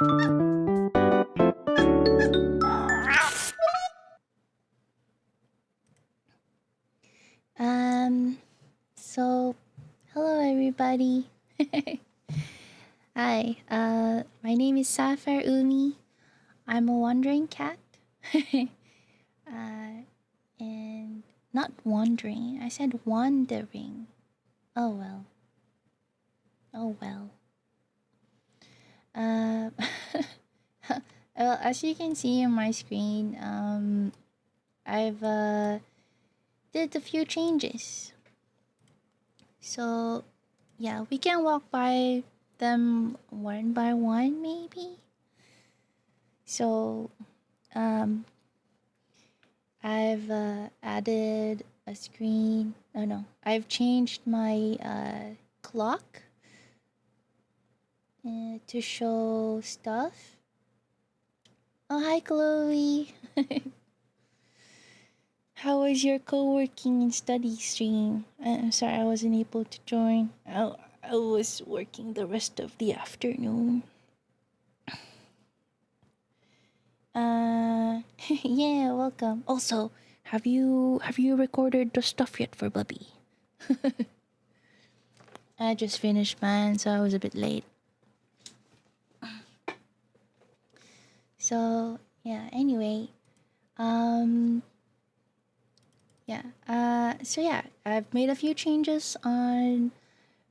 Um, so hello everybody. Hi, my name is Safar Umi. I'm a wandering cat. uh, and not wandering, I said wandering. Oh well. Oh well. Uh, well, as you can see on my screen, I've did a few changes. So yeah, we can walk by them one by one, maybe. So, um, I've added a screen. Oh no, I've changed my clock to show stuff. Oh, hi, Chloe. How was your co-working and study stream? I'm sorry I wasn't able to join. I was working the rest of the afternoon. Yeah, welcome. Also, have you recorded the stuff yet for Bubby? I just finished mine, so I was a bit late. So yeah. Anyway, um, yeah. So yeah, I've made a few changes on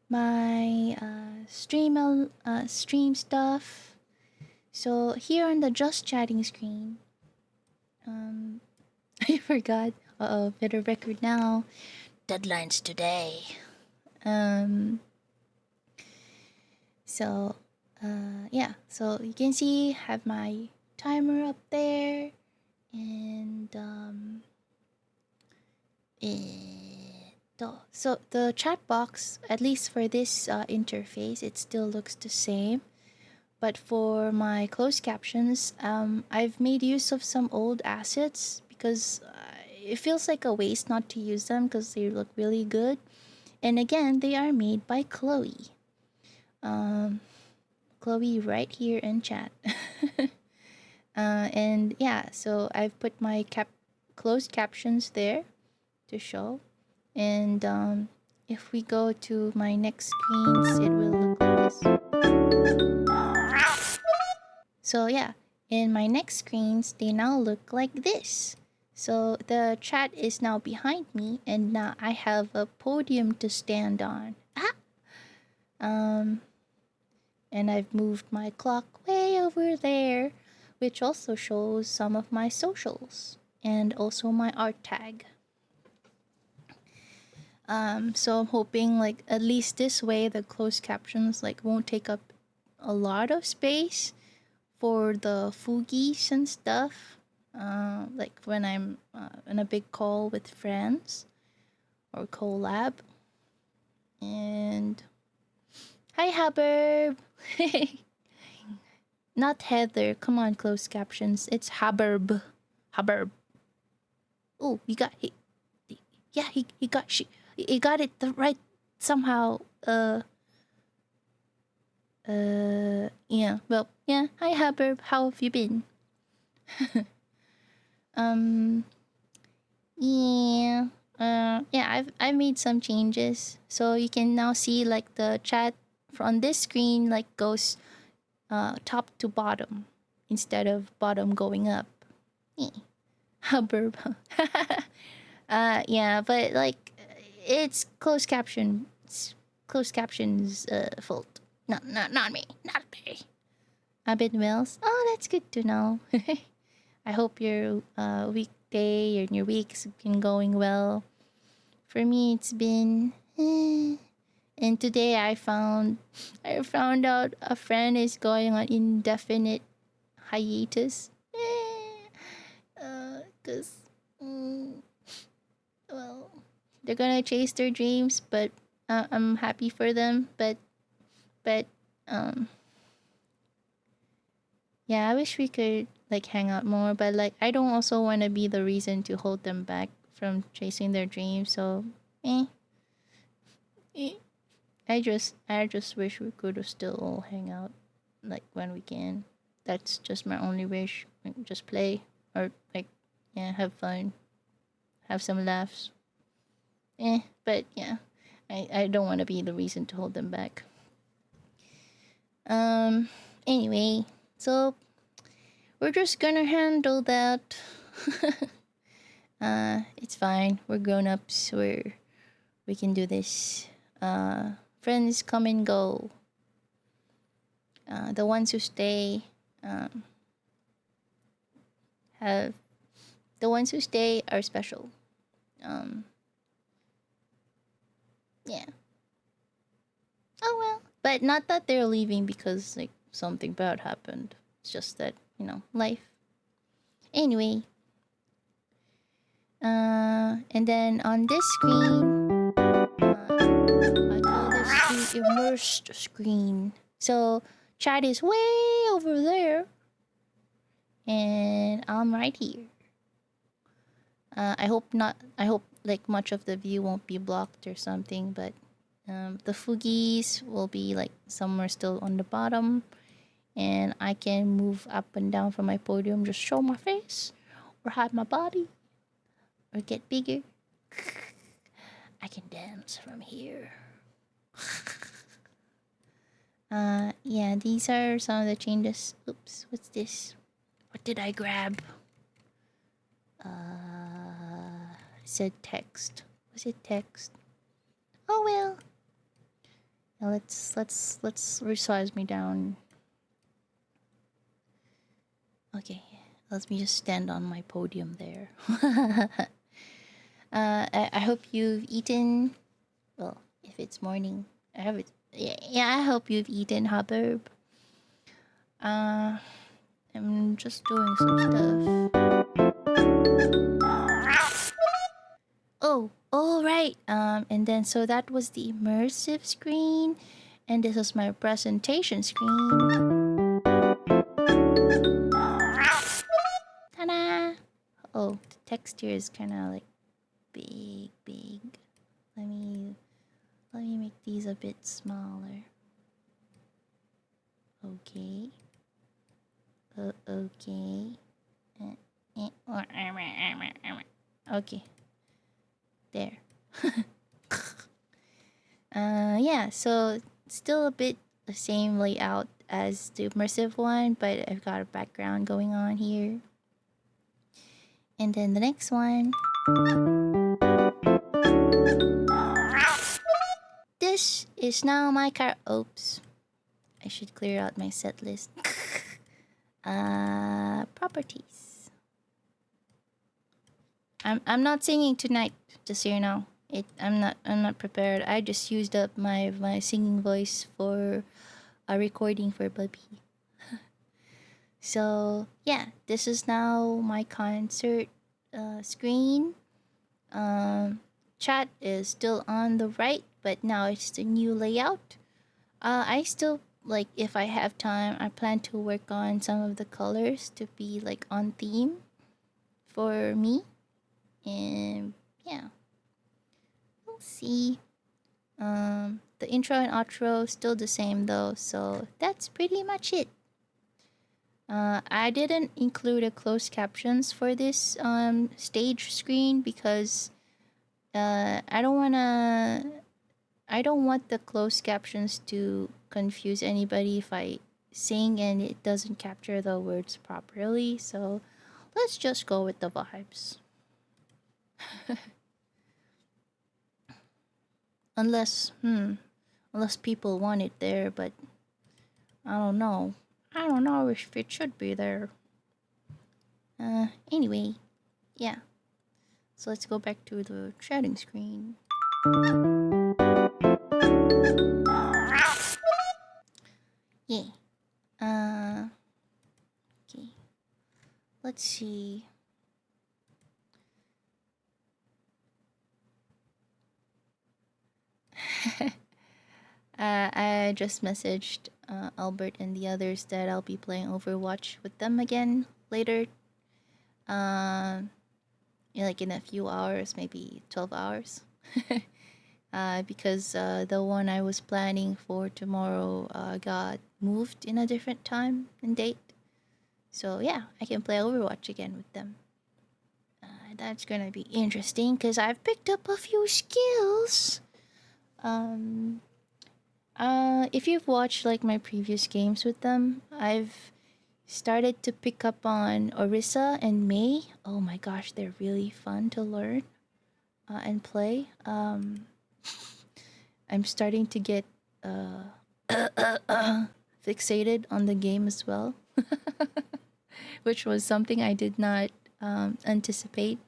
my stream stuff. So here on the just chatting screen, um, I forgot. Better record now. Deadlines today. Um, so yeah, so you can see have my timer up there, and so the chat box, at least for this interface, it still looks the same. But for my closed captions, I've made use of some old assets because it feels like a waste not to use them because they look really good. And again, they are made by Chloe. Um, Chloe right here in chat. And yeah, so I've put my closed captions there to show. And if we go to my next screens, it will look like this. So yeah, in my next screens, they now look like this. So the chat is now behind me, and now I have a podium to stand on. Ah! Um, and I've moved my clock way over there, which also shows some of my socials and also my art tag. So I'm hoping like at least this way the closed captions like won't take up a lot of space for the foogies and stuff. Like when I'm in a big call with friends or collab. And hi Haberb. Not Heather. Come on, closed captions. It's Haberb. Haberb. Oh, you got yeah, he got it the right somehow. Yeah. Well, yeah. Hi, Haberb. How have you been? um. Yeah. Yeah. I've made some changes, so you can now see like the chat on this screen like goes top to bottom instead of bottom going up. Haberb. Yeah, but like it's closed caption. It's closed captions fault. Not me. Not me. Abid Mills. Oh, that's good to know. I hope your weekday and your week's been going well. For me, it's been. And today I found out a friend is going on indefinite hiatus. Cause, well, they're gonna chase their dreams, but I'm happy for them. But um, yeah, I wish we could like hang out more, but like I don't also want to be the reason to hold them back from chasing their dreams. So, eh, eh. I just wish we could still all hang out like when we can. That's just my only wish. Like, just play or like, yeah, have fun, have some laughs. But yeah, I don't want to be the reason to hold them back. Um. Anyway, so we're just gonna handle that. It's fine. We're grown ups. We can do this. Friends come and go. The ones who stay, um, have the ones who stay are special. Um, yeah. Oh well. But not that they're leaving because like something bad happened. It's just that life. Anyway. And then on this screen, I call this the immersed screen. So chat is way over there, and I'm right here. I hope not. I hope like much of the view won't be blocked or something, but the Fugis will be like somewhere still on the bottom, and I can move up and down from my podium, just show my face, or hide my body, or get bigger. I can dance from here. Yeah, these are some of the changes. Oops, what's this? What did I grab? It said text. Was it text? Oh well. Now let's resize me down. Okay, let me just stand on my podium there. I hope you've eaten. Well, if it's morning, I have it. Yeah, I hope you've eaten, Hubbard. I'm just doing some stuff. Oh, all right. And then so that was the immersive screen, and this is my presentation screen. Ta-da! Oh, the text here is kind of like big. Let me make these a bit smaller. Okay. Okay. Okay. There. Yeah, so still a bit the same layout as the immersive one, but I've got a background going on here. And then the next one. This is now my car. Oops. I should clear out my set list. Properties. I'm not singing tonight, just so you know. I'm not prepared. I just used up my singing voice for a recording for Bubby. So yeah, this is now my concert screen. Chat is still on the right, but now it's the new layout. I still like, if I have time, I plan to work on some of the colors to be like on theme for me. And yeah, we'll see. The intro and outro still the same though, so that's pretty much it. I didn't include a closed captions for this stage screen because I don't want the closed captions to confuse anybody if I sing and it doesn't capture the words properly. So let's just go with the vibes. unless people want it there, but I don't know. I don't know if it should be there. Anyway, yeah. So let's go back to the chatting screen. Yeah. Okay. Let's see. I just messaged Albert and the others that I'll be playing Overwatch with them again later. Like in a few hours, maybe 12 hours. Because the one I was planning for tomorrow got moved in a different time and date. So yeah, I can play Overwatch again with them. That's gonna be interesting because I've picked up a few skills. Um, if you've watched like my previous games with them, I've started to pick up on Orisa and May. Oh my gosh, they're really fun to learn and play. I'm starting to get uh, fixated on the game as well, which was something I did not anticipate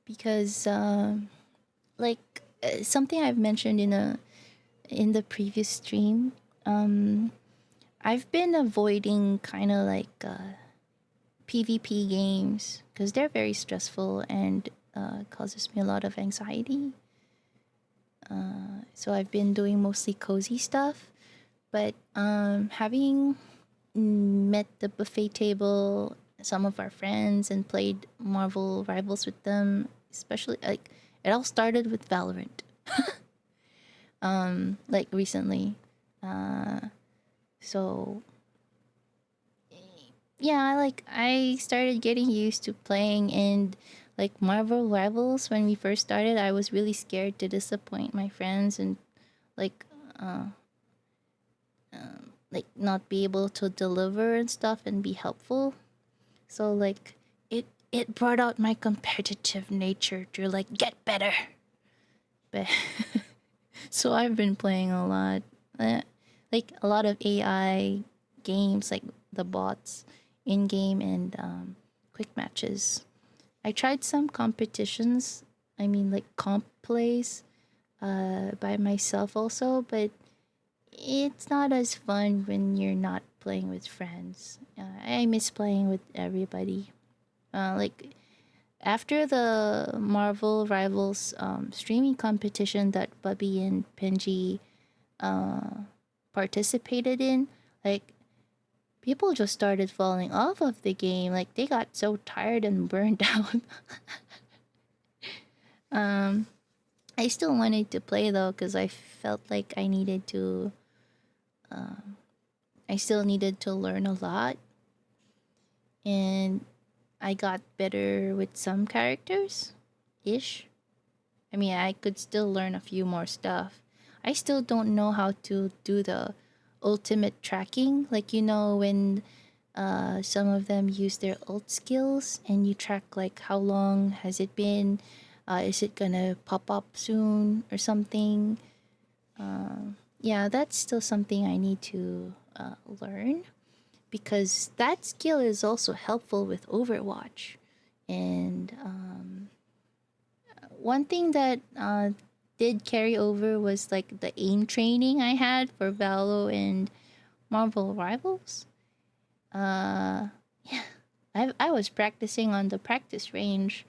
because, something I've mentioned in the previous stream. Um, I've been avoiding kind of like PvP games because they're very stressful and causes me a lot of anxiety. So I've been doing mostly cozy stuff, but having met the buffet table, some of our friends, and played Marvel Rivals with them, especially like it all started with Valorant. Like recently. Uh, so yeah, I started getting used to playing and like Marvel Rivals when we first started. I was really scared to disappoint my friends and like uh not be able to deliver and stuff and be helpful. So like it brought out my competitive nature to like get better. But so I've been playing a lot, uh, like a lot of AI games, like the bots in game and quick matches. I tried some competitions. I mean, like comp plays by myself also, but it's not as fun when you're not playing with friends. I miss playing with everybody. Like after the Marvel Rivals streaming competition that Bubby and Penji uh, participated in, like people just started falling off of the game. Like they got so tired and burned out. um, I still wanted to play though because I felt like I needed to. I still needed to learn a lot, and I got better with some characters, ish. I mean, I could still learn a few more stuff. I still don't know how to do the ultimate tracking. Like, you know, when some of them use their ult skills and you track, like, how long has it been? Is it gonna pop up soon or something? Yeah, that's still something I need to learn because that skill is also helpful with Overwatch. And one thing that did carry over was like the aim training I had for Valo and Marvel Rivals. Uh, yeah, I was practicing on the practice range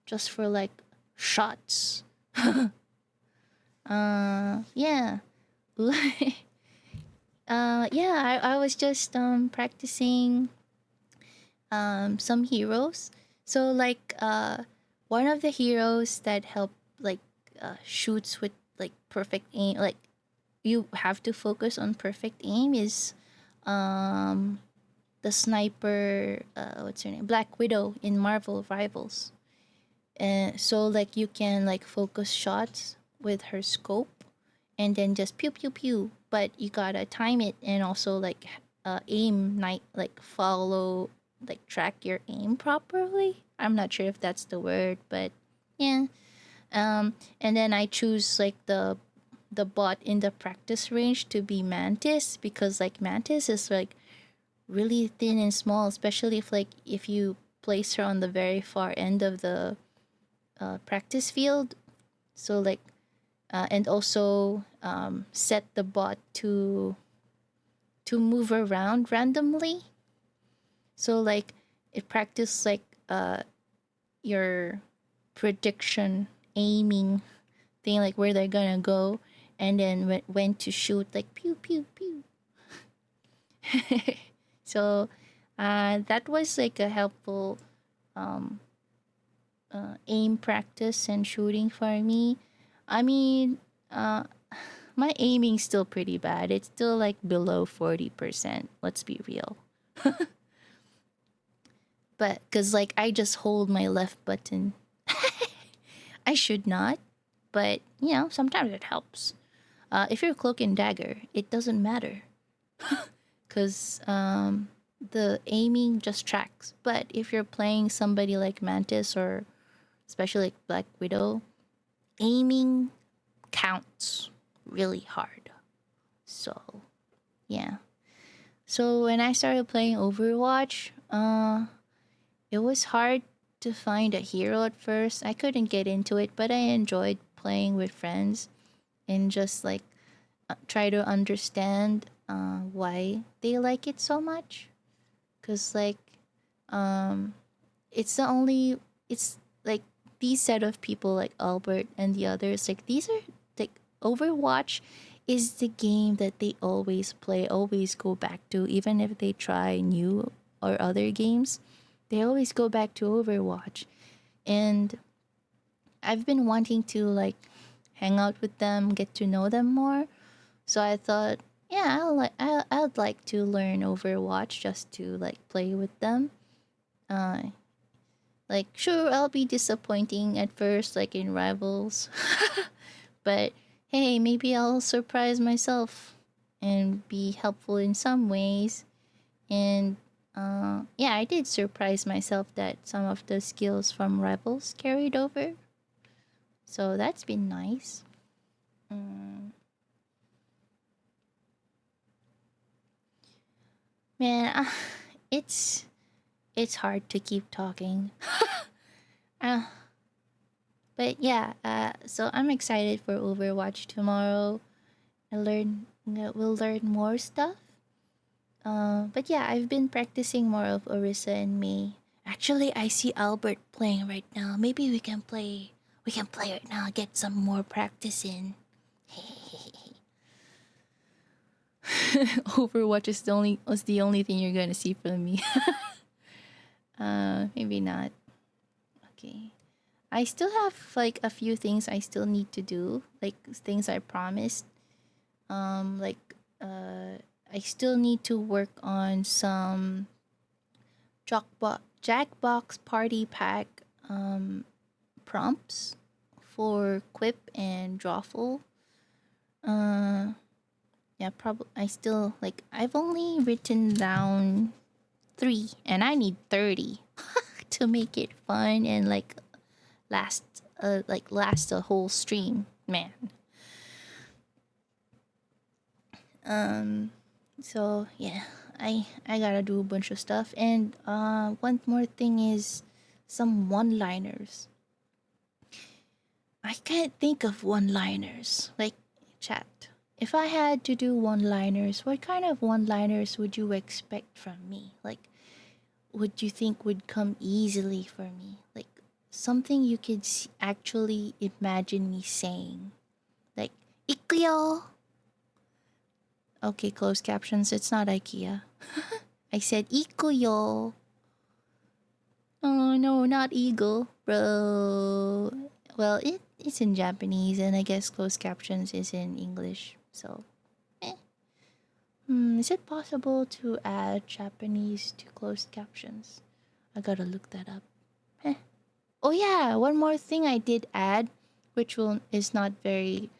just for like shots. Yeah. Yeah, I was just practicing some heroes. So like one of the heroes that help like shoots with like perfect aim, like you have to focus on perfect aim is um the sniper, what's her name, Black Widow in Marvel Rivals. And so like you can like focus shots with her scope and then just pew pew pew, but you gotta time it and also like aim night, like follow, like track your aim properly. I'm not sure if that's the word, but yeah. And then I choose like the bot in the practice range to be Mantis because like Mantis is like really thin and small, especially if you place her on the very far end of the practice field. So like and also set the bot to move around randomly. So like it practice like your prediction aiming thing, like where they're gonna go, and then when to shoot, like pew pew pew. So that was like a helpful aim practice and shooting for me. I mean, uh, my aiming's still pretty bad. It's still like below 40%. Let's be real. But because like I just hold my left button. I should not, but sometimes it helps. If you're cloak and dagger, it doesn't matter because the aiming just tracks. But if you're playing somebody like Mantis or especially like Black Widow, aiming counts really hard. So yeah. So when I started playing Overwatch, it was hard to find a hero at first. I couldn't get into it, but I enjoyed playing with friends and just like try to understand why they like it so much. Cause like um, it's the only it's like these set of people like Albert and the others like these are like Overwatch is the game that they always play, always go back to, even if they try new or other games. They always go back to Overwatch. And I've been wanting to like hang out with them, get to know them more. So I thought, yeah, I'd like to learn Overwatch just to like play with them. Uh, like sure, I'll be disappointing at first, like in Rivals, but hey, maybe I'll surprise myself and be helpful in some ways. And yeah, I did surprise myself that some of the skills from Rivals carried over. So that's been nice. Mm, man, it's it's hard to keep talking. uh, but yeah, so I'm excited for Overwatch tomorrow. We'll learn more stuff. But yeah, I've been practicing more of Orisa and me. Actually, I see Albert playing right now. Maybe we can play. We can play right now. Get some more practice in. Overwatch is the only thing you're gonna see from me. Maybe not. Okay. I still have like a few things I still need to do, like things I promised. Like I still need to work on some Jackbox Party Pack prompts for Quip and Drawful. Uh, yeah, probably. I still like. I've only written down 3, and I need 30 to make it fun and like last. Last a whole stream, man. Um, so yeah, I gotta do a bunch of stuff, and one more thing is some one-liners. I can't think of one-liners. Like, chat. If I had to do one-liners, what kind of one-liners would you expect from me? Like, would you think would come easily for me? Like, something you could actually imagine me saying. Like, ikuyo. Okay, closed captions. It's not IKEA. I said ikuyo. Oh no, not eagle, bro. Well, it's in Japanese, and I guess closed captions is in English. So, eh. Is it possible to add Japanese to closed captions? I gotta look that up. Eh. Oh yeah, one more thing I did add, which is not very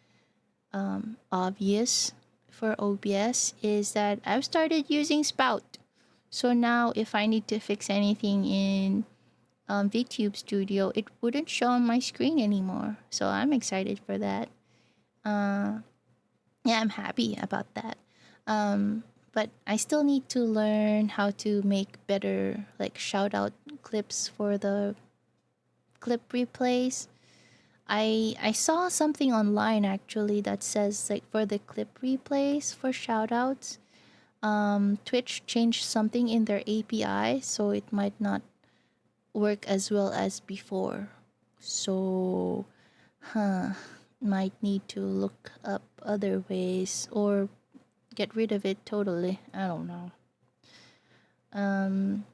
obvious for OBS, is that I've started using Spout. So now, if I need to fix anything in VTube Studio, it wouldn't show on my screen anymore. So I'm excited for that. Yeah, I'm happy about that. But I still need to learn how to make better like shout out clips for the clip replays. I saw something online actually that says like for the clip replays for shoutouts, Twitch changed something in their API, so it might not work as well as before. So, might need to look up other ways or get rid of it totally. I don't know. Um,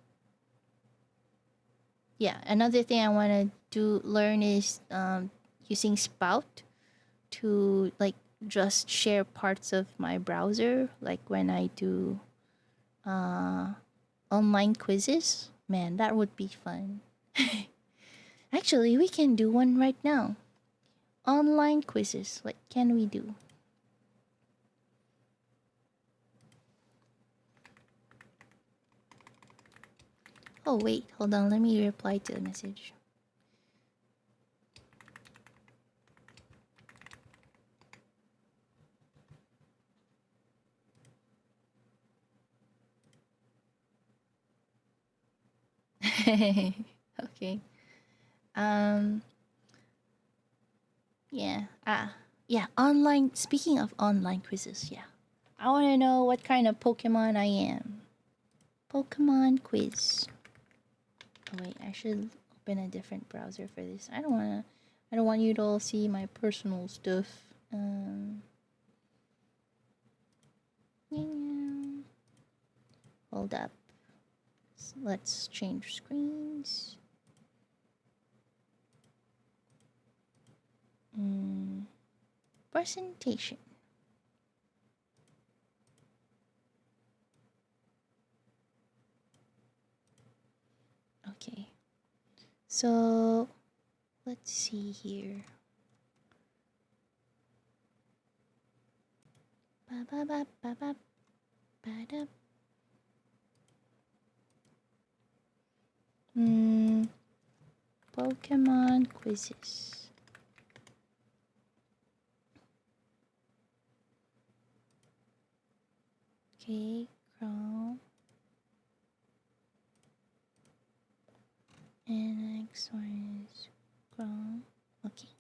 yeah, another thing I want to learn is using Spout to like just share parts of my browser, like when I do Online quizzes? Man, that would be fun. Actually, we can do one right now. Online quizzes. What can we do? Oh, wait. Hold on. Let me reply to the message. Okay. Um. Yeah. Yeah. Online. Speaking of online quizzes, yeah. I want to know what kind of Pokemon I am. Pokemon quiz. Oh wait, I should open a different browser for this. I don't wanna. I don't want you to all see my personal stuff. Yeah. Hold up. Let's change screens. Presentation. Okay. So let's see here. Ba ba ba ba ba ba da. Pokemon quizzes. Okay, Chrome. And the next one is Chrome. Okay.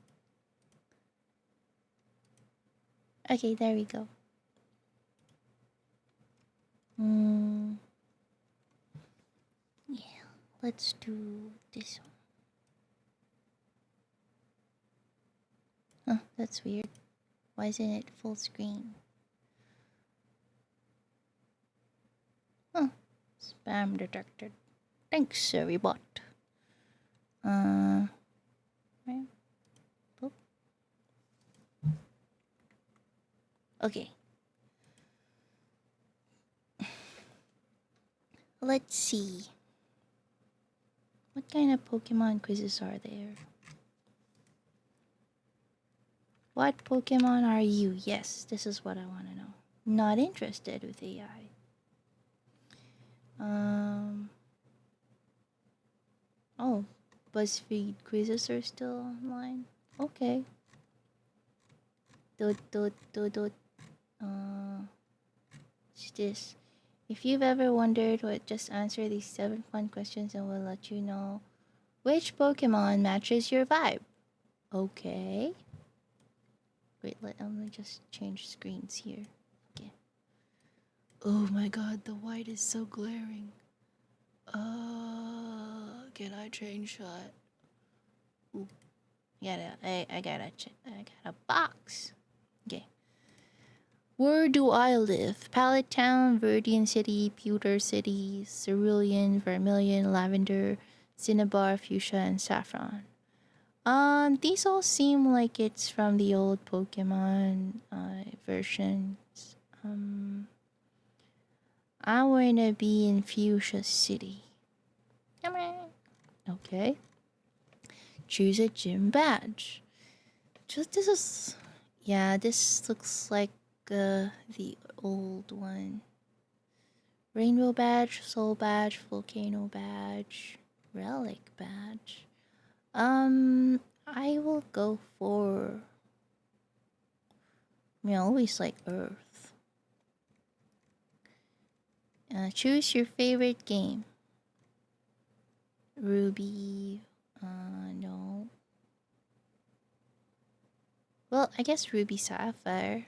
Okay, there we go. Yeah, let's do this one. Huh, that's weird. Why isn't it full screen? Oh, spam detected. Thanks, Surrybot. Right. Oh. Okay. Let's see. What kind of Pokemon quizzes are there? What Pokemon are you? Yes, this is what I want to know. Not interested with AI. Oh, BuzzFeed quizzes are still online. Okay. Dot dot dot dot. What's this? If you've ever wondered what, just answer these 7 fun questions and we'll let you know which Pokemon matches your vibe. Okay. Wait, let me just change screens here. Okay. Oh my god, the white is so glaring. Can I change that? Ooh. I got a box. Okay. Where do I live? Pallet Town, Viridian City, Pewter City, Cerulean, Vermilion, Lavender, Cinnabar, Fuchsia, and Saffron. These all seem like it's from the old Pokemon versions. I wanna be in Fuchsia City. Come on. Okay. Choose a gym badge. Just this is, yeah. This looks like the old one. Rainbow badge, soul badge, volcano badge, relic badge. I will go for. I always like Earth. Choose your favorite game. Ruby. No. Well, I guess Ruby Sapphire.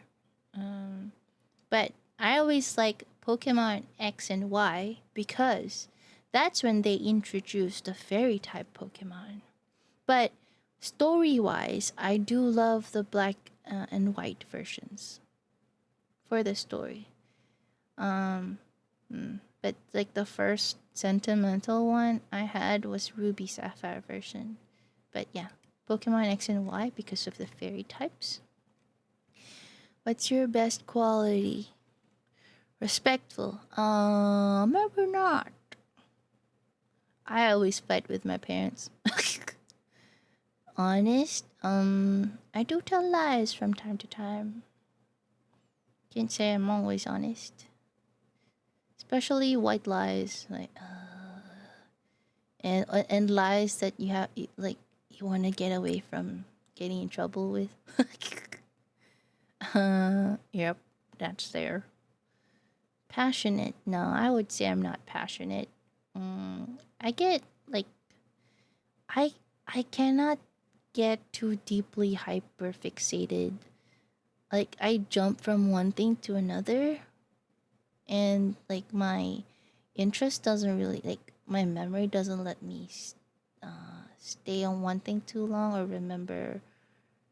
But I always like Pokemon X and Y because that's when they introduced the fairy type Pokemon. But story wise, I do love the black and white versions for the story. But like the first sentimental one I had was Ruby Sapphire version. But yeah, Pokemon X and Y because of the fairy types. What's your best quality? Respectful. Maybe not. I always fight with my parents. Honest? I do tell lies from time to time. Can't say I'm always honest. Especially white lies, like and lies that you have like you want to get away from getting in trouble with. Yep, that's there. Passionate? No, I would say I'm not passionate. I get like I I cannot get too deeply hyper fixated. Like I jump from one thing to another, and like my interest doesn't really like my memory doesn't let me stay on one thing too long or remember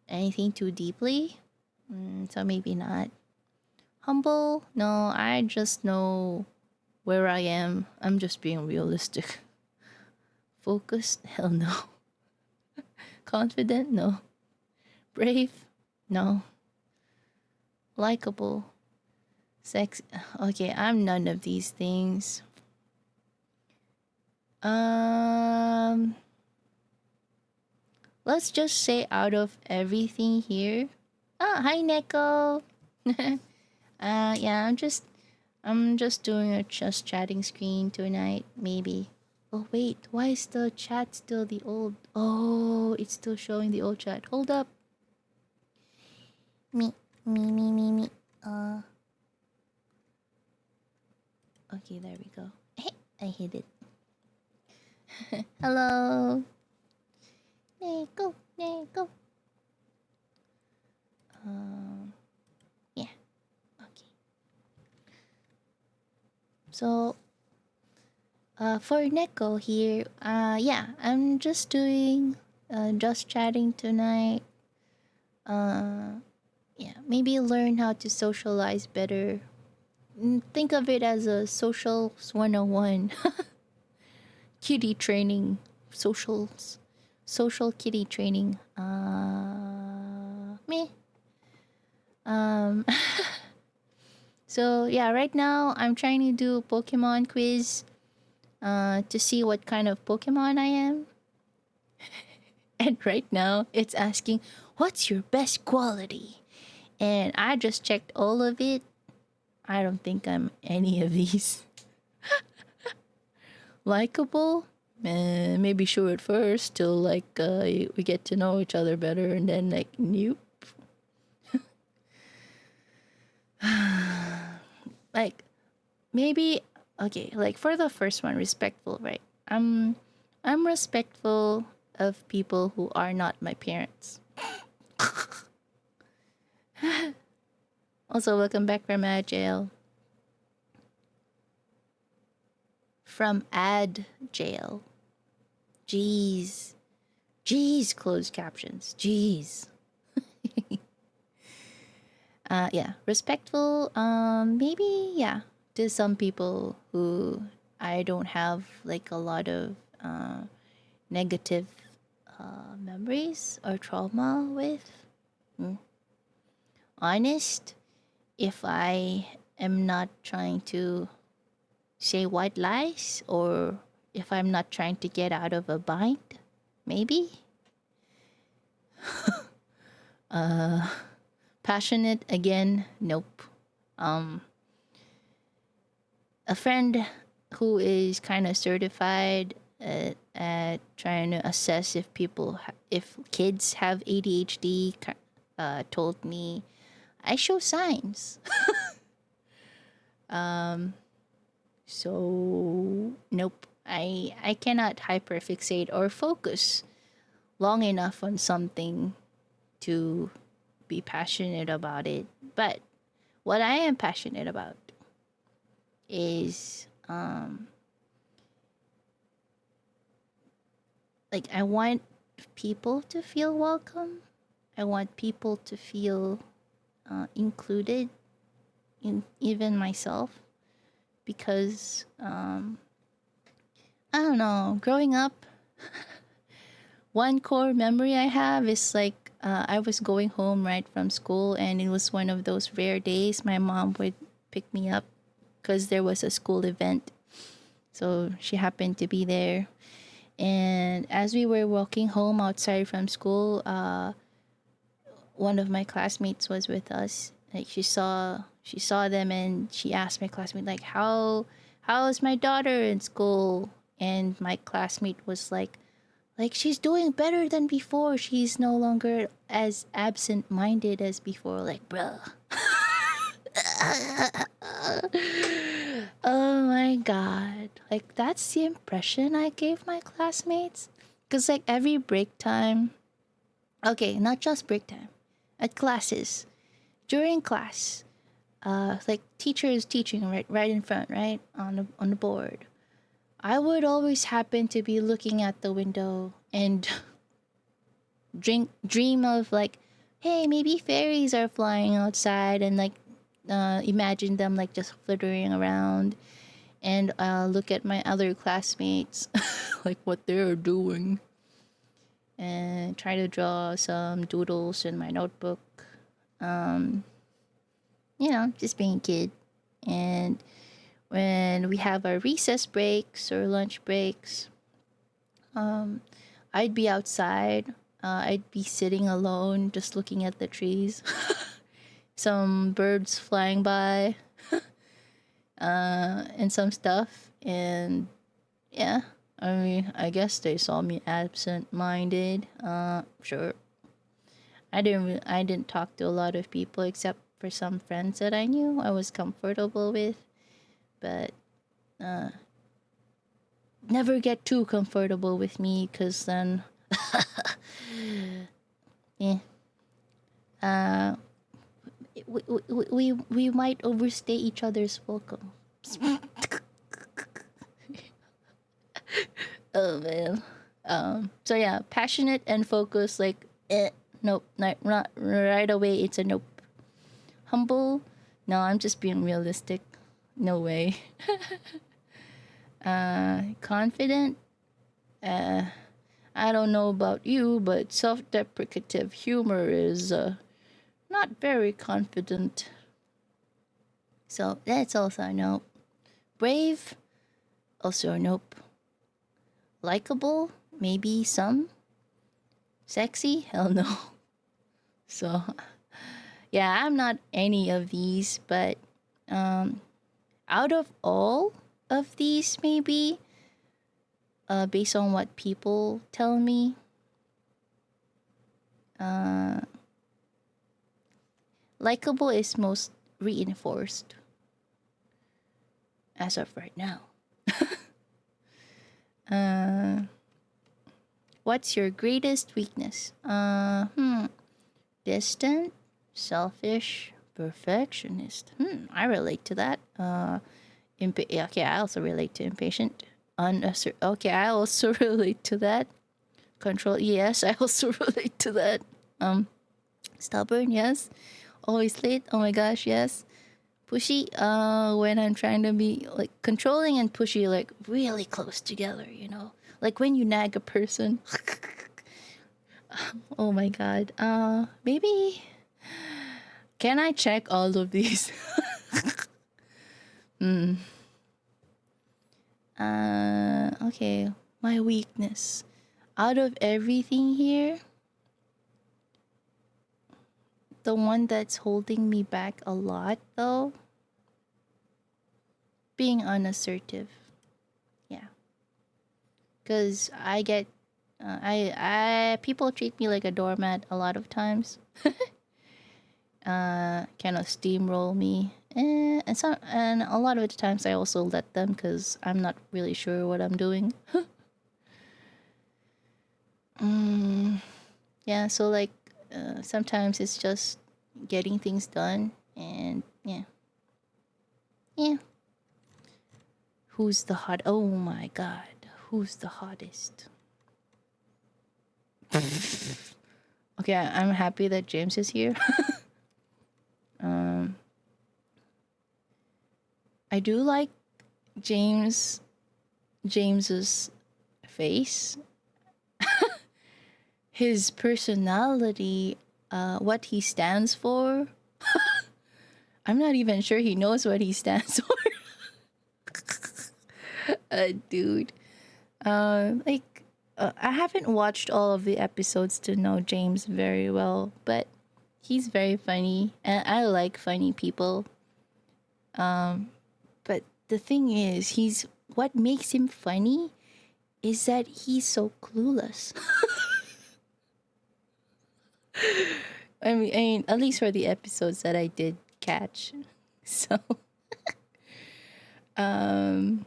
anything too deeply. So maybe not. Humble? No, I just know where I am. I'm just being realistic. Focused? Hell no. Confident? No. Brave? No. Likable? Sex? Okay, I'm none of these things. Let's just say out of everything here. Oh, hi Neko. Yeah, I'm just doing a just chatting screen tonight, maybe. Oh wait, why is the chat still the old? Oh, it's still showing the old chat. Hold up. Me, me. Uh, okay, there we go. I hit it. Hello. Neko, Neko. Yeah, okay. So, for Neko here, yeah, I'm just doing, just chatting tonight. Yeah, maybe learn how to socialize better. Think of it as a socials 101. Kitty training. Socials. Social kitty training. Me. Um, so yeah, right now I'm trying to do Pokemon quiz to see what kind of Pokemon I am. And right now it's asking, what's your best quality? And I just checked all of it. I don't think I'm any of these. Likable? Maybe sure at first, till like we get to know each other better, and then like, nope. Like, maybe okay. Like for the first one, respectful, right? I'm respectful of people who are not my parents. Also, welcome back from ad jail. From ad jail. Jeez. Jeez, closed captions. Jeez. Yeah, respectful. Maybe yeah, to some people who I don't have like a lot of negative memories or trauma with. Honest, if I am not trying to say white lies or if I'm not trying to get out of a bind, maybe. Passionate again, nope. A friend who is kind of certified at trying to assess if if kids have ADHD told me I show signs. So nope. I cannot hyperfixate or focus long enough on something to be passionate about it. But what I am passionate about is like I want people to feel welcome. I want people to feel included in even myself because I don't know, growing up one core memory I have is like I was going home right from school and it was one of those rare days my mom would pick me up because there was a school event. So she happened to be there. And as we were walking home outside from school, one of my classmates was with us. Like she saw them and she asked my classmate like how's my daughter in school? And my classmate was like she's doing better than before. She's no longer as absent-minded as before. Like, bruh. Oh my god. Like that's the impression I gave my classmates. Cause like every break time, okay, not just break time, at classes, during class, like teacher is teaching right in front, right on the board. I would always happen to be looking at the window and dream of like, hey, maybe fairies are flying outside and like imagine them like just flittering around and look at my other classmates like what they're doing and try to draw some doodles in my notebook. Um, just being a kid. And when we have our recess breaks or lunch breaks, um, I'd be outside. I'd be sitting alone, just looking at the trees. Some birds flying by, and some stuff. And yeah, I mean, I guess they saw me absent-minded. Sure. I didn't talk to a lot of people except for some friends that I knew I was comfortable with, but uh, never get too comfortable with me, cause then, yeah, uh, we might overstay each other's welcome. Oh man. So yeah, passionate and focused. Like, nope, not right away. It's a nope. Humble. No, I'm just being realistic. No way. Confident. I don't know about you, but self-deprecative humor is not very confident. So that's also a nope. Brave. Also a nope. Likable. Maybe some. Sexy? Hell no. So, yeah, I'm not any of these, but out of all of these, maybe, based on what people tell me, likable is most reinforced as of right now. What's your greatest weakness? Distant, selfish, perfectionist. I relate to that. Okay, I also relate to impatient. Okay, I also relate to that. Control. Yes, I also relate to that. Stubborn. Yes. Always late. Oh my gosh. Yes. Pushy. When I'm trying to be like controlling and pushy, like really close together. Like when you nag a person. Oh my god. Maybe. Can I check all of these? Okay. My weakness. Out of everything here, the one that's holding me back a lot, though, being unassertive. Yeah. Because I get. People treat me like a doormat a lot of times. Kind of steamroll me, and a lot of the times I also let them because I'm not really sure what I'm doing. Yeah, so like sometimes it's just getting things done, and yeah, yeah. Who's the hot? Oh my god, who's the hottest? Okay, I'm happy that James is here. I do like James's face, his personality, what he stands for. I'm not even sure he knows what he stands for. Dude. Like, I haven't watched all of the episodes to know James very well, but he's very funny, and I like funny people. But the thing is, what makes him funny is that he's so clueless. I mean, at least for the episodes that I did catch. So, um,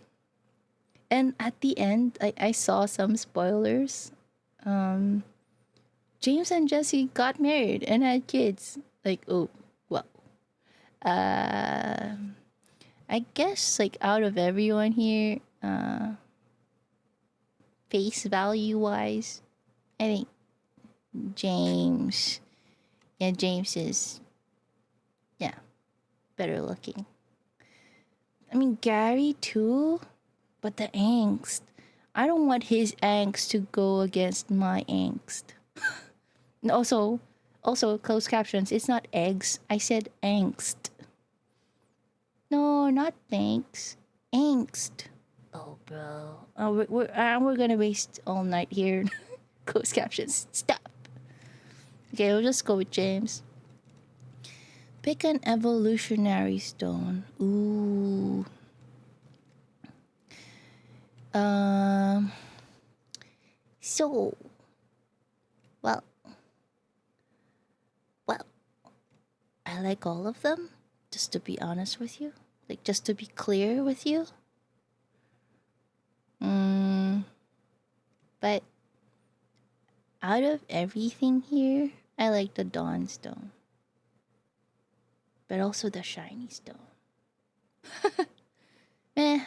and at the end, I saw some spoilers. Um, James and Jesse got married and had kids. Like, oh, well. Uh, I guess, like, out of everyone here, face value wise, I think James, yeah, James is, yeah, better looking. I mean, Gary too, but the angst. I don't want his angst to go against my angst. And also, closed captions. It's not eggs. I said angst. No, not thanks. Angst. Oh, bro. We're gonna waste all night here. Closed captions. Stop. Okay, we'll just go with James. Pick an evolutionary stone. Ooh. Um. So, well, well, I like all of them. Just to be honest with you, like just to be clear with you. But out of everything here, I like the Dawn Stone, but also the Shiny Stone.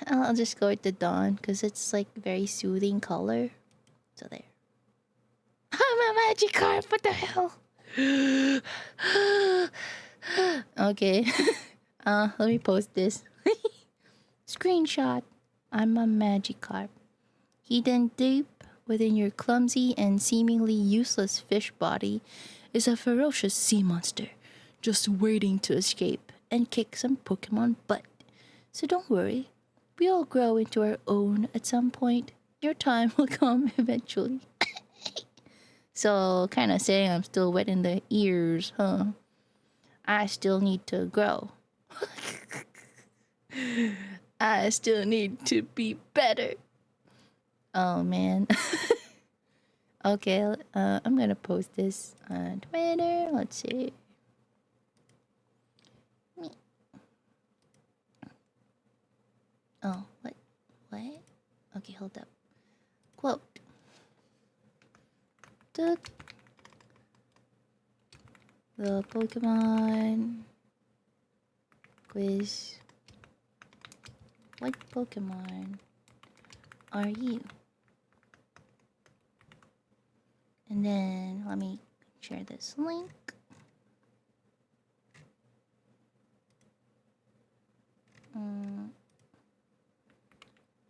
I'll just go with the Dawn because it's like very soothing color. So there. I'm a Magikarp. What the hell? Okay. Let me post this. Screenshot. I'm a Magikarp. Hidden deep within your clumsy and seemingly useless fish body is a ferocious sea monster, just waiting to escape and kick some Pokemon butt. So don't worry, we all grow into our own at some point. Your time will come eventually. So, kind of saying I'm still wet in the ears, huh? I still need to grow. I still need to be better. Oh man. Okay, I'm gonna post this on Twitter. Let's see. Oh, what? What? Okay, hold up. Quote. The Pokemon quiz. What Pokemon are you? And then let me share this link.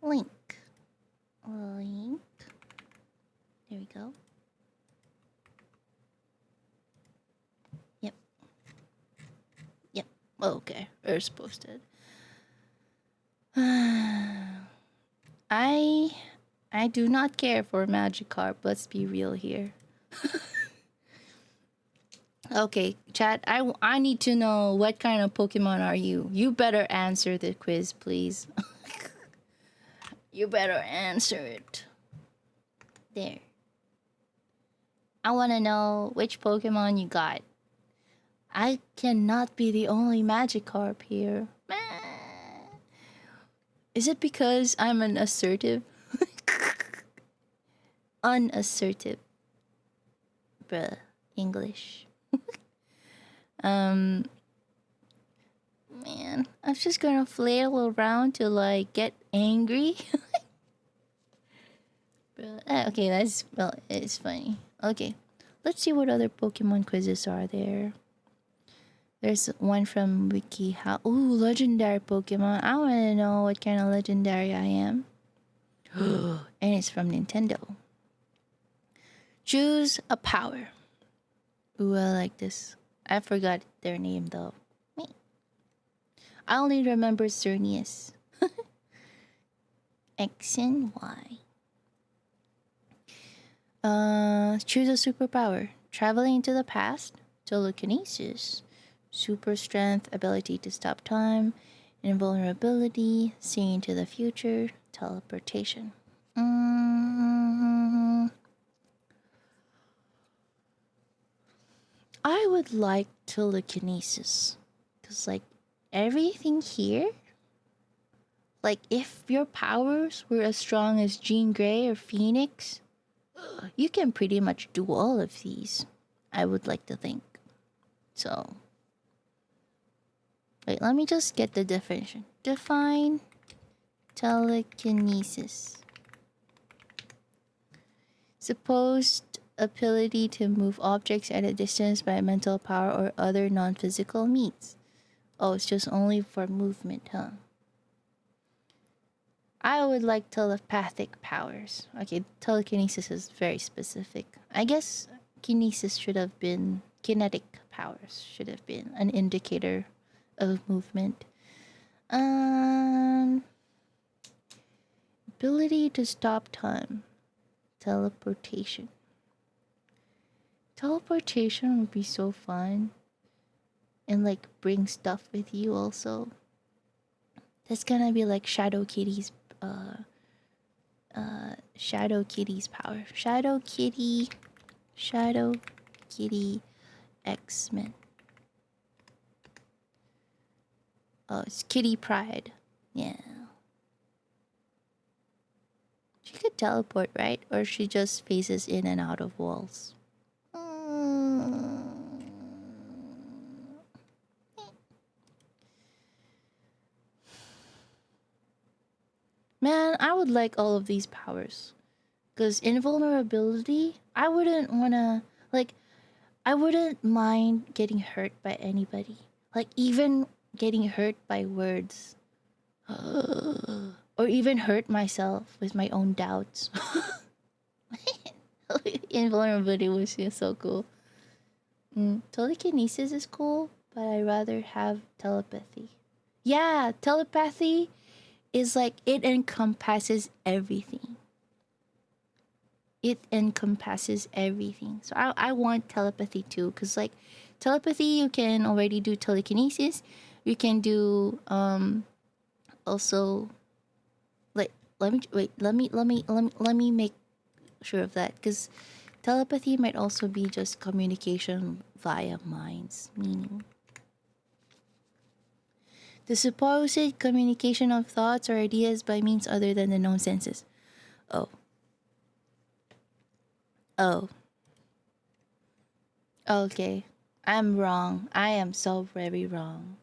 Link. There we go. Yep. Yep. Okay. Earth's posted. I do not care for Magikarp. Let's be real here. Okay, chat. I need to know what kind of Pokemon are you. You better answer the quiz, please. You better answer it. There. I want to know which Pokemon you got. I cannot be the only Magikarp here. Is it because I'm an assertive? Unassertive. Bruh. English. Man, I'm just gonna flail around to like get angry. Okay, it's funny. Okay, let's see what other Pokemon quizzes are there. There's one from WikiHow. Ooh, legendary Pokemon. I want to know what kind of legendary I am. And it's from Nintendo. Choose a power. Ooh, I like this. I forgot their name though. Me. I only remember Cernius. X and Y. Choose a superpower. Traveling into the past, telekinesis, super strength, ability to stop time, invulnerability, seeing into the future, teleportation. Mm, I would like telekinesis. Because, like, everything here, like, if your powers were as strong as Jean Grey or Phoenix, you can pretty much do all of these. I would like to think. So, wait, let me just get the definition. Define telekinesis. Supposed ability to move objects at a distance by mental power or other non-physical means. Oh, it's just only for movement, huh? I would like telepathic powers. Okay, telekinesis is very specific. I guess kinesis should have been kinetic powers should have been an indicator of movement. Um, ability to stop time. Teleportation. Teleportation would be so fun. And like bring stuff with you also. That's gonna be like Shadow Kitty's Shadow Kitty's power. Shadow Kitty X-Men. Oh, it's Kitty Pride. Yeah. She could teleport, right? Or she just phases in and out of walls. Man, I would like all of these powers. Because invulnerability, I wouldn't wanna, like, I wouldn't mind getting hurt by anybody. Like, even getting hurt by words. Or even hurt myself with my own doubts. Invulnerability was just so cool. Telekinesis is cool, but I'd rather have telepathy. Yeah, telepathy is like it encompasses everything. It encompasses everything. So I want telepathy too, because like telepathy, you can already do telekinesis. You can do also like let me make sure of that, because telepathy might also be just communication via minds, meaning the supposed communication of thoughts or ideas by means other than the known senses. Oh. Oh. Okay. I'm wrong. I am so very wrong.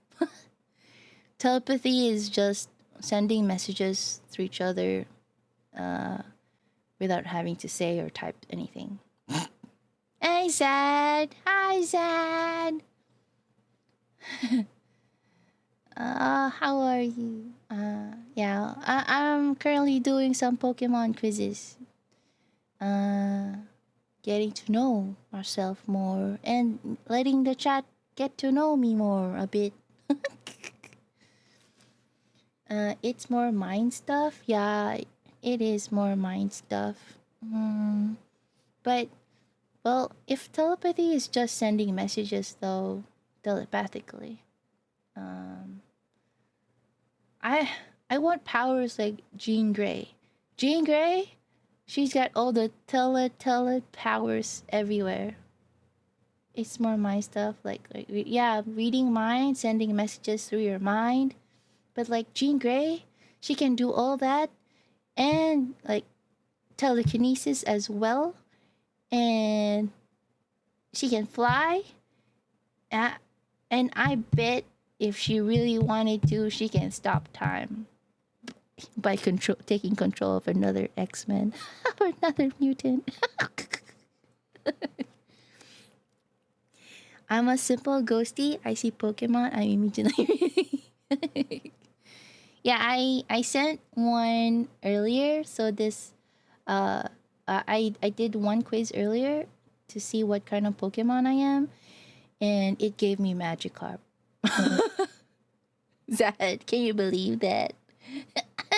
Telepathy is just sending messages through each other without having to say or type anything. Hey, Zad. Hi, Zad. How are you? Yeah, I'm currently doing some Pokemon quizzes. Getting to know ourselves more and letting the chat get to know me more a bit. It's more mind stuff. Yeah, it is more mind stuff. But, well, if telepathy is just sending messages, though, telepathically, I want powers like Jean Grey. Jean Grey, she's got all the tele powers everywhere. It's more mind stuff, like yeah, reading mind, sending messages through your mind. But like Jean Grey, she can do all that and like telekinesis as well, and she can fly. And I bet if she really wanted to, she can stop time by taking control of another X-Men or another mutant. I'm a simple ghosty. I see Pokemon, I immediately. Yeah, I sent one earlier. So this, I did one quiz earlier to see what kind of Pokemon I am, and it gave me Magikarp. Zad, can you believe that?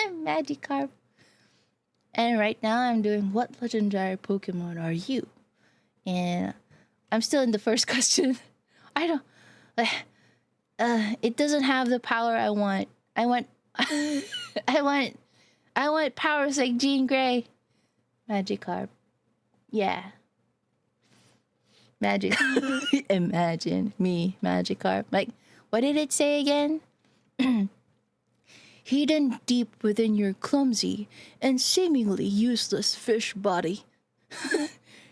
Magikarp. And right now I'm doing what legendary Pokemon are you? And I'm still in the first question. I don't it doesn't have the power I want. I want I want powers like Jean Grey. Magikarp. Yeah. Magic. Imagine me, Magikarp. Like, what did it say again? Hidden deep within your clumsy and seemingly useless fish body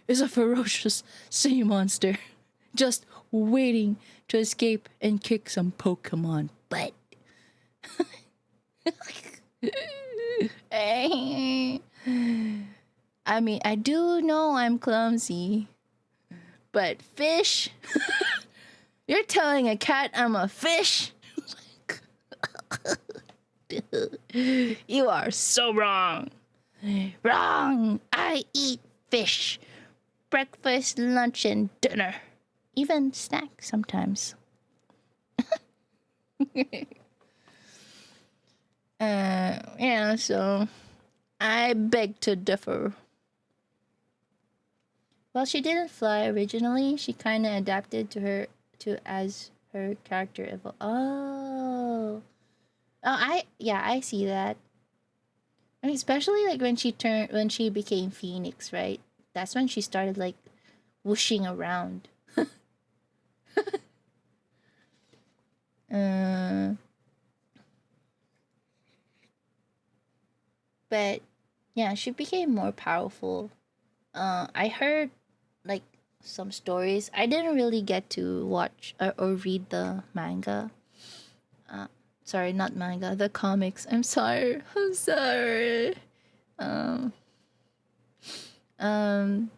is a ferocious sea monster just waiting to escape and kick some Pokemon butt. I mean, I do know I'm clumsy, but fish? You're telling a cat I'm a fish? You are so wrong. Wrong. I eat fish. Breakfast, lunch, and dinner. Even snack sometimes. Yeah, so I beg to differ. Well, she didn't fly originally. She kind of adapted to as her character evolved. Oh, I see that. I mean, especially like when she became Phoenix, right? That's when she started like whooshing around. uh, but yeah, she became more powerful. I heard like some stories. I didn't really get to watch or read the manga. Sorry, not manga, the comics. I'm sorry. I'm sorry. Um, um,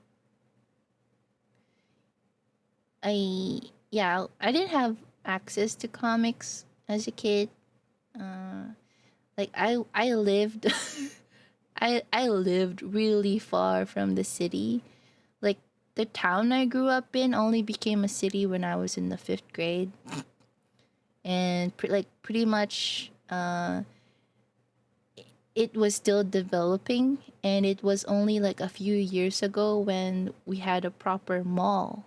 I didn't have access to comics as a kid. Like I lived, I lived really far from the city. Like the town I grew up in only became a city when I was in the 5th grade, and pretty much it was still developing, and it was only like a few years ago when we had a proper mall,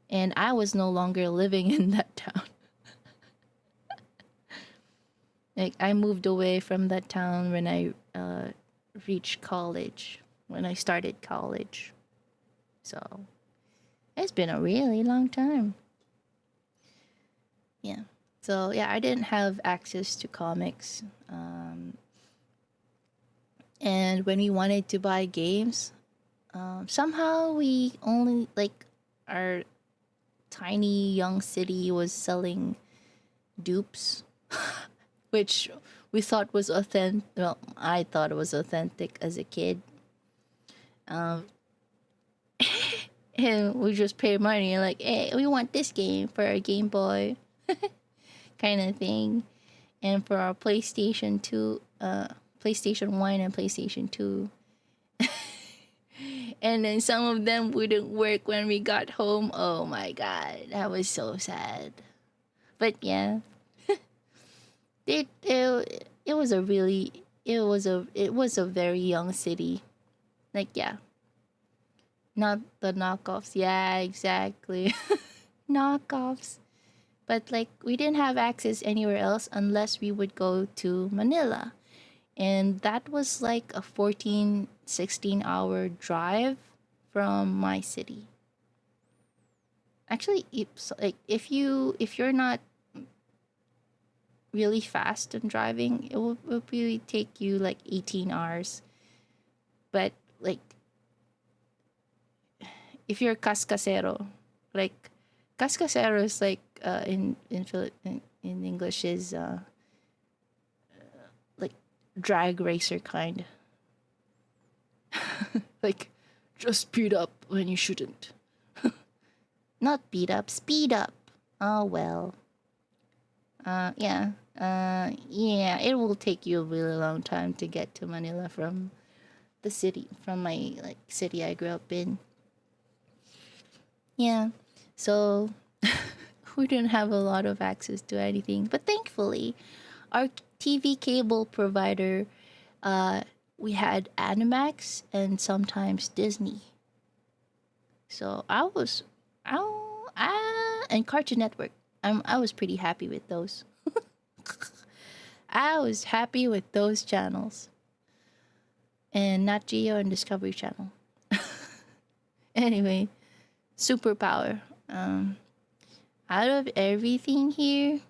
and I was no longer living in that town. Like I moved away from that town when I reached college, when I started college. So it's been a really long time. Yeah. So yeah, I didn't have access to comics. And when we wanted to buy games, somehow we only like our tiny young city was selling dupes, which we thought was authentic. Well, I thought it was authentic as a kid. Um, and we just pay money like, hey, we want this game for our Game Boy, kind of thing, and for our PlayStation 2, PlayStation 1 and PlayStation 2. And then some of them wouldn't work when we got home. Oh my god, that was so sad. But yeah, it was a really it was a very young city. Like yeah, not the knockoffs. Yeah, exactly. Knockoffs. But like we didn't have access anywhere else unless we would go to Manila. And that was like a 14-16 hour drive from my city. Actually, like if you're not really fast in driving, it will really take you like 18 hours. But like if you're cascasero, like cascasero is like in English is like drag racer kind. Like just speed up when you shouldn't. Not beat up, speed up. Oh well. Yeah. Yeah, it will take you a really long time to get to Manila from the city, from my like city I grew up in. Yeah. So we didn't have a lot of access to anything, but thankfully, our TV cable provider uh we had Animax and sometimes Disney. So and Cartoon Network. I was pretty happy with those. I was happy with those channels, and Nat Geo and Discovery Channel. Anyway, superpower. Out of everything here,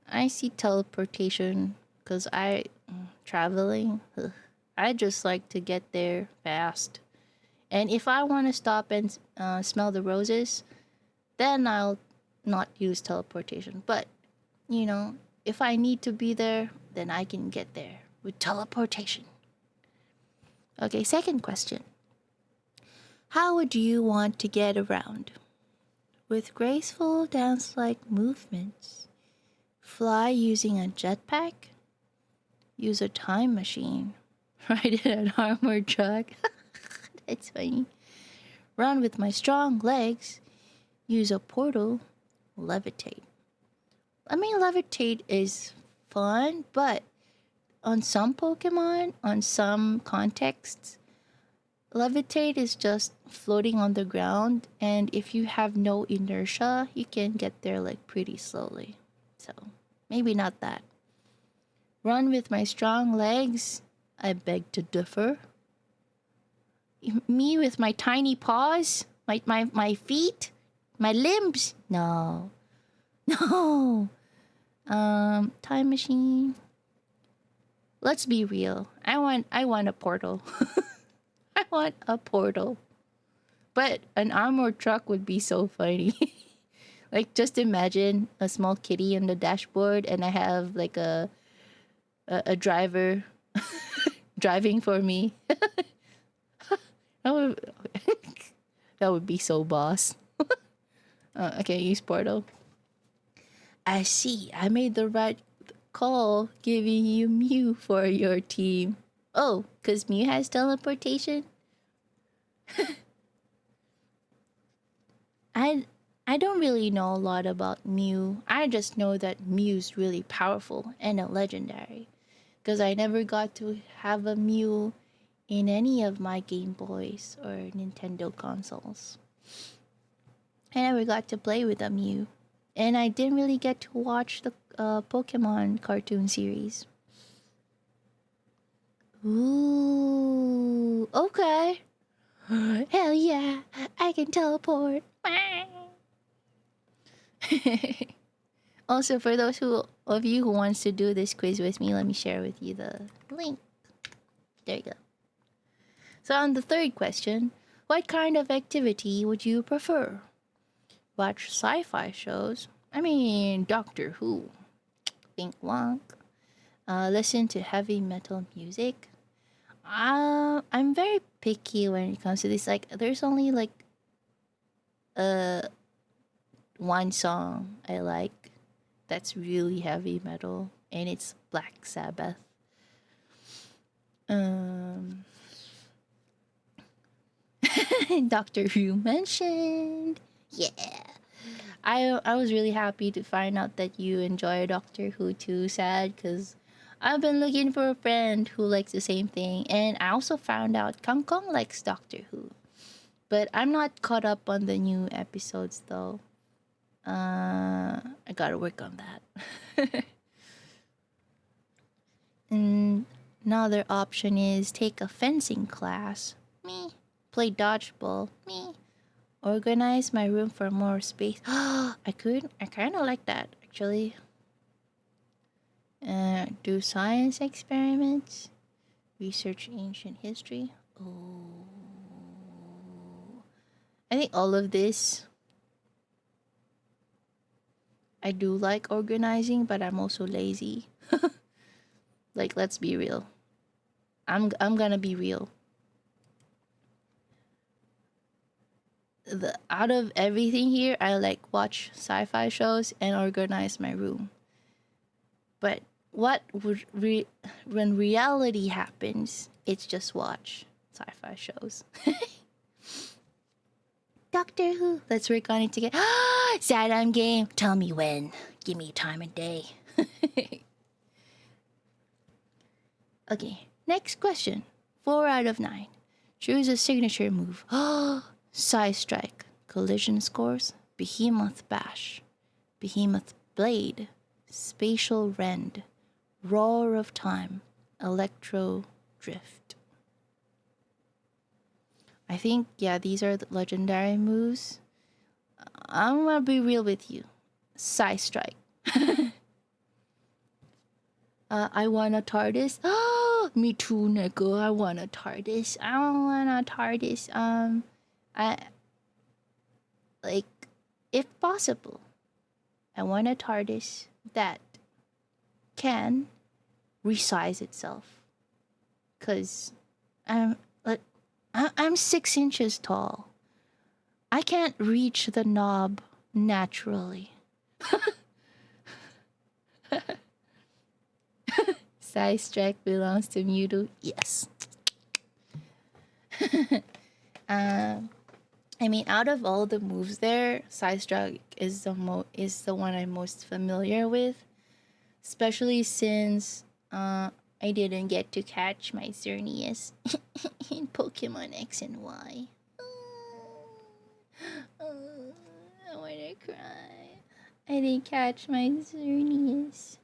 I see teleportation because I traveling. I just like to get there fast. And if I want to stop and smell the roses, then I'll not use teleportation. But, you know, if I need to be there, then I can get there with teleportation. Okay, second question. How would you want to get around? With graceful dance like movements, fly using a jetpack, use a time machine, ride in an armored truck. That's funny. Run with my strong legs, use a portal, levitate. I mean, levitate is fun, but on some Pokemon, on some contexts, levitate is just floating on the ground, and if you have no inertia, you can get there like pretty slowly. So, maybe not that. Run with my strong legs? I beg to differ. Me with my tiny paws? My feet? My limbs? No. No. Time machine. Let's be real. I want a portal. I want a portal. But an armored truck would be so funny. Like, just imagine a small kitty on the dashboard, and I have like a driver driving for me. That would, that would be so boss. Okay, use portal. I see. I made the right call giving you Mew for your team. Oh, because Mew has teleportation? I I don't really know a lot about Mew. I just know that Mew's really powerful and a legendary. Because I never got to have a Mew in any of my Game Boys or Nintendo consoles. I never got to play with a Mew. And I didn't really get to watch the Pokemon cartoon series. Ooh, okay. Hell yeah, I can teleport. Also, for those of you who wants to do this quiz with me, let me share with you the link. There you go. So on the third question, what kind of activity would you prefer? Watch sci-fi shows? I mean, Doctor Who. Think Wonk. Listen to heavy metal music? I'm very picky when it comes to this. Like, there's only like one song I like that's really heavy metal, and it's Black Sabbath. Doctor Who mentioned. Yeah. I was really happy to find out that you enjoy Doctor Who too, Sad, because I've been looking for a friend who likes the same thing, and I also found out Kong Kong likes Doctor Who. But I'm not caught up on the new episodes though. I gotta work on that. And another option is take a fencing class. Me. Play dodgeball. Me. Organize my room for more space. I kind of like that actually. Do science experiments. Research ancient history. Oh. I think all of this. I do like organizing, but I'm also lazy. Like, let's be real. I'm gonna be real. Out of everything here, I like watch sci-fi shows and organize my room. But what would when reality happens, it's just watch sci-fi shows. Doctor Who. Let's work on it together. Sad game. Tell me when. Give me time and day. Okay, next question. 4 out of 9. Choose a signature move. Side Strike, Collision Scores, Behemoth Bash, Behemoth Blade, Spatial Rend, Roar of Time, Electro Drift. I think, yeah, these are the legendary moves. I'm gonna be real with you. Side Strike. I want a TARDIS. Me too, nigga. I want a TARDIS. I want a TARDIS. I like, if possible, I want a TARDIS that can resize itself. Cause I'm 6 inches tall. I can't reach the knob naturally. Side Strike belongs to Mewtwo. Yes. I mean, out of all the moves there, Side Strike is the one I'm most familiar with, especially since I didn't get to catch my Xerneas in Pokemon X and Y. I wanna cry. I didn't catch my Xerneas.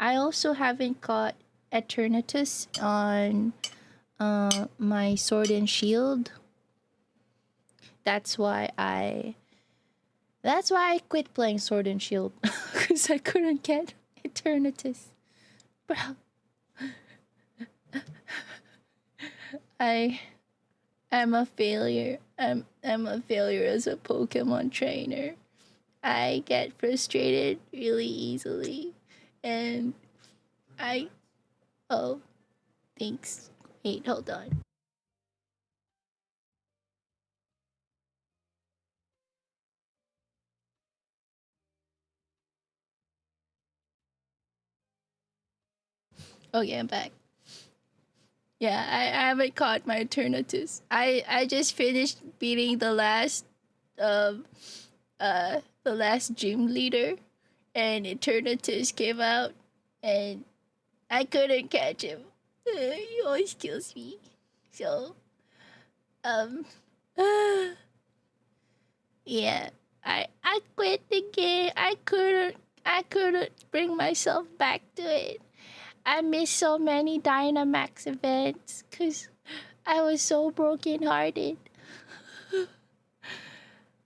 I also haven't caught Eternatus on my Sword and Shield. That's why I quit playing Sword and Shield, because I couldn't get Eternatus. Bro. I'm a failure. I'm a failure as a Pokemon trainer. I get frustrated really easily. And oh, thanks. Wait, hold on. Okay, I'm back. Yeah, I haven't caught my Eternatus. I just finished beating the last gym leader, and Eternatus came out, and I couldn't catch him. He always kills me. So, um, yeah, I quit the game. I couldn't bring myself back to it. I missed so many Dynamax events because I was so brokenhearted.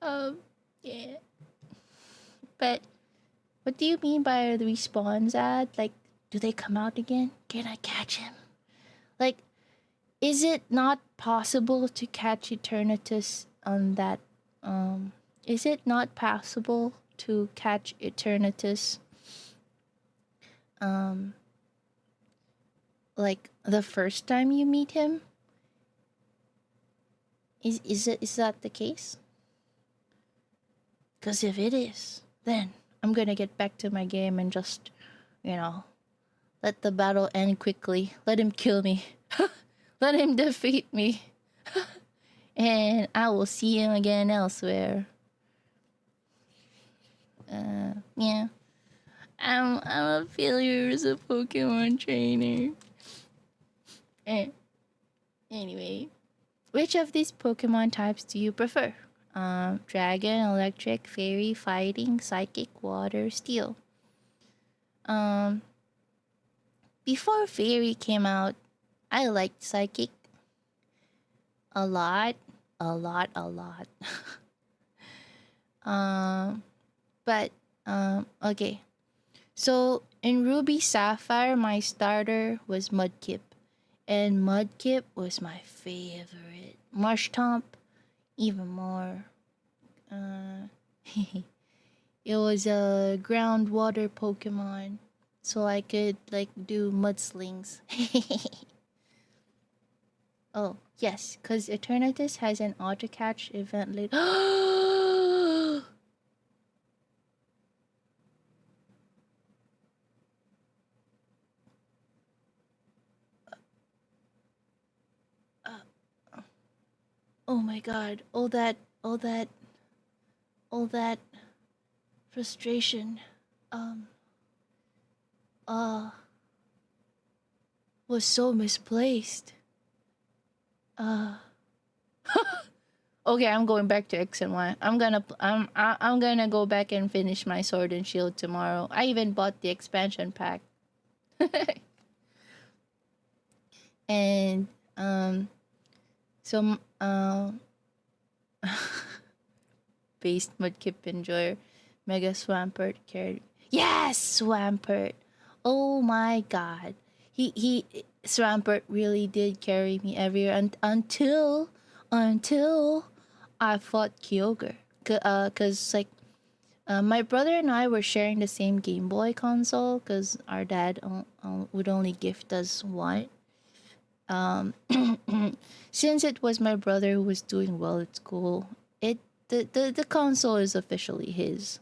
Yeah. But what do you mean by the respawns ad? Like, do they come out again? Can I catch him? Like, is it not possible to catch Eternatus on that? Is it not possible to catch Eternatus? Like the first time you meet him? Is that the case? Because if it is, then I'm gonna get back to my game and just, let the battle end quickly. Let him kill me. Let him defeat me. And I will see him again elsewhere. Yeah. I'm a failure as a Pokemon trainer. Anyway, which of these Pokemon types do you prefer? Dragon, Electric, Fairy, Fighting, Psychic, Water, Steel. Before Fairy came out, I liked Psychic a lot. But okay. So in Ruby Sapphire, my starter was Mudkip, and Mudkip was my favorite. Marshtomp, even more. It was a groundwater Pokemon, so I could do mudslings. Oh yes, cause Eternatus has an auto catch event later. Oh my god, all that frustration. Uh was so misplaced. Uh Okay, I'm going back to X and Y. I'm gonna go back and finish my Sword and Shield tomorrow. I even bought the expansion pack. And so based Mudkip Enjoyer, Mega Swampert carried. Yes, Swampert. Oh my god. He Swampert really did carry me everywhere until I fought Kyogre. Cause like my brother and I were sharing the same Game Boy console because our dad would only gift us one. Um, since it was my brother who was doing well at school, the console is officially his,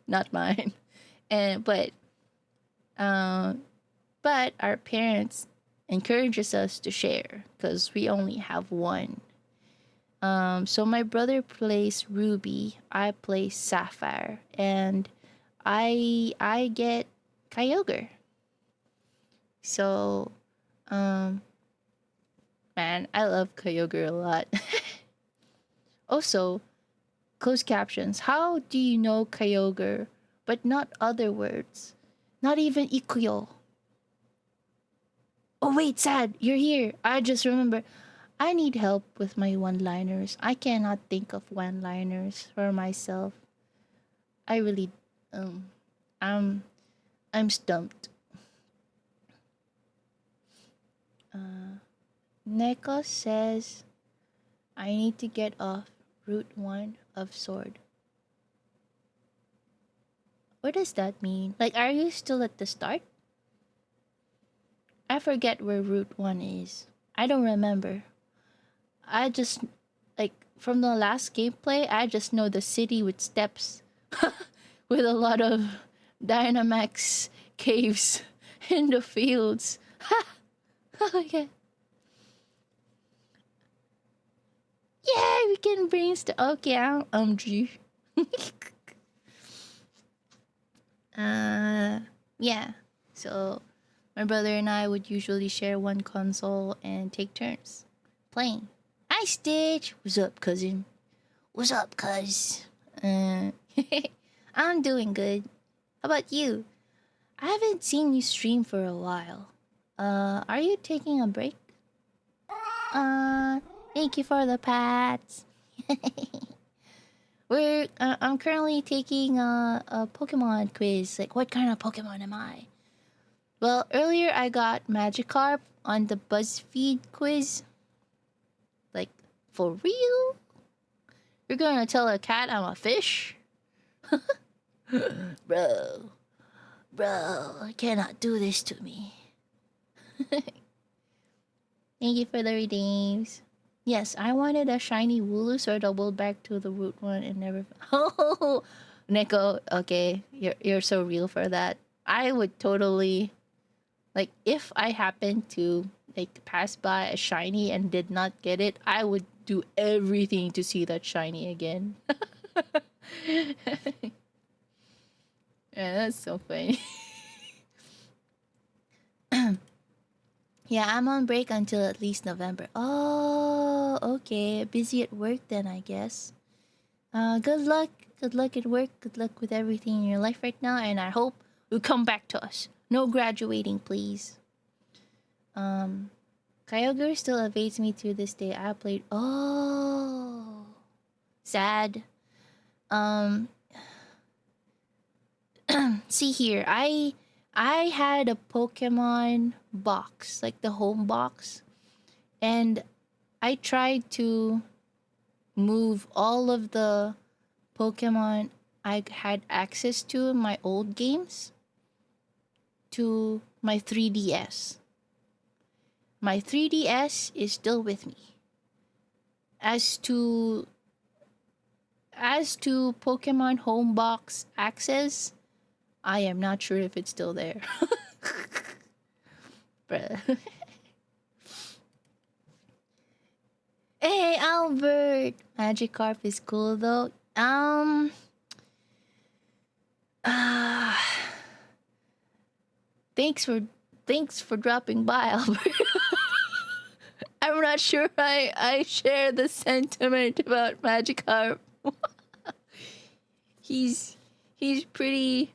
not mine. And um, but our parents encourages us to share because we only have one. So my brother plays Ruby, I play Sapphire, and I get Kyogre. So, um, man, I love Kyogre a lot. Also, closed captions. How do you know Kyogre, but not other words? Not even Ikuyo. Oh wait, Sad, you're here. I just remember. I need help with my one-liners. I cannot think of one-liners for myself. I really, um, I'm, I'm stumped. Neko says I need to get off Route 1 of Sword. What does that mean? Like, are you still at the start? I forget where Route 1 is. I don't remember. I just, like, from the last gameplay, I just know the city with steps. With a lot of Dynamax caves in the fields. Oh my god. Yeah, we can brainstorm. Okay, G. Yeah. So, my brother and I would usually share one console and take turns playing. Hi, Stitch. What's up, cousin? What's up, cuz? I'm doing good. How about you? I haven't seen you stream for a while. Are you taking a break? Uh, Thank you for the pats. I'm currently taking a Pokemon quiz. Like, what kind of Pokemon am I? Well, earlier I got Magikarp on the BuzzFeed quiz. Like, for real? You're gonna tell a cat I'm a fish? Bro, you cannot do this to me. Thank you for the redeems. Yes, I wanted a shiny Wooloo, so I doubled back to the Route 1 and never. Oh, Neko, okay, you're so real for that. I would totally, like, if I happened to like pass by a shiny and did not get it, I would do everything to see that shiny again. Yeah, that's so funny. Yeah, I'm on break until at least November. Oh, okay. Busy at work then, I guess. Good luck. Good luck at work. Good luck with everything in your life right now, and I hope you come back to us. No graduating, please. Kyogre still evades me to this day. I played. Oh, sad. Um, See here. I had a Pokemon box, like the home box, and I tried to move all of the Pokemon I had access to in my old games to my 3DS. My 3DS is still with me. As to Pokemon Home Box access, I am not sure if it's still there. Bruh. Hey Albert! Magikarp is cool though. Uh, thanks for Thanks for dropping by, Albert. I'm not sure I share the sentiment about Magikarp. he's he's pretty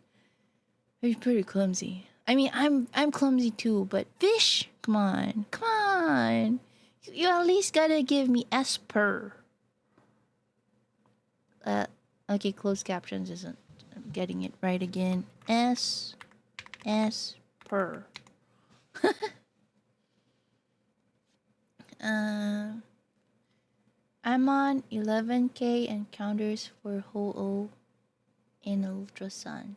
he's pretty clumsy. I mean, I'm clumsy too, but fish, come on, come on. You at least gotta give me Esper. Okay, closed captions isn't. I'm getting it right again. Per. I'm on 11k encounters for Ho-Oh in Ultra Sun.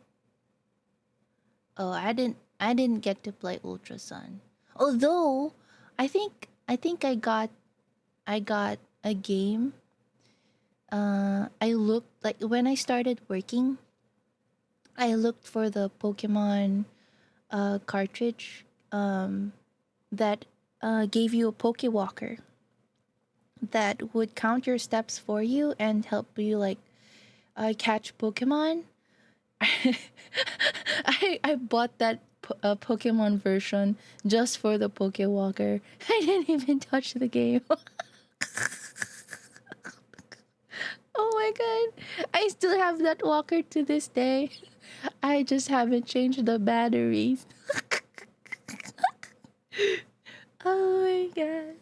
Oh, I didn't get to play Ultra Sun. Although I think I got a game. I looked like when I started working, I looked for the Pokemon cartridge that gave you a Pokewalker that would count your steps for you and help you like catch Pokemon. I bought that Pokemon version just for the Pokewalker. I didn't even touch the game. Oh my god. I still have that walker to this day. I just haven't changed the batteries. Oh my god.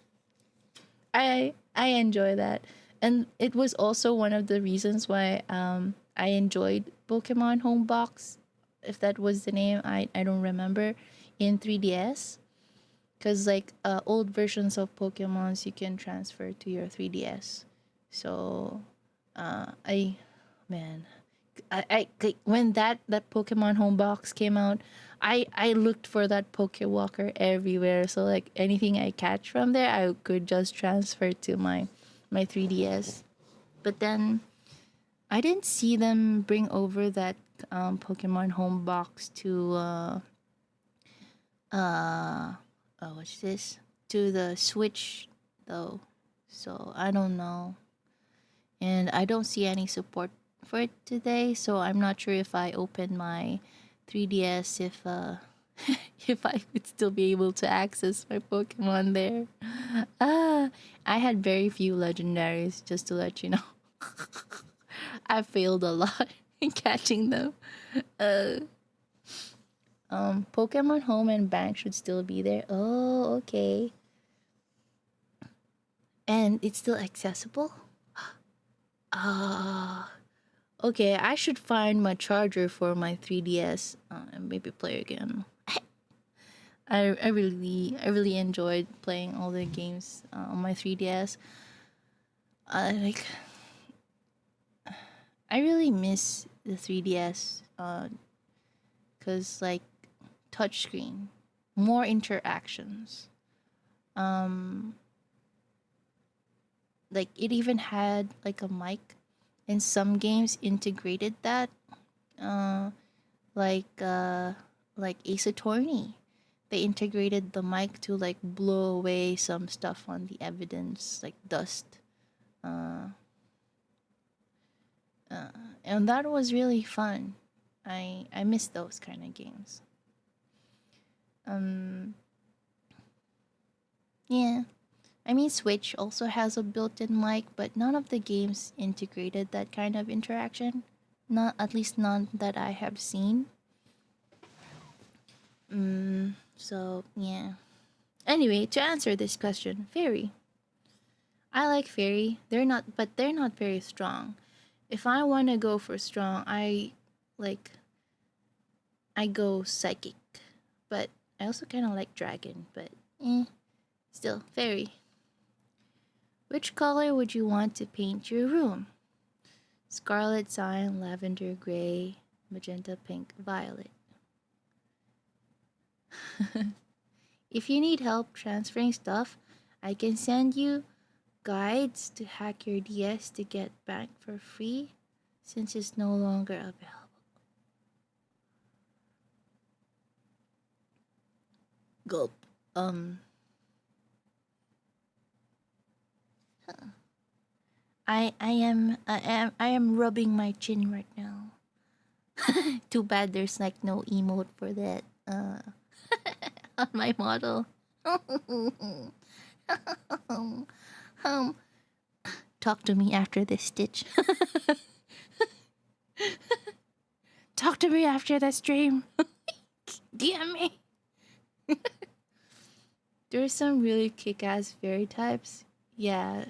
I enjoy that. And it was also one of the reasons why I enjoyed Pokemon Home Box, if that was the name. I don't remember, in 3DS, cuz like old versions of Pokemons you can transfer to your 3DS. So I man, when that Pokemon Home Box came out, I looked for that Pokewalker everywhere. So like anything I catch from there, I could just transfer to my 3DS. But then I didn't see them bring over that Pokemon Home Box to what's this, to the Switch though. So I don't know, and I don't see any support for it today. So I'm not sure if I open my 3DS if if I would still be able to access my Pokemon there. Ah, I had very few legendaries, just to let you know. I failed a lot in catching them. Uh, Pokemon Home and Bank should still be there. Oh, okay. And it's still accessible? Ah, okay. I should find my charger for my 3DS and maybe play again. I really enjoyed playing all the games on my 3DS. Like I really miss the 3DS cuz like touchscreen, more interactions. Um like it even had like a mic, and some games integrated that uh like uh like Ace Attorney. They integrated the mic to like blow away some stuff on the evidence, like dust. Uh, uh, and that was really fun. I miss those kind of games. Um, yeah. I mean, Switch also has a built-in mic, but none of the games integrated that kind of interaction. Not at least none that I have seen. So yeah. Anyway, to answer this question, fairy. I like fairy. They're not very strong. If I want to go for strong, like I go psychic. But I also kind of like dragon, but still fairy. Which color would you want to paint your room? Scarlet, cyan, lavender, gray, magenta, pink, violet. If you need help transferring stuff, I can send you guides to hack your DS to get back for free since it's no longer available. Gulp. I am rubbing my chin right now. Too bad there's like no emote for that. on my model. um, talk to me after this, Stitch. Talk to me after the stream. DM me. There's some really kick-ass fairy types. Yeah.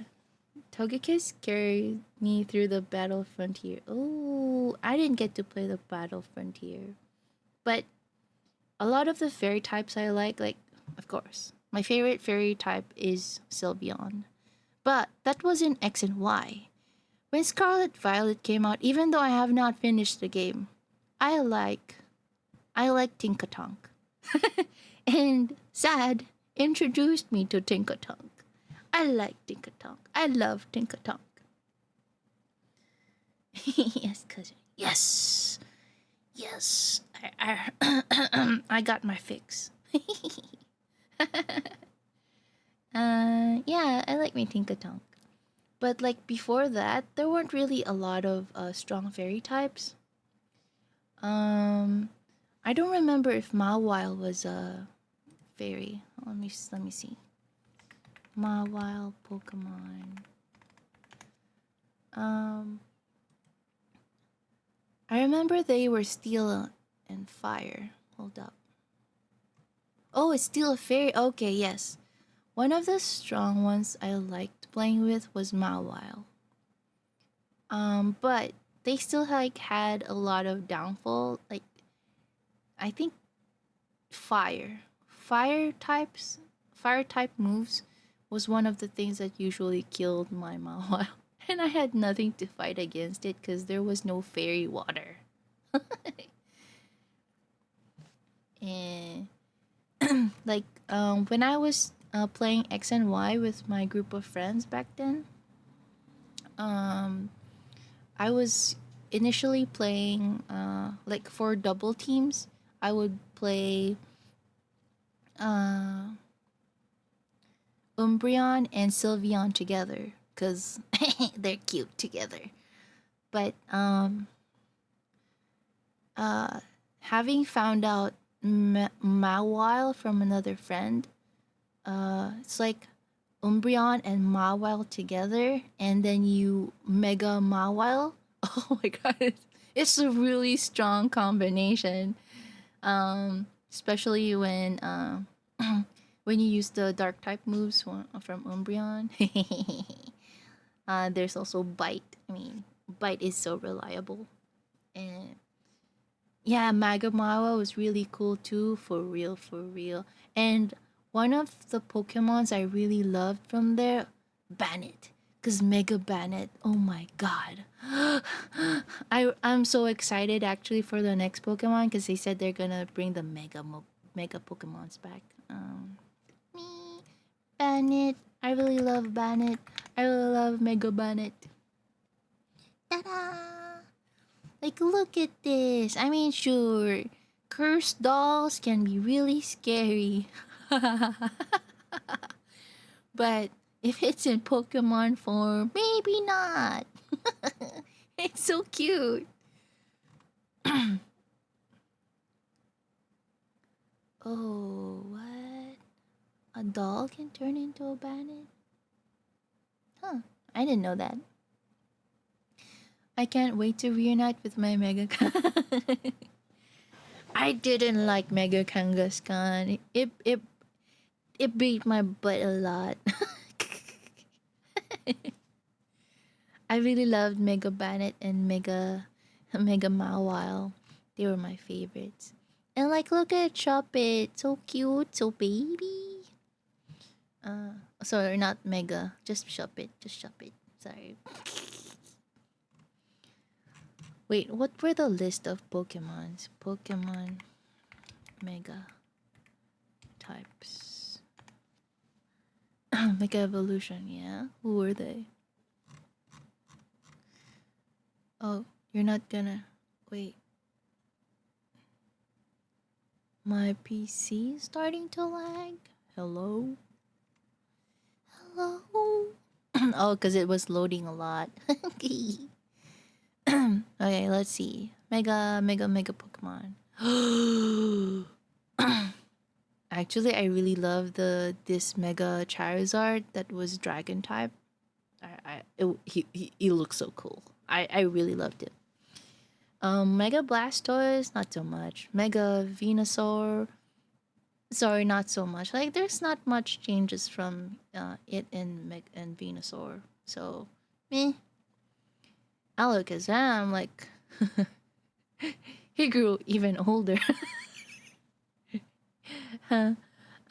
Togekiss carried me through the Battle Frontier. Oh, I didn't get to play the Battle Frontier. But a lot of the fairy types I like, of course, my favorite fairy type is Sylveon. But that was in X and Y. When Scarlet Violet came out, even though I have not finished the game, I like Tinkatonk. And Sad introduced me to Tinkatonk. I like Tinkatonk. I love Tinkatonk. Yes, cousin. Yes. Yes. I got my fix. Yeah, I like my Tinkatonk. But before that, there weren't really a lot of strong fairy types. I don't remember if Mawile was a fairy. Let me see. Mawile Pokemon. I remember they were steel and fire. Hold up. Oh, it's still a fairy. Okay, yes. One of the strong ones I liked playing with was Mawile. But they still had a lot of downfall. I think fire type moves was one of the things that usually killed my Mawile. And I had nothing to fight against it because there was no fairy water. And when I was playing X and Y with my group of friends back then, I was initially playing for double teams. I would play Umbreon and Sylveon together because they're cute together. But having found out Mawile from another friend, it's like Umbreon and Mawile together, and then you Mega Mawile. Oh my god, it's a really strong combination. Especially when when you use the dark type moves from Umbreon. There's also Bite. I mean, Bite is so reliable. And yeah, Magamawa was really cool too, for real, for real. And one of the Pokemons I really loved from there, Bannet. Cause Mega Bannet, oh my god. I'm so excited actually for the next Pokemon because they said they're gonna bring the Mega Pokemons back. Me, Bannet. I really love Bannet. I really love Mega Bannet. Ta-da! Look at this. I mean, sure, cursed dolls can be really scary. But if it's in Pokemon form, maybe not. It's so cute. Oh, what? A doll can turn into a Bannet? Huh, I didn't know that. I can't wait to reunite with my Mega I didn't like Mega Kangaskhan. It beat my butt a lot. I really loved Mega Bannet and Mega Mawile. They were my favorites. And look at Chopit, so cute, so baby. Sorry, not Mega, just Chopit, Sorry. Wait, what were the list of Pokemons? Pokemon Mega types. Mega Evolution, yeah? Who were they? Oh, you're not gonna... Wait. My PC is starting to lag? Hello? Hello? Oh, because it was loading a lot. Okay, let's Mega Pokemon. I Actually, I really love this Mega Charizard that was Dragon type. He looks so cool. I really loved it. Mega Blastoise, not so much. Mega Venusaur, sorry, not so much. Like, there's not much changes from it and Venusaur. So, me, Alakazam, like, he grew even older.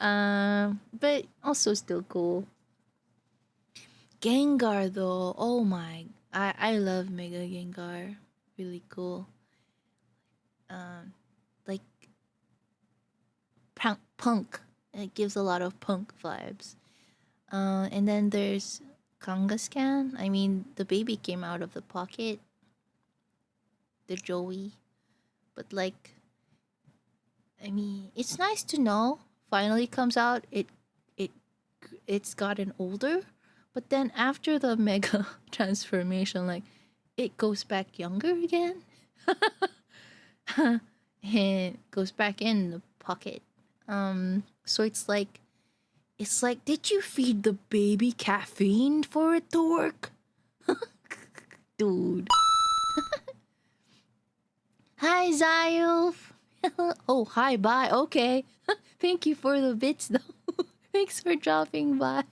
But also still cool. Gengar though, oh my, I love Mega Gengar. Really cool. Um, like punk. It gives a lot of punk vibes. And then there's Kangaskhan. I mean, the baby came out of the pocket. The Joey, but like, I mean, it's nice to know. Finally comes out. It it's gotten older, but then after the mega transformation, like, it goes back younger again. And goes back in the pocket. So it's like, did you feed the baby caffeine for it to work? Dude. Hi, Zayuf. Oh, hi, bye. Okay. Thank you for the bits, though. Thanks for dropping by.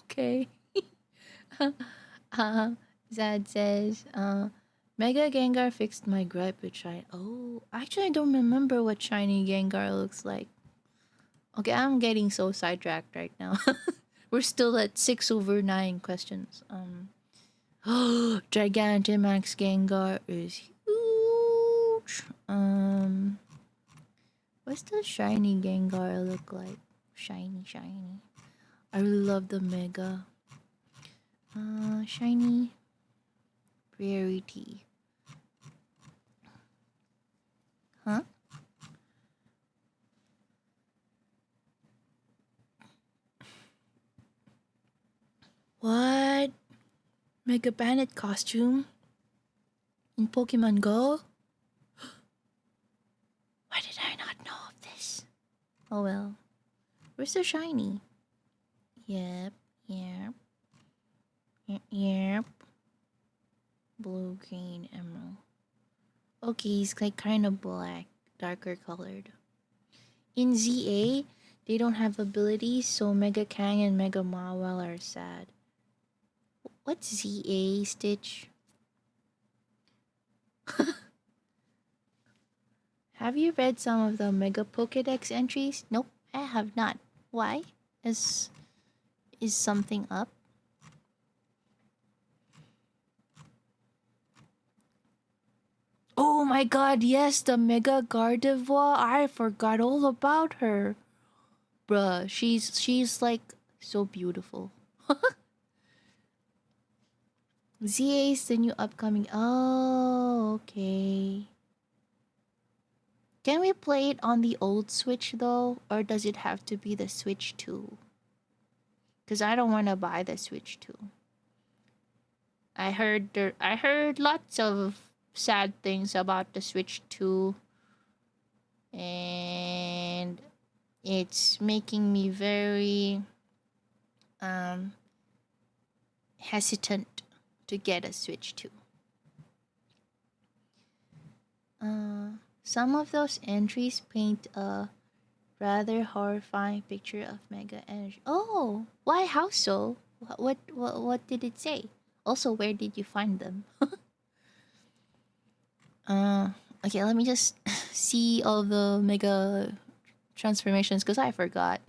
Okay. Zad says, Mega Gengar fixed my gripe with Shiny. Oh, actually, I don't remember what Shiny Gengar looks like. Okay, I'm getting so sidetracked right now. We're still at 6/9 questions. Gigantamax Gengar is huge. What's the shiny Gengar look like? Shiny. I really love the Mega. Shiny. Rarity. Huh? What? Mega Bandit costume? In Pokemon Go? Why did I not know of this? Oh well. Where's the shiny? Yep. Blue, green, emerald. Okay, he's like kind of black, darker colored. In ZA, they don't have abilities, so Mega Kang and Mega Mawile are sad. What's ZA, Stitch? Have you read some of the Mega Pokedex entries? Nope, I have not. Why? Is something up? Oh my god, yes, the Mega Gardevoir. I forgot all about her. Bruh, she's like so beautiful. ZA is the new upcoming. Oh, okay. Can we play it on the old Switch though? Or does it have to be the Switch 2? Because I don't want to buy the Switch 2. I heard lots of sad things about the Switch 2. And it's making me very hesitant to get a Switch 2. Some of those entries paint a rather horrifying picture of Mega Energy. Oh, why? How so? What did it say? Also, where did you find them? Okay, let me just see all the Mega transformations because I forgot.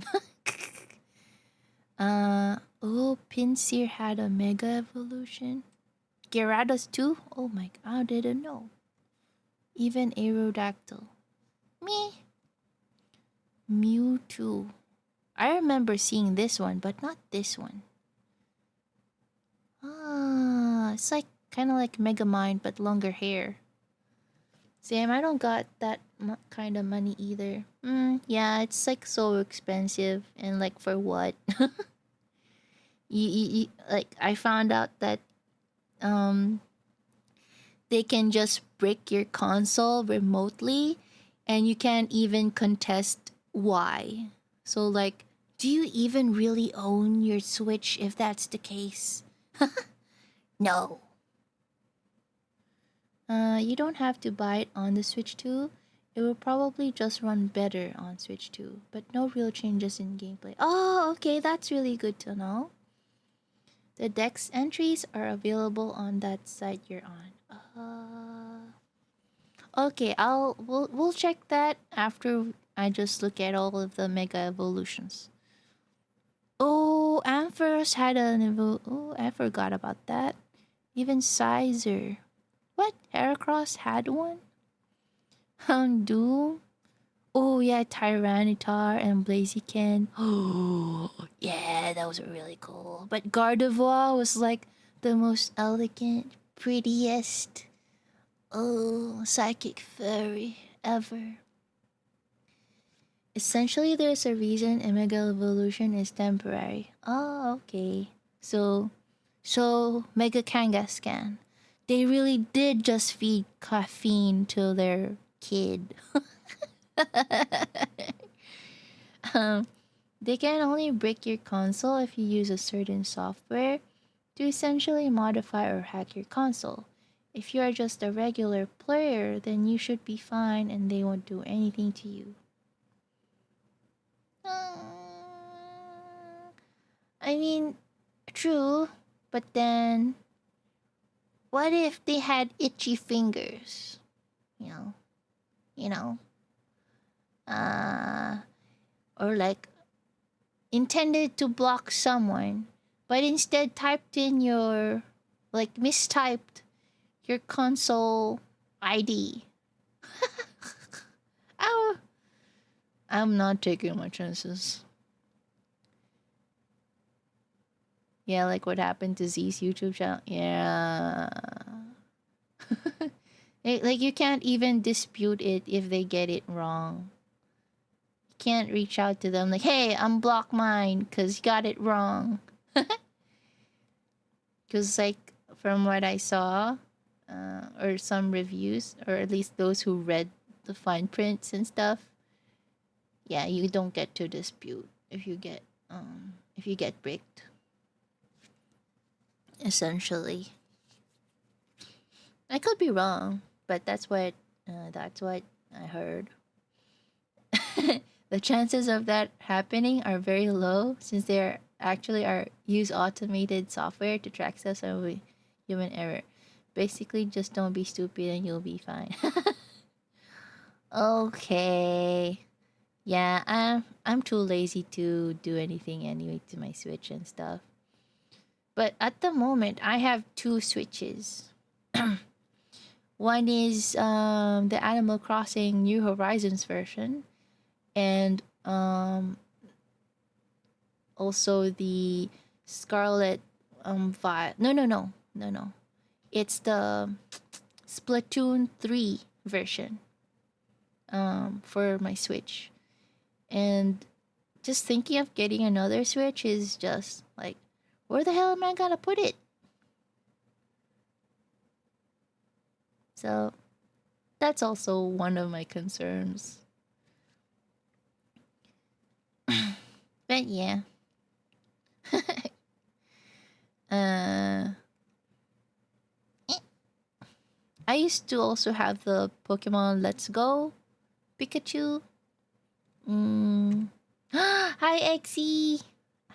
Oh, Pinsir had a Mega evolution. Gyarados too? Oh my, I didn't know. Even Aerodactyl. Me. Mewtwo. I remember seeing this one, but not this one. Ah, it's like kind of like Megamind, but longer hair. Sam, I don't got that kind of money either. Yeah, it's like so expensive, and like for what? Like I found out that they can just break your console remotely and you can't even contest why. So, like, do you even really own your Switch if that's the case? No. You don't have to buy it on the Switch 2. It will probably just run better on Switch 2, but no real changes in gameplay. Oh, okay, that's really good to know. The Dex entries are available on that site you're on. Okay, we'll check that after I just look at all of the Mega Evolutions. Oh, Ampharos had an Oh, I forgot about that. Even Sizer. What? Heracross had one? Houndoom? Oh yeah, Tyranitar and Blaziken. Oh yeah, that was really cool. But Gardevoir was like the most elegant, prettiest, psychic fairy ever. Essentially, there's a reason Mega Evolution is temporary. Oh, okay. So Mega Kangaskhan. They really did just feed caffeine to their kid. um, they can only break your console if you use a certain software to essentially modify or hack your console. If you are just a regular player, then you should be fine and they won't do anything to you. I mean, true, but then what if they had itchy fingers? You know, you know, uh, or like intended to block someone, but instead typed in your, like, mistyped your console ID. Oh, I'm not taking my chances. Yeah, like what happened to Z's YouTube channel. Yeah. Like, you can't even dispute it if they get it wrong. You can't reach out to them like, hey, unblock mine because you got it wrong. Because, like, from what I saw, or some reviews, or at least those who read the fine prints and stuff, yeah, you don't get to dispute if you get bricked. Essentially, I could be wrong, but that's what I heard. The chances of that happening are very low since they actually are use automated software to track stuff with human error. Basically, just don't be stupid and you'll be fine. Okay. Yeah, I'm too lazy to do anything anyway to my Switch and stuff. But at the moment, I have two Switches. One is the Animal Crossing New Horizons version, and also the Scarlet no. It's the Splatoon 3 version for my Switch. And just thinking of getting another Switch is just like, where the hell am I gonna put it? So that's also one of my concerns. But yeah. uh I used to also have the Pokemon Let's Go Pikachu. Hi Exy.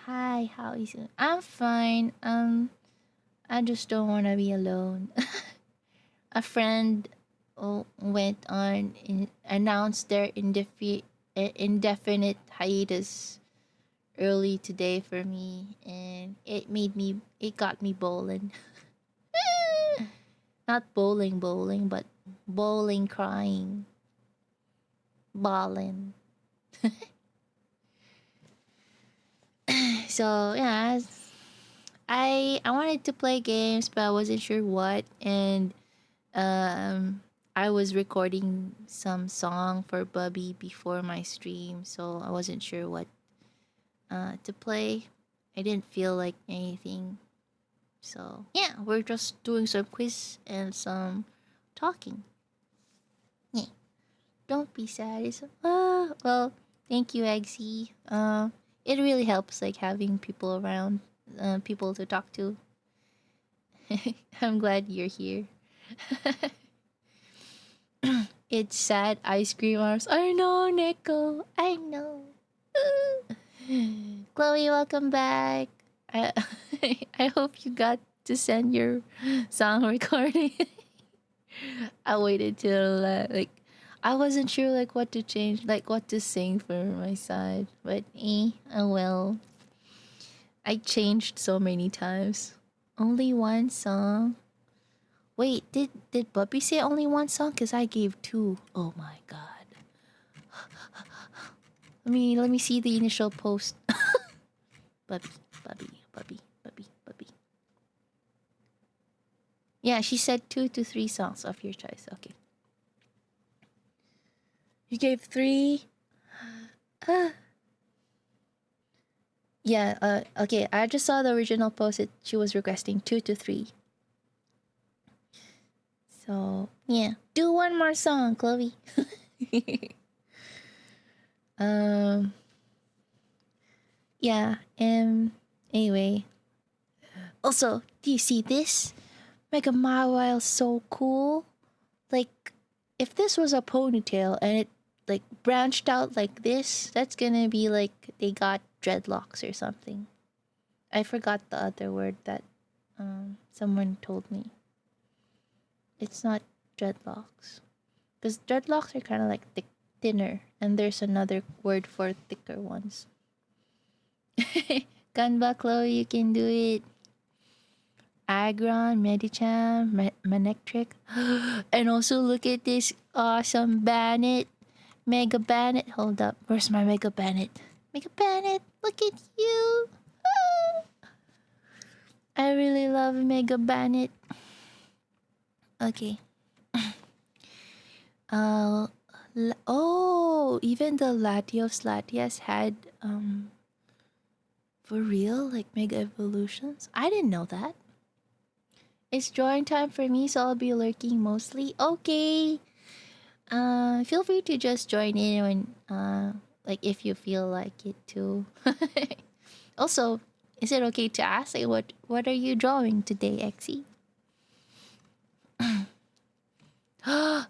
Hi, how is it? I'm fine. I just don't want to be alone. A friend went on announced their indefinite hiatus early today for me, and it got me bowling. Not bowling, but bowling crying. Ballin'. So yeah, I wanted to play games, but I wasn't sure what, and I was recording some song for Bubby before my stream, so I wasn't sure what to play. I didn't feel like anything, so yeah, we're just doing some quiz and some talking. Yeah, don't be sad. It's well, thank you, Eggsy. It really helps like having people around, people to talk to. I'm glad you're here. It's sad ice cream arms. I know, Nico. I know. Chloe, welcome back. I I hope you got to send your song recording. I waited till like I wasn't sure like what to change, like what to sing for my side, but oh well. I changed so many times. Only one song. Wait, did Bubby say only one song? Cause I gave two. Oh my god. Let me see the initial post. Bubby, Bubby, Bubby, Bubby, Bubby. Yeah, she said 2 to 3 songs of your choice. Okay. You gave three. Yeah. Okay. I just saw the original post. She was requesting 2 to 3. So yeah, do one more song, Chloe. um. Yeah. Anyway. Also, do you see this? Mega Mawile so cool. Like, if this was a ponytail and it like branched out like this, that's gonna be like they got dreadlocks or something. I forgot the other word that someone told me. It's not dreadlocks. Because dreadlocks are kind of like thinner, and there's another word for thicker ones. Ganba, Chloe, you can do it. Agron, Medicham, Manectric. And also look at this awesome Bannet. Mega Bannet. Hold up. Where's my Mega Bannet? Mega Bannet, look at you. I really love Mega Bannet. Okay. Oh, even the Latias had for real like Mega Evolutions. I didn't know that. It's drawing time for me, so I'll be lurking mostly. Okay. Feel free to just join in when like if you feel like it too. Also, is it okay to ask like, what are you drawing today, Exy?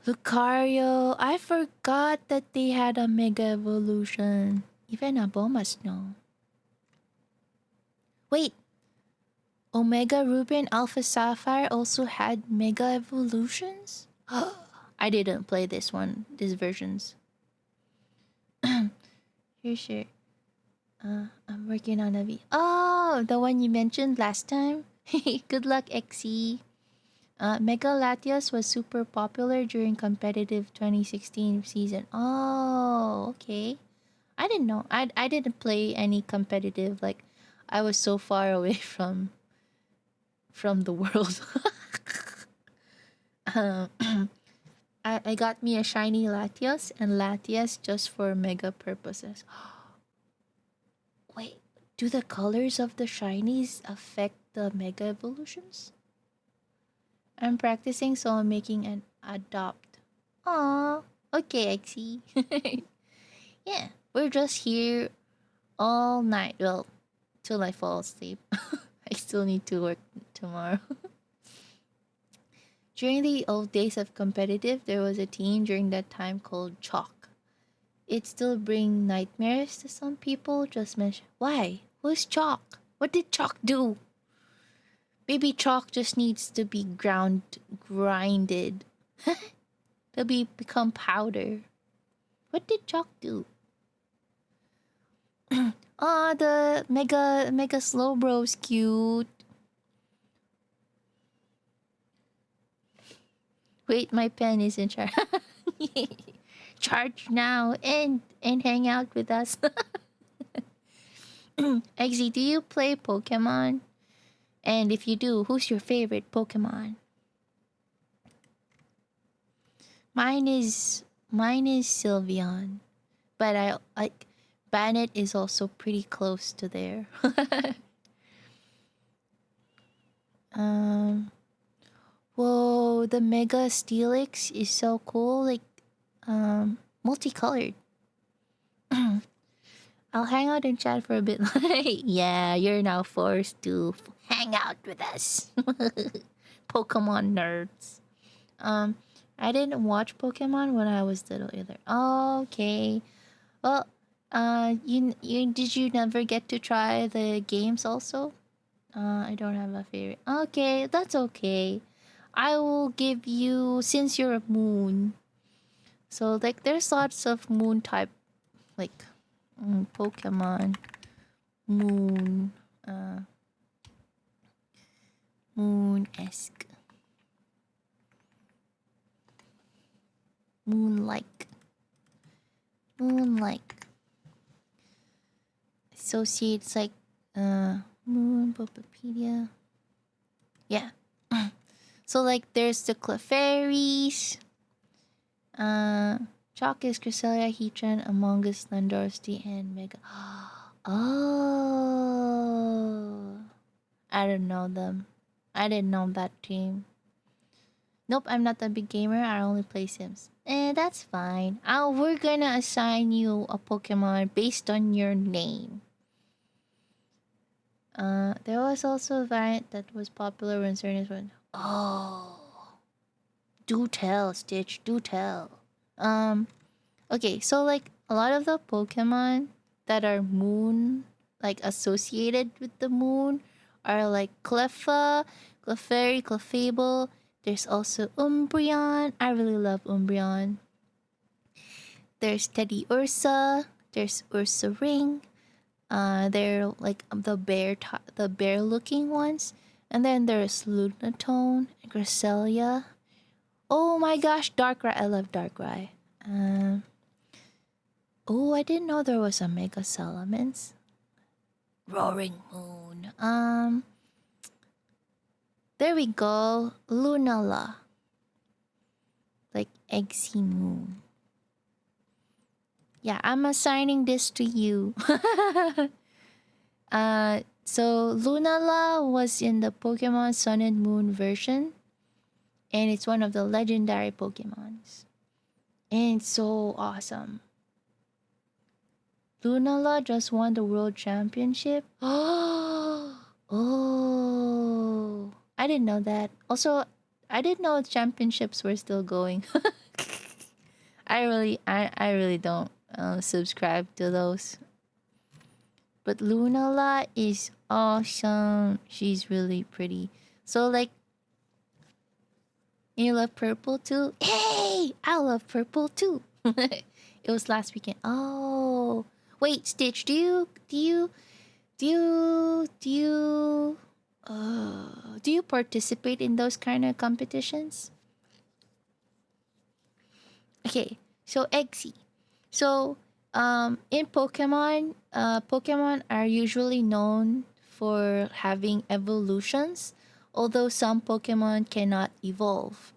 Lucario, I forgot that they had a Mega Evolution. Even Abo must know. Wait, Omega Ruby and Alpha Sapphire also had Mega Evolutions? I didn't play this one, these versions. Here, sure. I'm working on a V. Oh, the one you mentioned last time? Good luck, Xe. Mega Latios was super popular during competitive 2016 season. Oh, okay. I didn't know. I didn't play any competitive. Like, I was so far away from the world. I got me a shiny Latios and Latias just for mega purposes. Wait, do the colors of the shinies affect the mega evolutions? I'm practicing, so I'm making an adopt. Aw, okay, I see. Yeah, we're just here all night. Well, till I fall asleep. I still need to work tomorrow. During the old days of competitive, there was a team during that time called Chalk. It still brings nightmares to some people. Just mention why? Who's Chalk? What did Chalk do? Maybe Chalk just needs to be grinded to become powder. What did Chalk do? Ah, the mega Slowbro's cute. Wait, my pen is in charge. Charge now and hang out with us. Eggsy, do you play Pokemon? And if you do, who's your favorite Pokemon? Mine is Sylveon, but I like Bannet is also pretty close to there. um, Whoa, the Mega Steelix is so cool. Like, multicolored. I'll hang out and chat for a bit. Yeah, you're now forced to hang out with us. Pokemon nerds. Um, I didn't watch Pokemon when I was little either. Okay. Well, you did you never get to try the games also? I don't have a favorite. Okay, that's okay. I will give you since you're a moon. So like there's lots of moon type like Pokemon moon uh moon-esque moon-like moon-like associates like moon Popepedia. Yeah. So like there's the Clefairies, Chalkis, Cresselia, Heatran, Among Us, Landorusty, and Mega. Oh, I don't know them. I didn't know that team. Nope, I'm not a big gamer. I only play Sims. That's fine. We're gonna assign you a Pokemon based on your name. There was also a variant that was popular when certain one. Oh, do tell, Stitch. Do tell. Okay, so like a lot of the Pokemon that are moon, like associated with the moon, are like Cleffa, Clefairy, Clefable. There's also Umbreon. I really love Umbreon. There's Teddy Ursa. There's Ursa Ring. They're like the bear looking ones. And then there's Lunatone, Gracelia. Oh my gosh, Darkrai. I love Darkrai. Oh, I didn't know there was a Mega Salamence. Roaring Moon. There we go. Lunala. Like Eggsy Moon. Yeah, I'm assigning this to you. So Lunala was in the Pokemon Sun and Moon version. And it's one of the legendary Pokemons. And it's so awesome. Lunala just won the World Championship. Oh, I didn't know that. Also, I didn't know championships were still going. I really don't subscribe to those. But Lunala is awesome. She's really pretty. So like, you love purple too? Hey, I love purple too. It was last weekend. Oh, wait, Stitch, do you participate in those kind of competitions? Okay, so Eggsy. So in Pokemon, Pokemon are usually known for having evolutions, although some Pokemon cannot evolve.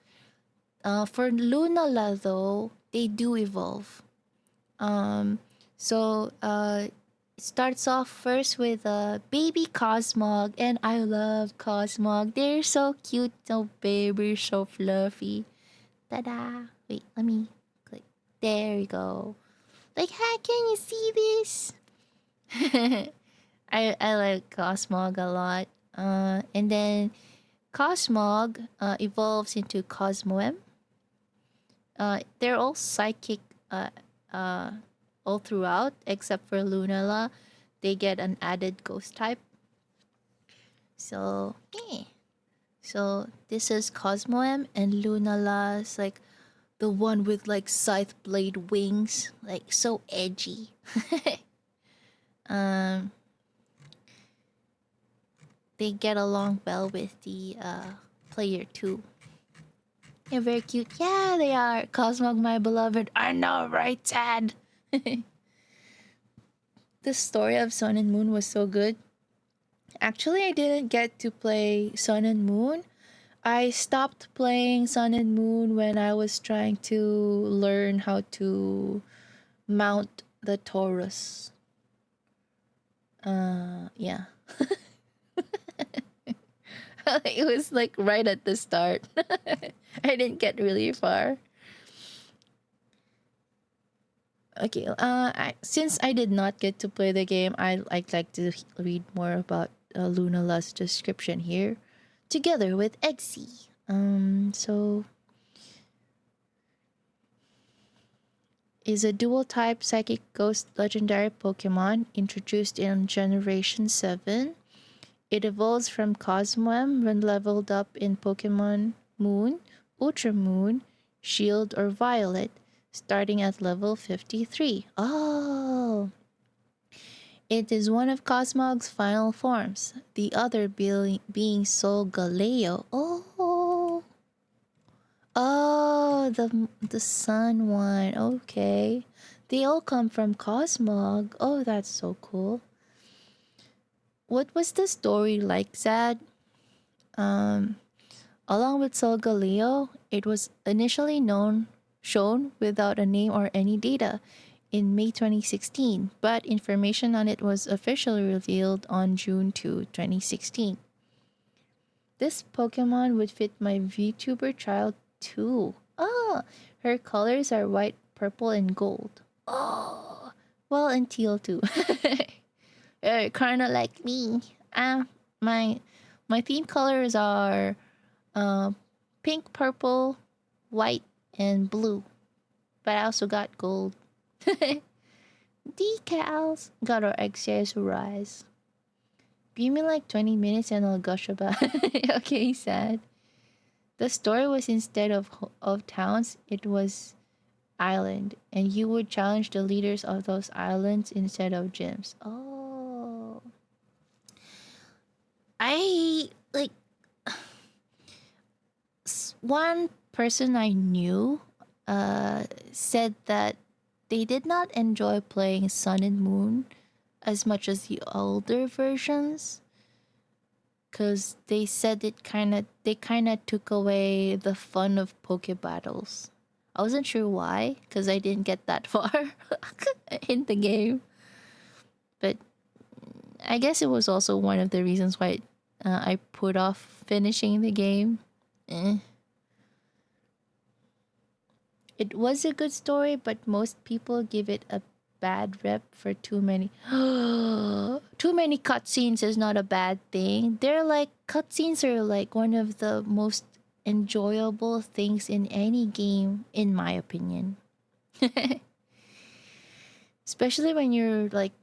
For Lunala though, they do evolve. So it starts off first with a baby Cosmog, and I love Cosmog. They're so cute, so baby, so fluffy. Ta-da! Wait, let me click. There we go. Like, how can you see this? I like Cosmog a lot. And then Cosmog evolves into Cosmoem. They're all psychic all throughout, except for Lunala. They get an added ghost type. So, yeah. So this is Cosmoem, and Lunala's like the one with like scythe blade wings, like so edgy. um, they get along well with the player too. They're very cute. Yeah, they are. Cosmog, my beloved. I know, right, Tad? The story of Sun and Moon was so good. Actually, I didn't get to play Sun and Moon. I stopped playing Sun and Moon when I was trying to learn how to mount the Taurus. Yeah. It was like right at the start. I didn't get really far. Okay. Since I did not get to play the game, I'd like to read more about Lunala's description here, together with Eggsy. So is a dual type psychic ghost legendary Pokemon introduced in Generation 7. It evolves from Cosmoem when leveled up in Pokemon Moon, Ultra Moon, Shield, or Violet, starting at level 53. Oh! It is one of Cosmog's final forms, the other being Solgaleo. Oh! Oh, the sun one. Okay. They all come from Cosmog. Oh, that's so cool. What was the story like, Zad? Um, Along with Solgaleo, it was initially shown without a name or any data in May 2016, but information on it was officially revealed on June 2, 2016. This Pokemon would fit my VTuber child too. Oh, her colors are white, purple, and gold. Oh, well, and teal too. Kind of like me. My my theme colors are uh, pink, purple, white, and blue. But I also got gold. Decals. Got our XJS rise. Give me like 20 minutes and I'll gush about it. Okay, sad. The story was instead of towns, it was island. And you would challenge the leaders of those islands instead of gyms. Oh. I like one person I knew said that they did not enjoy playing Sun and Moon as much as the older versions because they said they kind of took away the fun of Poke battles. I wasn't sure why because I didn't get that far in the game, but I guess it was also one of the reasons why I put off finishing the game. Eh. It was a good story, but most people give it a bad rep for too many. Too many cutscenes is not a bad thing. They're like cutscenes are like one of the most enjoyable things in any game, in my opinion. Especially when you're like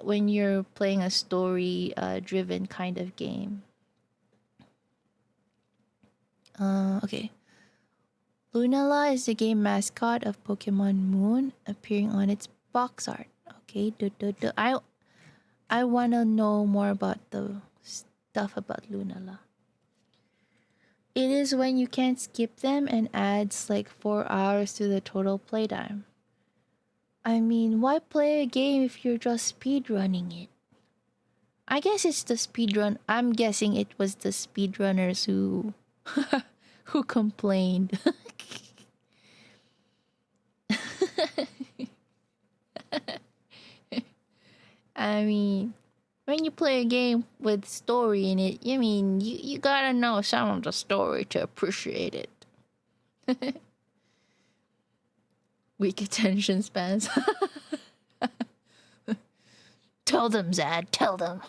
when you're playing a story driven kind of game. Okay. Lunala is the game mascot of Pokemon Moon, appearing on its box art. Okay, I wanna know more about the stuff about Lunala. It is when you can't skip them and adds like 4 hours to the total playtime. I mean, why play a game if you're just speedrunning it? I guess it's the speedrun. I'm guessing it was the speedrunners who who complained. I mean, when you play a game with story in it, you gotta know some of the story to appreciate it. Weak attention spans. Tell them, Zad. Tell them.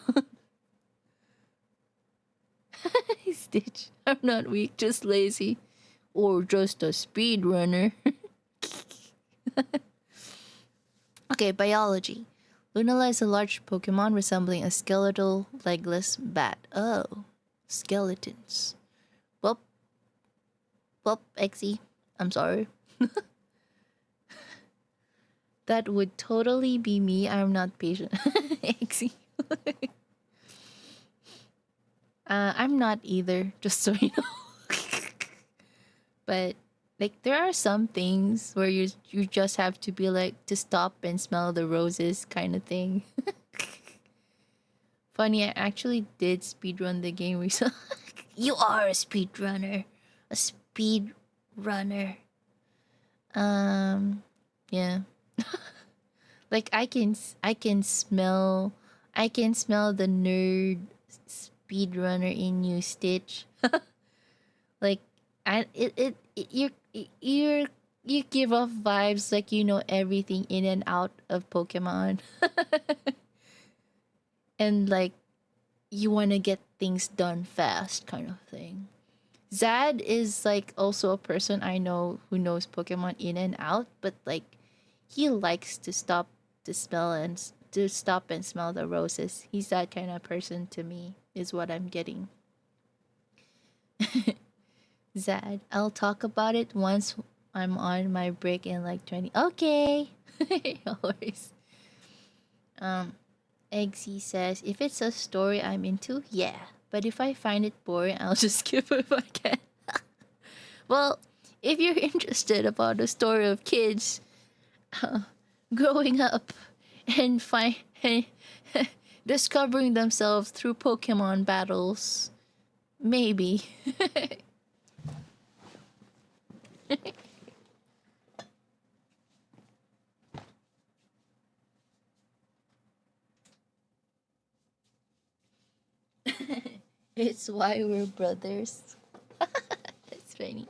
Stitch. I'm not weak, just lazy. Or just a speedrunner. Okay, biology. Lunala is a large Pokemon resembling a skeletal, legless bat. Oh, skeletons. Well, Exy. I'm sorry. That would totally be me. I'm not patient. Exy. I'm not either, just so you know. But like there are some things where you just have to be like to stop and smell the roses kind of thing. Funny, I actually did speedrun the game recently. You are a speedrunner. A speed runner. Yeah. Like I can smell the nerd speedrunner in you, Stitch. Like I it you're you give off vibes like you know everything in and out of Pokemon. And like you want to get things done fast kind of thing. Zad is like also a person I know who knows Pokemon in and out, but like he likes to stop to smell and to stop and smell the roses. He's that kind of person to me, is what I'm getting. Zad, I'll talk about it once I'm on my break in like 20. Okay. Always. Um, Eggsy says, if it's a story I'm into, yeah. But if I find it boring, I'll just skip it if I can. Well, if you're interested about the story of kids growing up and discovering themselves through Pokemon battles, maybe. It's why we're brothers. That's funny.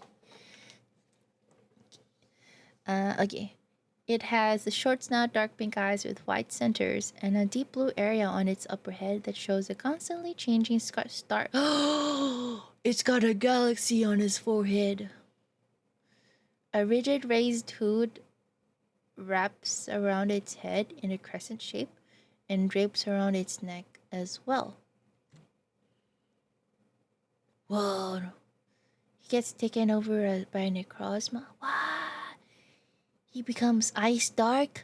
Okay. It has a short snout, dark pink eyes with white centers, and a deep blue area on its upper head that shows a constantly changing star. It's got a galaxy on its forehead. A rigid raised hood wraps around its head in a crescent shape and drapes around its neck as well. Whoa. He gets taken over by Necrozma. What? He becomes ice dark?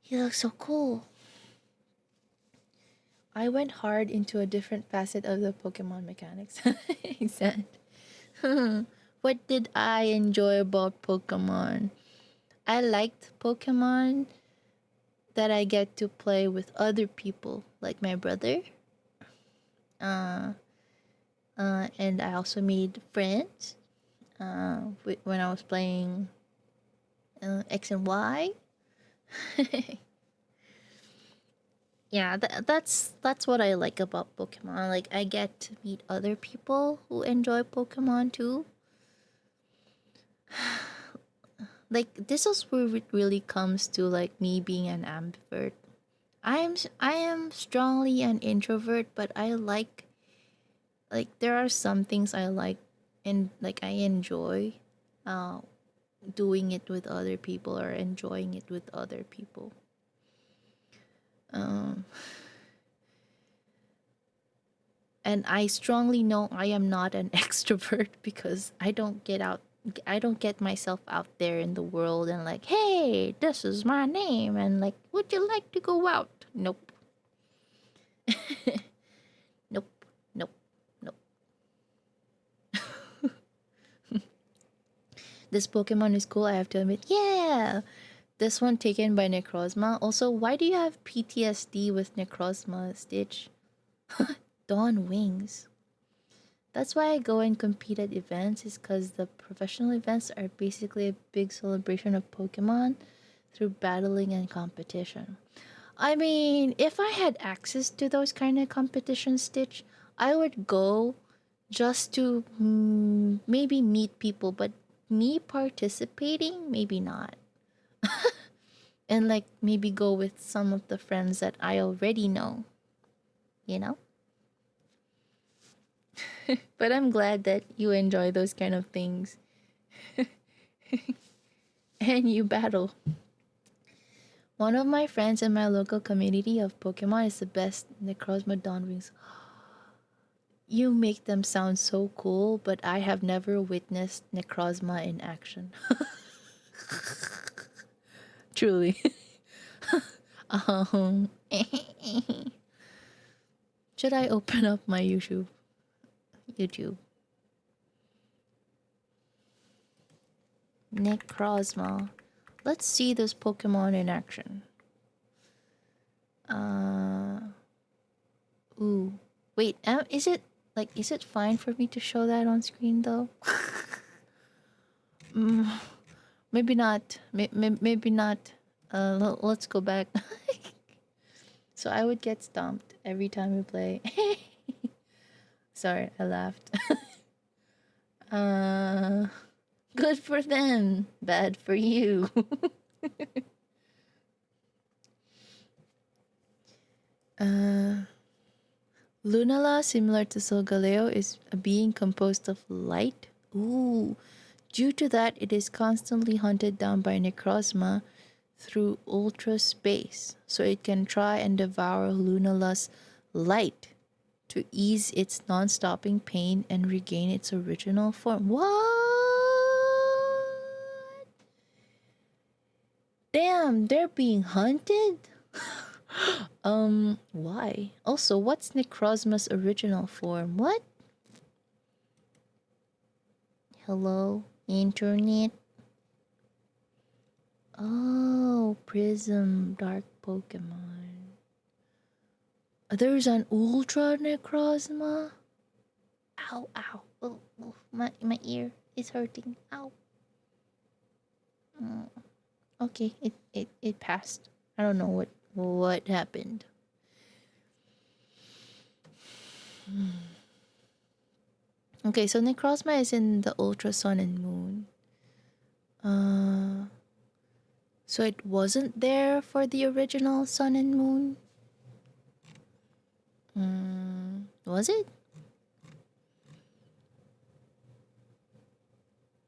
He looks so cool. I went hard into a different facet of the Pokemon mechanics. He said. What did I enjoy about Pokemon? I liked Pokemon that I get to play with other people, like my brother. Uh, and I also made friends when I was playing X and Y. Yeah, that's what I like about Pokemon. Like I get to meet other people who enjoy Pokemon too. Like this is where it really comes to like me being an ambivert. I am strongly an introvert, but I like there are some things I like and like I enjoy uh doing it with other people or enjoying it with other people. Um and I strongly know I am not an extrovert because I don't get myself out there in the world and like, hey, this is my name and like, would you like to go out? Nope. Nope. Nope. Nope. This Pokemon is cool, I have to admit. Yeah. This one taken by Necrozma. Also, why do you have PTSD with Necrozma, Stitch? Dawn Wings. That's why I go and compete at events, is because the professional events are basically a big celebration of Pokemon through battling and competition. I mean, if I had access to those kind of competitions, Stitch, I would go just to maybe meet people, but me participating, maybe not. And like maybe go with some of the friends that I already know, you know? But I'm glad that you enjoy those kind of things. And you battle. One of my friends in my local community of Pokemon is the best Necrozma Dawnwings. You make them sound so cool, but I have never witnessed Necrozma in action. Truly. um, should I open up my YouTube? YouTube. Necrozma. Let's see this Pokemon in action. Ooh. Wait, is it is it fine for me to show that on screen though? Maybe not. Maybe not. Let's go back. So I would get stomped every time we play. Sorry, I laughed. uh, Good for them. Bad for you. Lunala, similar to Solgaleo, is a being composed of light. Ooh. Due to that, it is constantly hunted down by Necrozma through ultra space, so it can try and devour Lunala's light to ease its non-stopping pain and regain its original form. What? Damn, they're being hunted? Why? Also, what's Necrozma's original form? What? Hello, internet? Oh, Prism Dark Pokemon. There's an Ultra Necrozma? Ow, ow. Oh, oh, my ear is hurting. Ow. Okay, it passed. I don't know what happened. Okay, so Necrozma is in the Ultra Sun and Moon. So it wasn't there for the original Sun and Moon? Was it?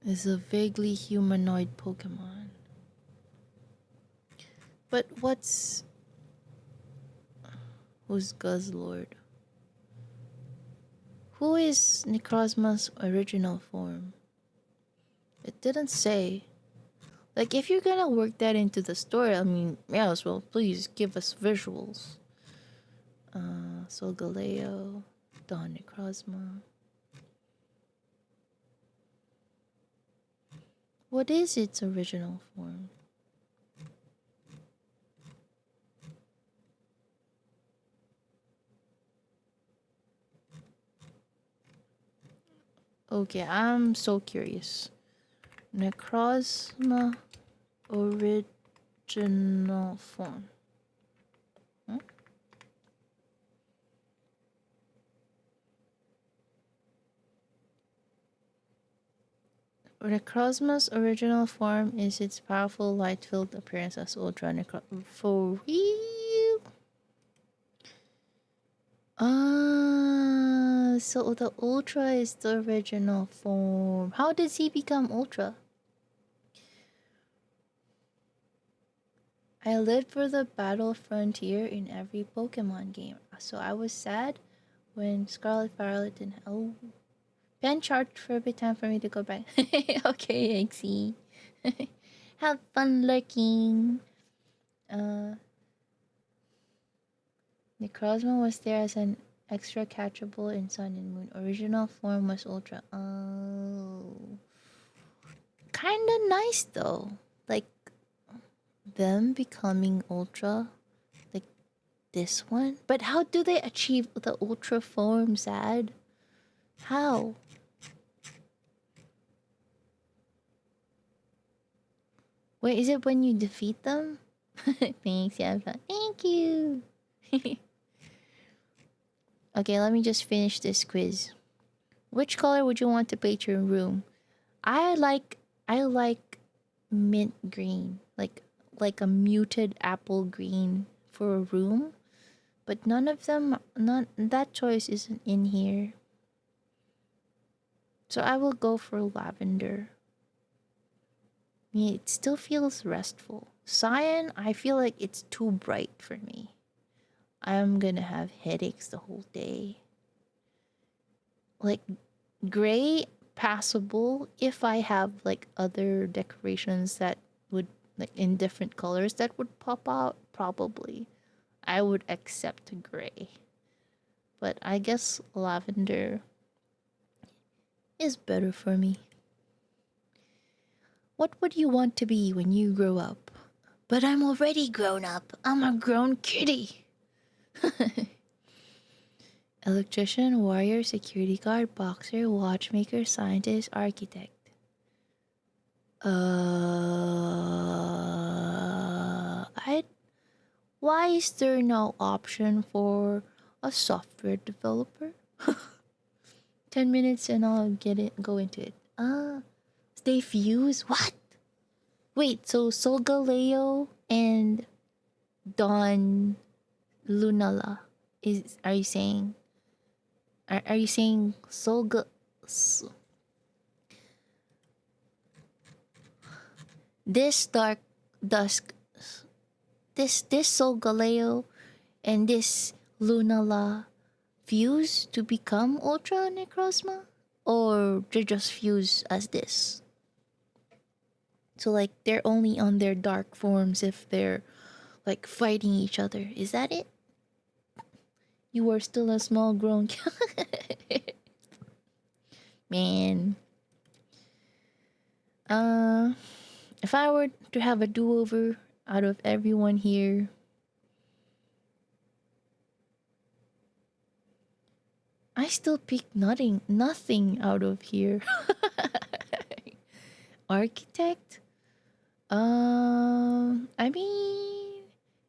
It's a vaguely humanoid Pokemon. But who's Guzzlord? Who is Necrozma's original form? It didn't say. Like, if you're gonna work that into the story, I mean, yeah, as well, please give us visuals. Solgaleo, Dawn Necrozma. What is its original form? Okay, I'm so curious. Necrozma original form. Necrozma's original form is its powerful light-filled appearance as Ultra Necro. For real? So the Ultra is the original form. How does he become Ultra? I lived for the battle frontier in every Pokemon game, so I was sad when Scarlet Violet didn't. Oh, Ben charged for a bit time for me to go back. Okay, I see. Have fun lurking. Necrozma was there as an extra catchable in Sun and Moon. Original form was Ultra. Oh. Kinda nice though. Like, them becoming Ultra. Like, this one. But how do they achieve the Ultra form, Sad? How? Wait, is it when you defeat them? Thanks, yeah. Thank you. Okay, let me just finish this quiz. Which color would you want to paint your room? I like mint green, like a muted apple green for a room, but none that choice isn't in here. So I will go for lavender. I mean, it still feels restful. Cyan, I feel like it's too bright for me. I'm gonna have headaches the whole day. Like, gray, passable if I have like other decorations that would, like, in different colors that would pop out. Probably I would accept gray, but I guess lavender is better for me. What would you want to be when you grow up? But I'm already grown up. I'm a grown kitty. Electrician, warrior, security guard, boxer, watchmaker, scientist, architect. Why is there no option for a software developer? 10 minutes and I'll go into it. They fuse? What? Wait, so Solgaleo and Don Lunala is are you saying are you saying this dark dusk this Solgaleo and this Lunala fuse to become Ultra Necrozma? Or they just fuse as this? So like they're only on their dark forms if they're like fighting each other. Is that it? You are still a small grown man. If I were to have a do-over out of everyone here, I still pick nothing out of here. Architect? I mean,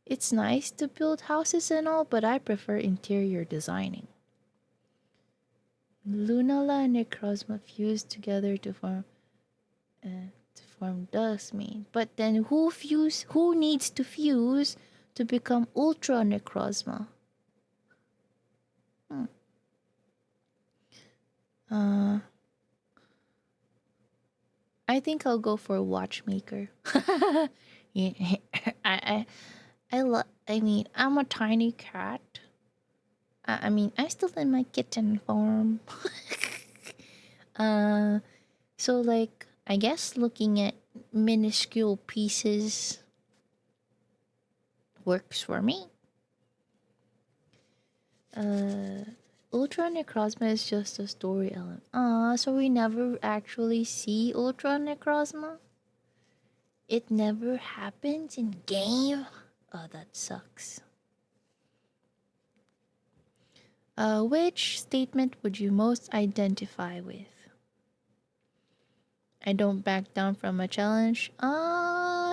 it's nice to build houses and all, but I prefer interior designing. Lunala and Necrozma fuse together to form Dustmane. But then who needs to fuse to become Ultra Necrozma? I think I'll go for Watchmaker. Yeah, I mean, I'm a tiny cat. I mean, I'm still in my kitten form. So like, I guess looking at minuscule pieces works for me. Ultra Necrozma is just a story element. So we never actually see Ultra Necrozma? It never happens in game? Oh, that sucks. Which statement would you most identify with? I don't back down from a challenge.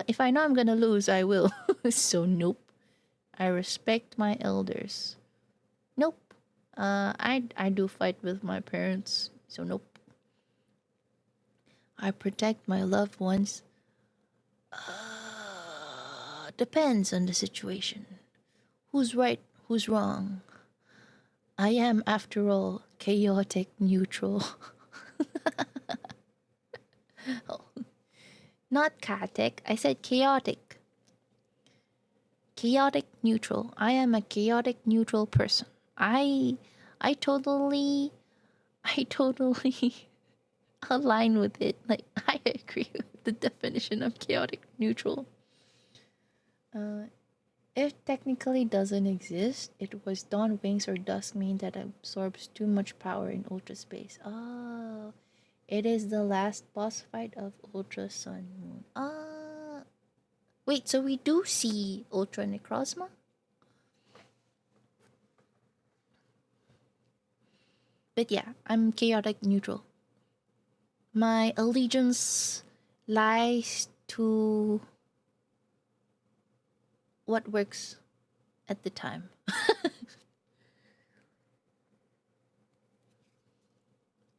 If I know I'm gonna lose, I will. So nope. I respect my elders. Nope. I do fight with my parents, so nope. I protect my loved ones. Depends on the situation. Who's right, who's wrong? I am, after all, chaotic neutral. Oh. Not chaotic, I said chaotic. Chaotic neutral. I am a chaotic neutral person. I totally align with it. Like I agree with the definition of chaotic neutral. It technically doesn't exist. It was Dawn Wings or Duskmane that absorbs too much power in Ultra Space. Oh, it is the last boss fight of Ultra Sun Moon. Wait, so we do see Ultra Necrozma? But yeah, I'm chaotic neutral. My allegiance lies to what works at the time.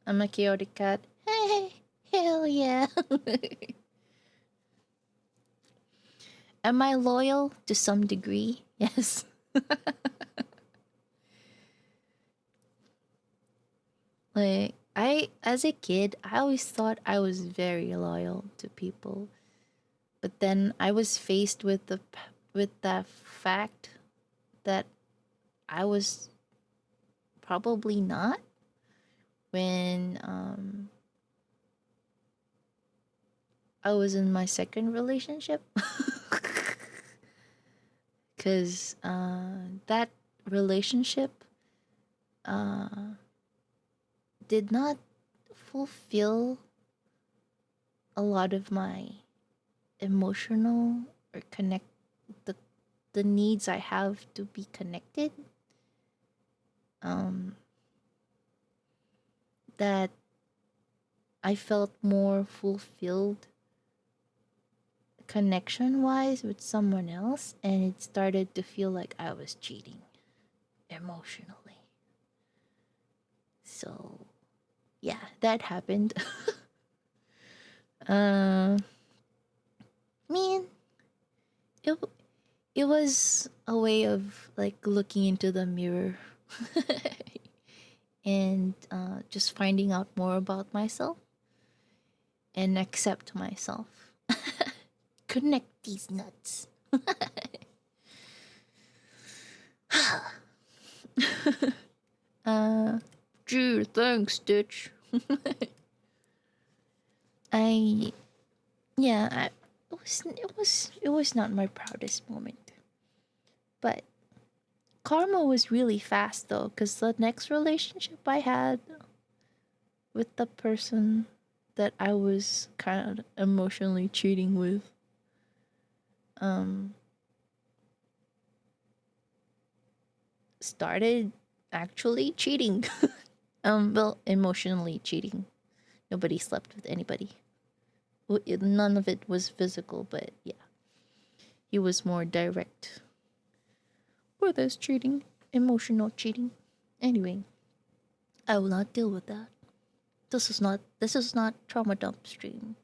I'm a chaotic cat. Hey, hell yeah. Am I loyal to some degree? Yes. Like as a kid, I always thought I was very loyal to people. But then I was faced with the fact that I was probably not when I was in my second relationship. Cuz that relationship did not fulfill a lot of my emotional or the the needs I have to be connected. That I felt more fulfilled connection wise with someone else, and it started to feel like I was cheating emotionally. So yeah, that happened. Uh, Man, it it was a way of like looking into the mirror and just finding out more about myself and accept myself. Connect these nuts. uh, Gee, thanks, Stitch. I yeah, it was not my proudest moment, but karma was really fast though, because the next relationship I had with the person that I was kind of emotionally cheating with, um, started actually cheating. Well, emotionally cheating. Nobody slept with anybody. Well, none of it was physical, but yeah, he was more direct. Or there's cheating, emotional cheating. Anyway, I will not deal with that. This is not trauma dump stream.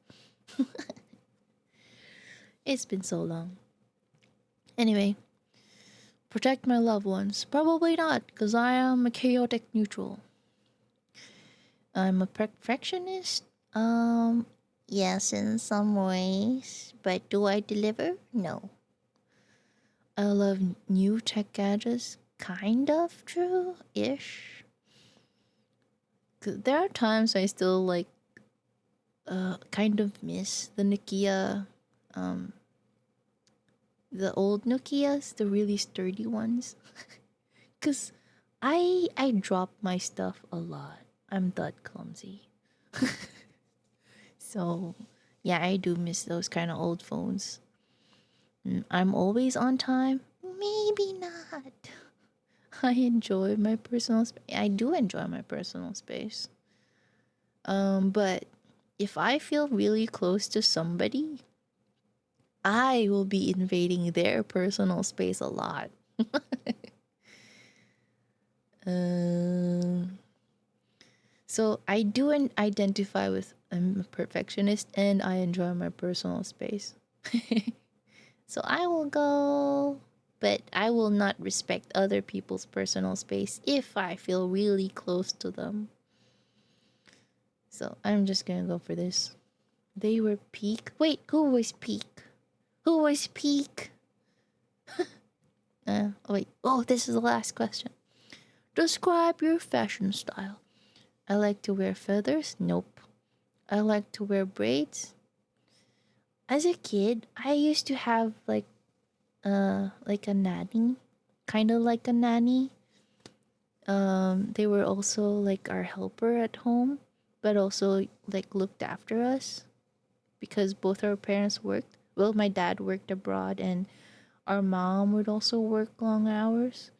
It's been so long. Anyway, protect my loved ones. Probably not, because I am a chaotic neutral. I'm a perfectionist. Yes, in some ways, but do I deliver? No. I love new tech gadgets. Kind of true ish. There are times I still like kind of miss the Nokia, um the old Nokias, the really sturdy ones. Cause I drop my stuff a lot. I'm that clumsy. So yeah, I do miss those kind of old phones. I'm always on time. Maybe not. I enjoy my personal space. I do enjoy my personal space. But if I feel really close to somebody, I will be invading their personal space a lot. um, so I do identify with I'm a perfectionist and I enjoy my personal space. So I will go, but I will not respect other people's personal space if I feel really close to them. So I'm just gonna go for this. They were peak. Wait, who was peak? Who was peak? Oh wait. Oh, this is the last question. Describe your fashion style. I like to wear feathers. Nope. I like to wear braids. As a kid, I used to have like a nanny, kind of like a nanny. They were also like our helper at home, but also like looked after us because both our parents worked. Well, my dad worked abroad and our mom would also work long hours.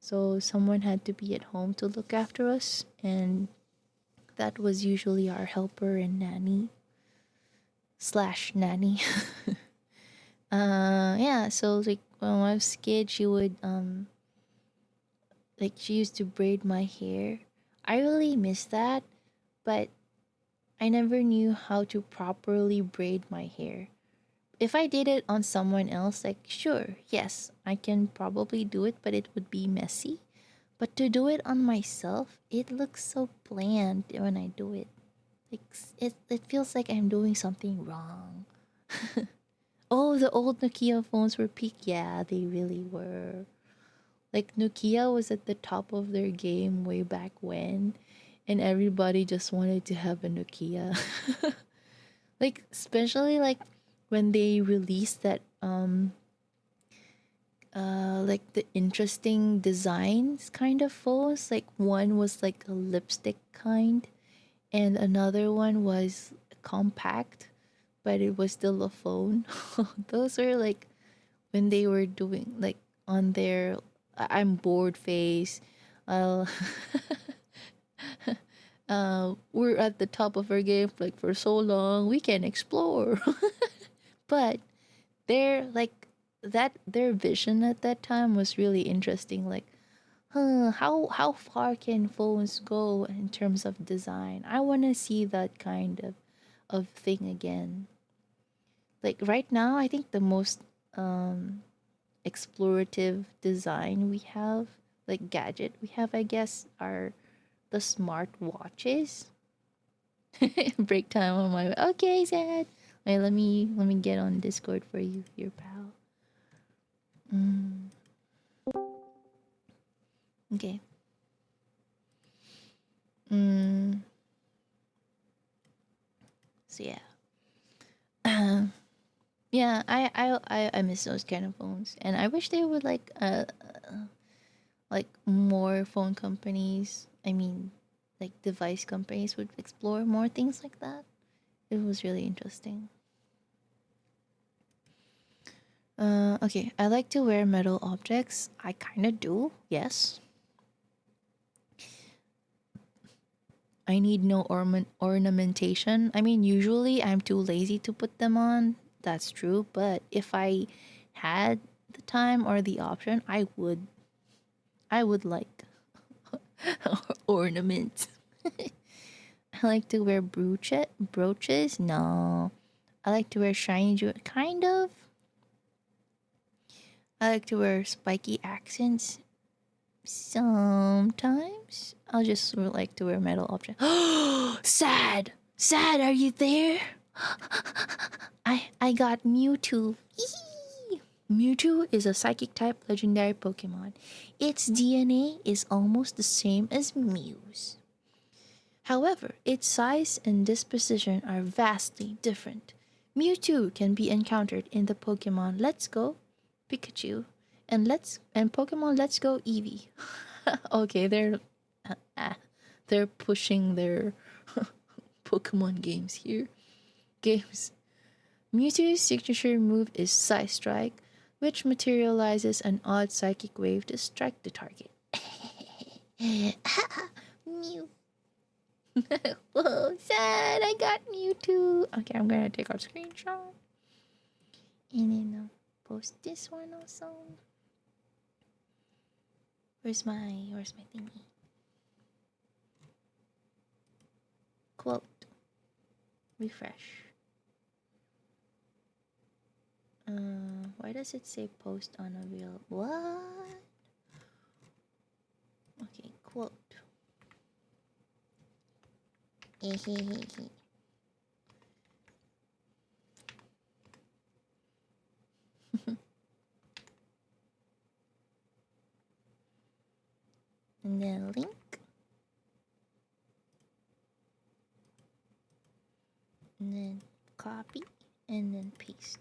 So someone had to be at home to look after us, and that was usually our helper and nanny slash nanny. Yeah, so like when I was a kid, she would like she used to braid my hair. I really miss that, but I never knew how to properly braid my hair. If I did it on someone else, like sure, yes, I can probably do it, but it would be messy. But to do it on myself, it looks so bland when I do it. Like it feels like I'm doing something wrong. Oh, the old Nokia phones were peak. Yeah, they really were. Like Nokia was at the top of their game way back when, and everybody just wanted to have a Nokia. Like especially like when they released that like the interesting designs kind of phones. Like one was like a lipstick kind and another one was compact, but it was still a phone. Those were like when they were doing like on their I'm bored phase. Uh, we're at the top of our game like for so long we can explore. But their vision at that time was really interesting. Like, how far can phones go in terms of design? I want to see that kind of of thing again. Like right now, I think the most explorative design we have, like gadget we have, I guess, are the smart watches. Break time on my okay, Zed. Wait, let me get on Discord for you, your pal. Mm, okay. Mm, so yeah. Yeah, I miss those kind of phones, and I wish they would like more phone companies. I mean, like device companies would explore more things like that. It was really interesting. Okay, I like to wear metal objects. I kind of do, yes. I need no ornamentation. I mean, usually I'm too lazy to put them on. That's true, but if I had the time or the option, I would like ornaments. I like to wear brooches. No, I like to wear shiny jewelry. Kind of. I like to wear spiky accents. Sometimes I'll just sort of like to wear metal objects. Sad, sad. Are you there? I got Mewtwo. Mewtwo is a psychic type legendary Pokemon. Its DNA is almost the same as Mew's. However, its size and disposition are vastly different. Mewtwo can be encountered in the Pokemon Let's Go Pikachu and Pokemon Let's Go Eevee. Okay, uh, uh, they're pushing their Pokemon games here. Games. Mewtwo's signature move is Psy Strike, which materializes an odd psychic wave to strike the target. Mew. Whoa, sad. I got Mewtwo. Okay, I'm gonna take a screenshot and then post this one also. Where's my thingy? Quote. Refresh. Why does it say post unavailable? What? Okay, quote. And then link. And then copy. And then paste.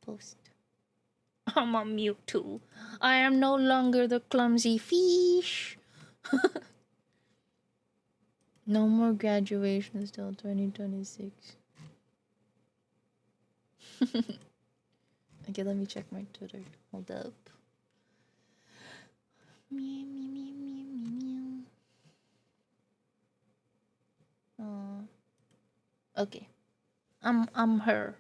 Post. I'm a Mewtwo. I am no longer the clumsy fish. No more graduations till 2026. Okay, let me check my Twitter. Hold up. Meow, meow, meow, meow, meow, meow. Okay. I'm her.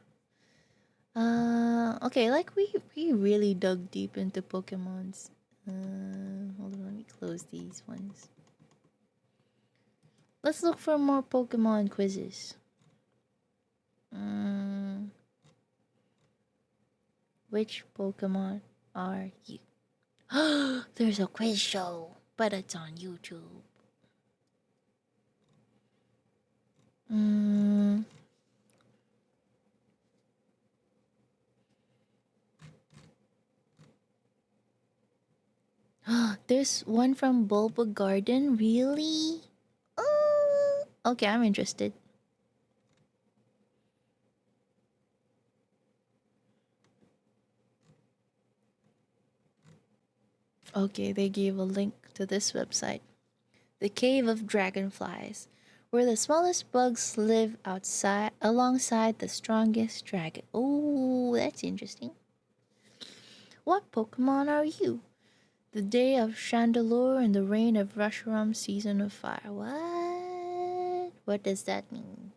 Okay, like we really dug deep into Pokemons. Hold on, let me close these ones. Let's look for more Pokemon quizzes. Which Pokemon are you? There's a quiz show, but it's on YouTube. There's one from Bulba Garden, really? Oh, okay, I'm interested. Okay, they gave a link to this website. The Cave of Dragonflies, where the smallest bugs live outside alongside the strongest dragon. Oh, that's interesting. What Pokemon are you? The day of Chandelure and the reign of Reshiram season of fire. What? What does that mean?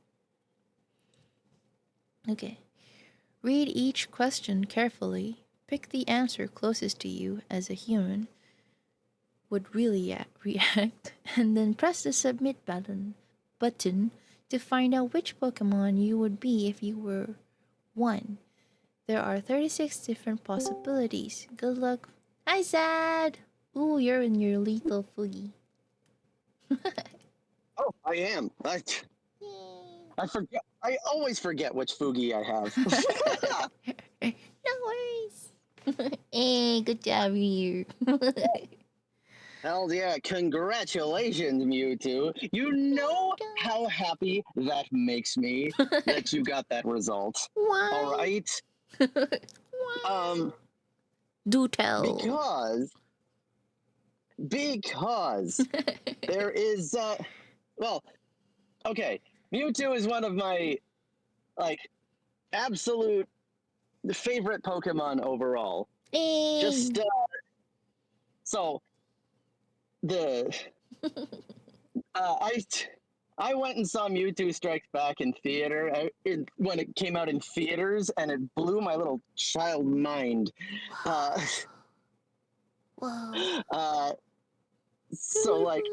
Okay. Read each question carefully. Pick the answer closest to you as a human would really react, and then press the submit button. button to find out which Pokemon you would be if you were one. There are 36 different possibilities. Good luck. Hi, Sad! Ooh, you're in your lethal Foogie. Oh, I am. I forget. I always forget which Fugi I have. No worries. Hey, good job here. Hell yeah! Congratulations, Mewtwo. You know how happy that makes me that you got that result. All Why? right. Why? Do tell. Because there is well, okay. Mewtwo is one of my like absolute favorite Pokemon overall. Hey. Just so the I went and saw Mewtwo Strikes Back in theater when it came out in theaters, and it blew my little child mind. Uh, Whoa. so like,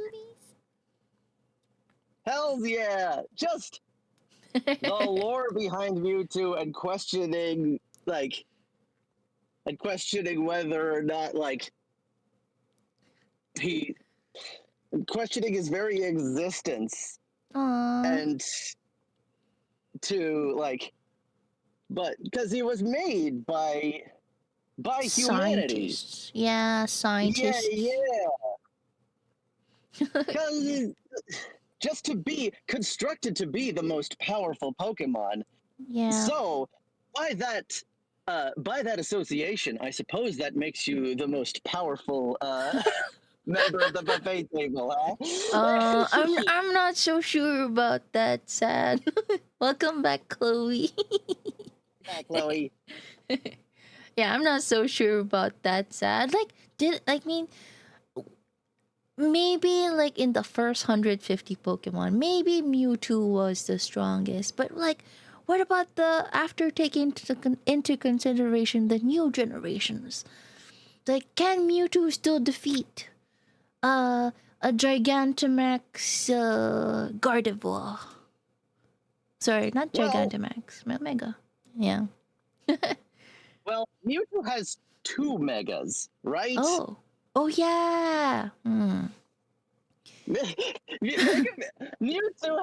hell yeah! Just the lore behind Mewtwo and questioning whether or not he questioning his very existence Aww. and to but because he was made by humanity. Scientists. Yeah, scientists. Yeah. Because just to be constructed to be the most powerful Pokemon. Yeah. So by that association, I suppose that makes you the most powerful member of the buffet table, huh? I'm not so sure about that, Sad. Welcome back, Chloe. Yeah, Chloe. Yeah, I'm not so sure about that, Sad. Maybe like in the first 150 Pokemon, maybe Mewtwo was the strongest. But like, what about the after taking into consideration the new generations? Like, can Mewtwo still defeat a Gigantamax Gardevoir? Sorry, not Gigantamax, Mega. Yeah. Well, Mewtwo has 2 megas, right? Oh yeah. Mewtwo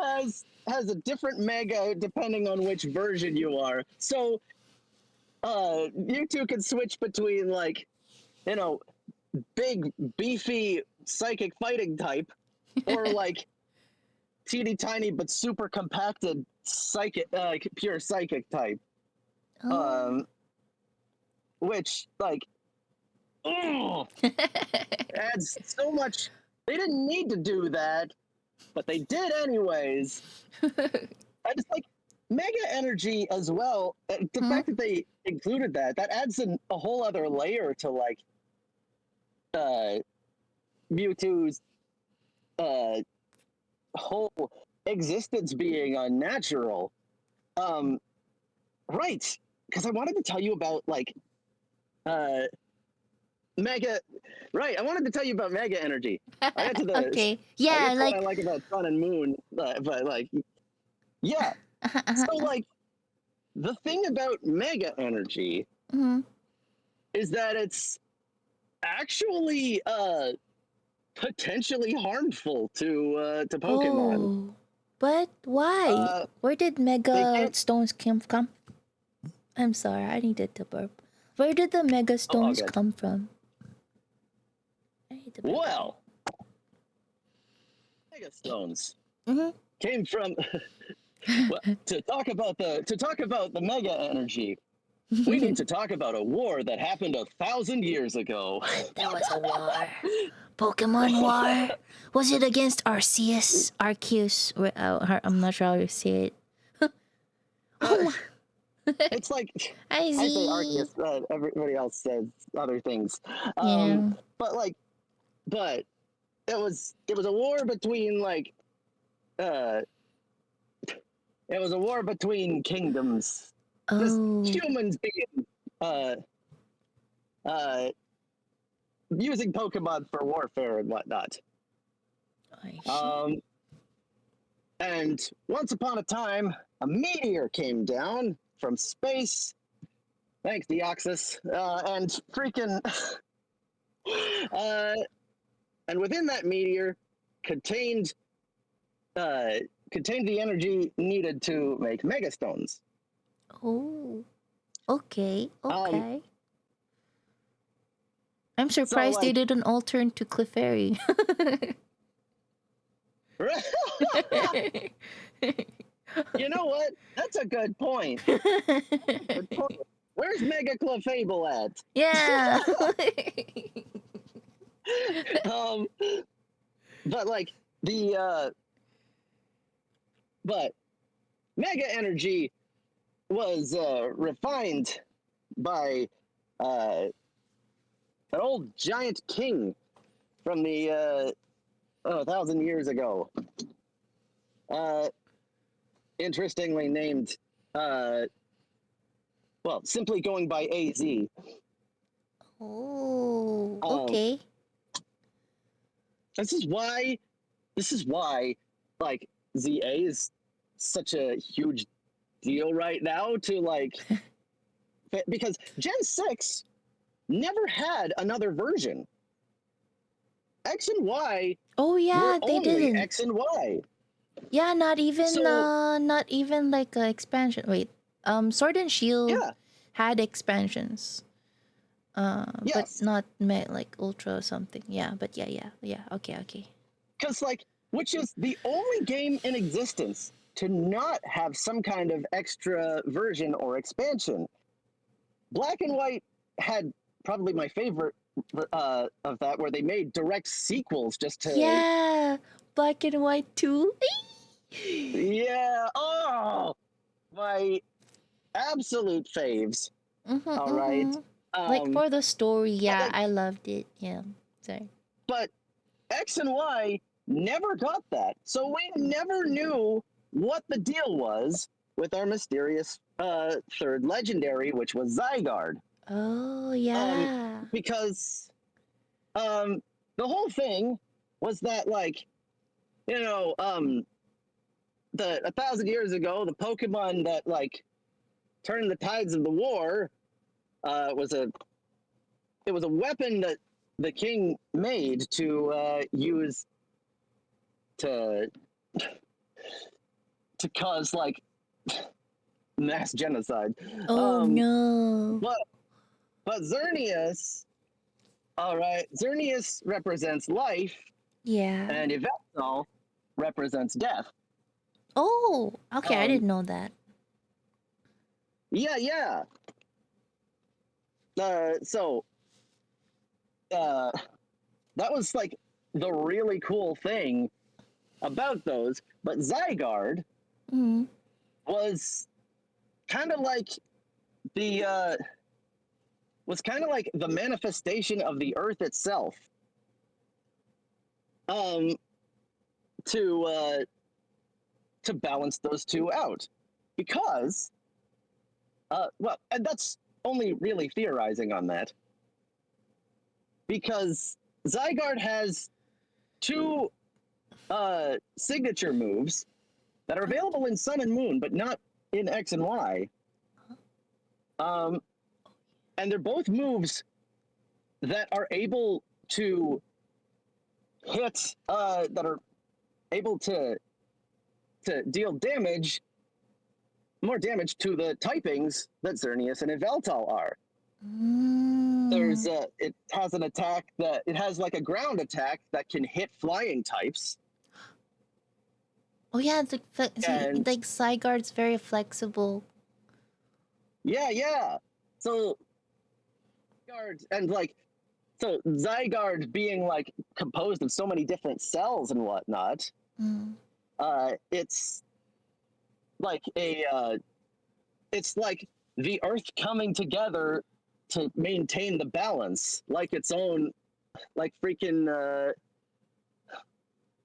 has a different mega depending on which version you are. So Mewtwo can switch between big beefy psychic fighting type or teeny tiny but super compacted psychic pure psychic type. Oh. Which adds so much. They didn't need to do that, but they did anyways. I just Mega Energy as well. The fact that they included that adds a whole other layer to Mewtwo's whole existence being unnatural. Right, because I wanted to tell you about Mega. Right, I wanted to tell you about Mega Energy. I got to the okay. Yeah, what I like about Sun and Moon, but yeah. So the thing about Mega Energy is that it's actually potentially harmful to Pokemon. Oh, but why? Where did Mega Stones come from? I'm sorry, I needed to burp. Where did the Mega Stones come from? Well, Mega Stones came from. Well, to talk about the Mega Energy, we need to talk about a war that happened 1,000 years ago. There was a war. Pokemon War? Was it against Arceus? Arceus? I'm not sure how to say it. It's I say Arceus, everybody else says other things. Yeah. But it was a war between it was a war between kingdoms. Just humans being using Pokemon for warfare and whatnot. And once upon a time, a meteor came down from space. Thanks, Deoxys. And freaking. uh, and within that meteor contained uh, contained the energy needed to make megastones. Oh, okay, Um, okay. I'm so surprised they like, didn't all turn to Clefairy. you know what? That's a good point. Good point. Where's Mega Clefable at? Yeah. um, but like the but Mega Energy was refined by uh, an old giant king from the 1,000 years ago. Uh, interestingly named, uh, well, simply going by AZ. Oh, Um, okay. this is why. This is why, like ZA is such a huge deal right now to like because Gen 6 never had another version. X and Y Oh were yeah, they only didn't. X and Y. Yeah, So not even like a expansion. Wait, Sword and Shield yeah, had expansions. But yes, not like Ultra or something. Yeah, but yeah. Okay, okay. because like which is the only game in existence to not have some kind of extra version or expansion. Black and White had probably my favorite of that, where they made direct sequels just to Yeah, Black and White too. yeah. Oh, my absolute faves. All right. Mm-hmm. Like Um, for the story, but yeah, like, I loved it. Yeah, sorry. but X and Y never got that, so we never knew what the deal was with our mysterious third legendary, which was Zygarde. Oh Um, yeah. because the whole thing was that like you know the 1,000 years ago, the Pokemon that like turned the tides of the war was a it was a weapon that the king made to use to cause like mass genocide. Oh Um, no. but Xerneas, all right, Xerneas represents life, Yeah. and Yveltal represents death. Oh, okay. I Um, didn't know that. yeah. So uh, that was like the really cool thing about those. But Zygarde Mm. was kind of like the manifestation of the earth itself. Um, to balance those two out, because well, and that's only really theorizing on that, because Zygarde has two signature moves that are available in Sun and Moon, but not in X and Y. Um, and they're both moves that are able to hit, that are able to deal more damage to the typings that Xerneas and Yveltal are. Mm. It has an attack that it has like a ground attack that can hit flying types. Oh yeah, it's see, And like Zygarde's very flexible. yeah. So Zygarde being like composed of so many different cells and whatnot, Mm. it's like it's like the earth coming together to maintain the balance, like its own, like freaking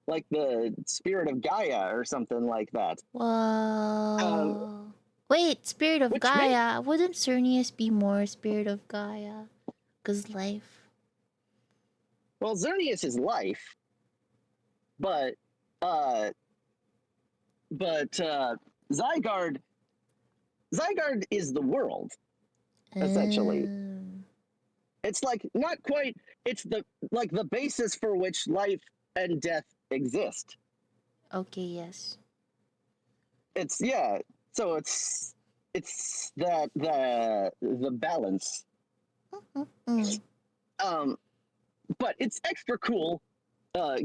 like the spirit of Gaia or something like that. Wow. Wait, Spirit of Which makes Gaia. Wouldn't Cernius be more Spirit of Gaia? Cause life. Well, Xerneas is life, but uh, but Zygarde Zygarde is the world, essentially. It's like not quite. It's the like the basis for which life and death exist. Okay, yes. It's yeah. So it's that the balance. Mm. But it's extra cool,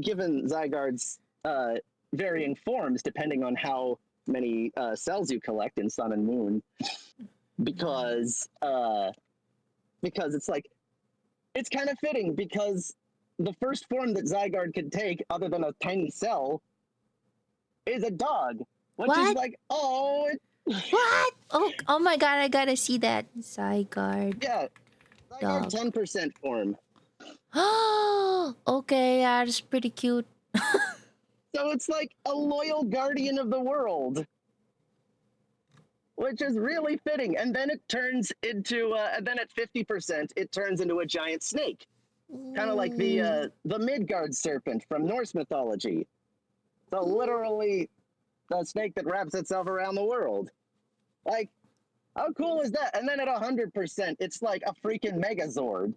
given Zygarde's varying forms depending on how many cells you collect in Sun and Moon, because it's like it's kind of fitting because the first form that Zygarde could take, other than a tiny cell, is a dog, which is What? like, oh, What? Oh my god, I gotta see that. Zygarde yeah, Zygarde dog. 10% form. Oh, okay, yeah, that's pretty cute. So it's like a loyal guardian of the world, which is really fitting. And then it turns into, and then at 50%, it turns into a giant snake, kind of like Ooh. the Midgard serpent from Norse mythology. So literally, the snake that wraps itself around the world. Like, how cool is that? And then at 100%, it's like a freaking Megazord.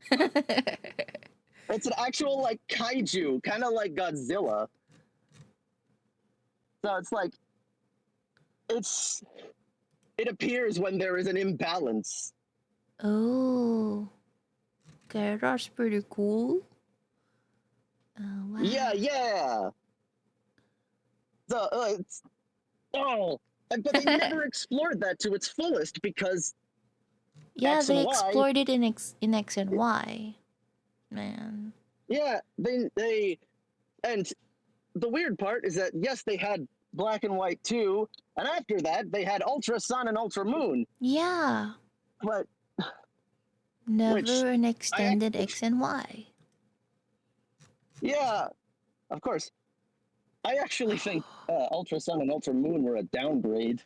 It's an actual like kaiju, kind of like Godzilla. So it's like it appears when there is an imbalance. Oh, okay, that's pretty cool. Oh, wow. Yeah. So it's but they never explored that to its fullest because Yeah, X and they Y. explored it in X and Y. Man. Yeah, they and the weird part is that yes, they had Black and White too, and after that they had Ultra Sun and Ultra Moon. Yeah. But Never an extended I, X and Y. yeah, of course. I actually think Ultra Sun and Ultra Moon were a downgrade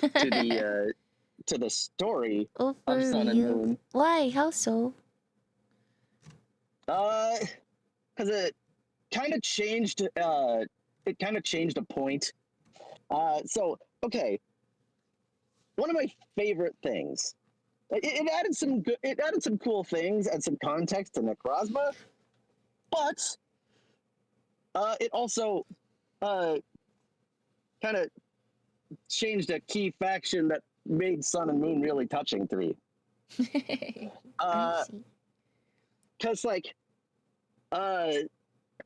to the story Oh, of for Sun and real? Moon. Why? How so? Because it kind of changed. It kind of changed a point. So okay, one of my favorite things. It added some good. It added some cool things and some context to Necrozma, but it also kind of changed a key faction that made Sun and Moon really touching to me. I see. Because like the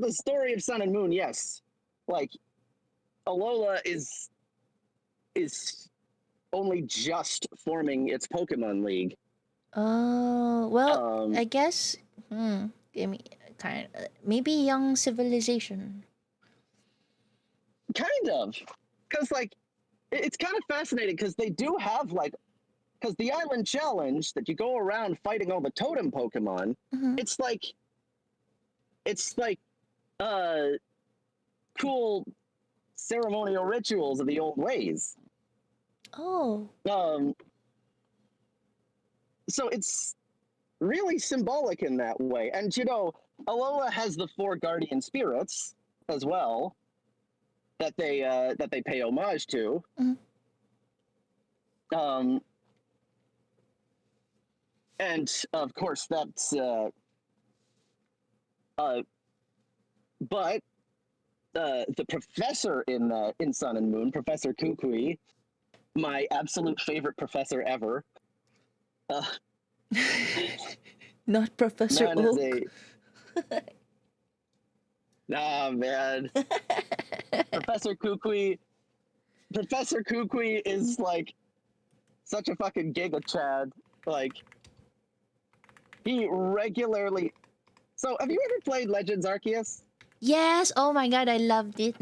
story of Sun and Moon, yes, like Alola is only just forming its Pokemon League. Oh, well, Um, I guess. Give me maybe young civilization. kind of, because like it's kind of fascinating because they do have like because the Island Challenge that you go around fighting all the totem Pokemon, Mm-hmm. it's like uh cool ceremonial rituals of the old ways. Oh. So it's really symbolic in that way. And you know, Alola has the four guardian spirits as well that they pay homage to. Mm-hmm. And of course that's but the professor in Sun and Moon, Professor Kukui, my absolute favorite professor ever. Not Professor Man is Oak. nah, man. Professor Kukui is like such a fucking giga chad. Like he regularly. So have you ever played Legends Arceus? Yes. Oh my god, I loved it.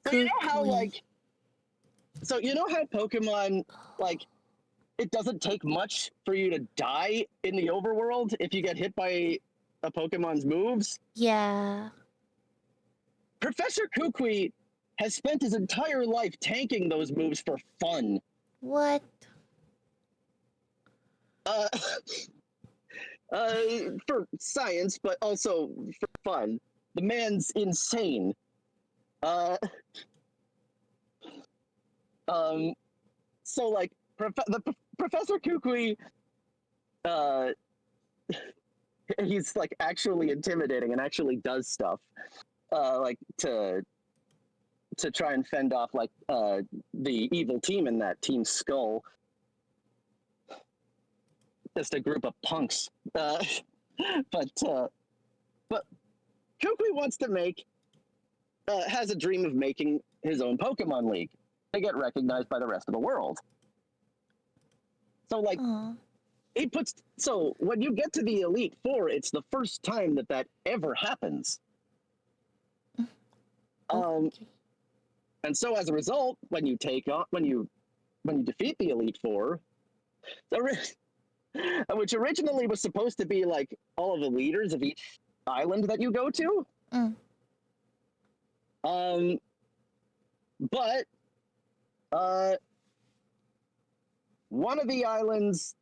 So you know how Kukui. like. So you know how Pokemon like it doesn't take much for you to die in the overworld if you get hit by a Pokemon's moves? Yeah. Professor Kukui has spent his entire life tanking those moves for fun. What? Uh, for science, but also for fun. The man's insane. Uh, um, so like Professor Kukui, uh, he's like actually intimidating and actually does stuff, like to try and fend off like the evil team in that Team Skull. Just a group of punks. But Kukui wants to make has a dream of making his own Pokemon League to get recognized by the rest of the world. So like Aw. he puts so when you get to the Elite Four, it's the first time that that ever happens. Okay. And so as a result, when you take on when you defeat the Elite Four, which originally was supposed to be like all of the leaders of each island that you go to. Mm. But one of the islands,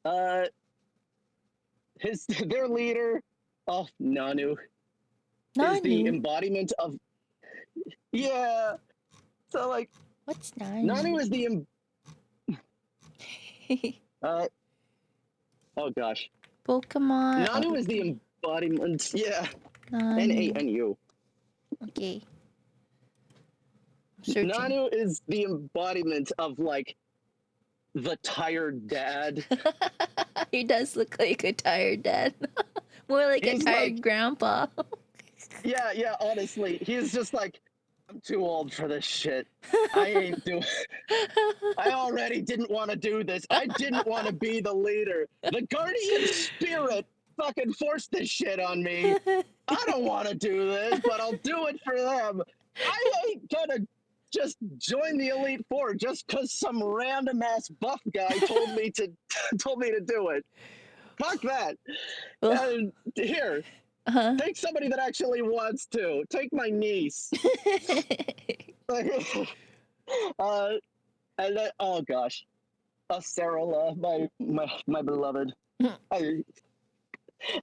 their leader, oh Nanu, is the Nanu? embodiment of So like What's Nanu Nanu? is the oh gosh, Pokemon. Nanu Oh, is the okay. embodiment. Nanu. Nanu. Okay. I'm searching. Nanu is the embodiment of like the tired dad. He does look like a tired dad. More like He's a tired like- grandpa. Yeah, honestly, he's just like, I'm too old for this shit. I ain't doing. I already didn't want to do this. I didn't want to be the leader. The guardian spirit fucking forced this shit on me. I don't want to do this, but I'll do it for them. I ain't gonna just join the Elite Four just because some random ass buff guy told me to do it. Fuck that. And here, Uh-huh. take somebody that actually wants to. Take my niece. And then, oh gosh, Acerola, my beloved.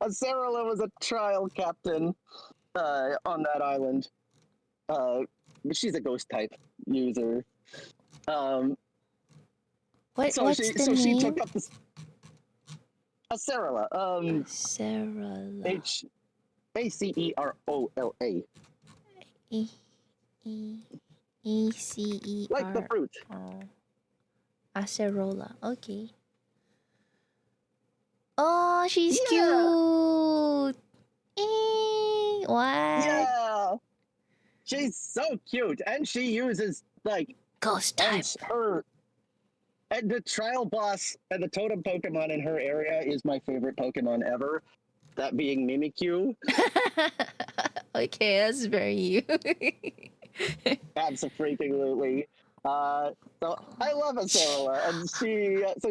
Acerola was a trial captain on that island. She's a ghost type user. What's the She name? took up this Acerola. Acerola. Acerola. E-C-E-R. Like the fruit. Acerola. Okay. Oh, she's Yeah. cute. What? Yeah. She's so cute, and she uses like Ghost type. and the trial boss and the totem Pokemon in her area is my favorite Pokemon ever. That being Mimikyu. Okay, that's very you. Absolutely. So I love Acerola, and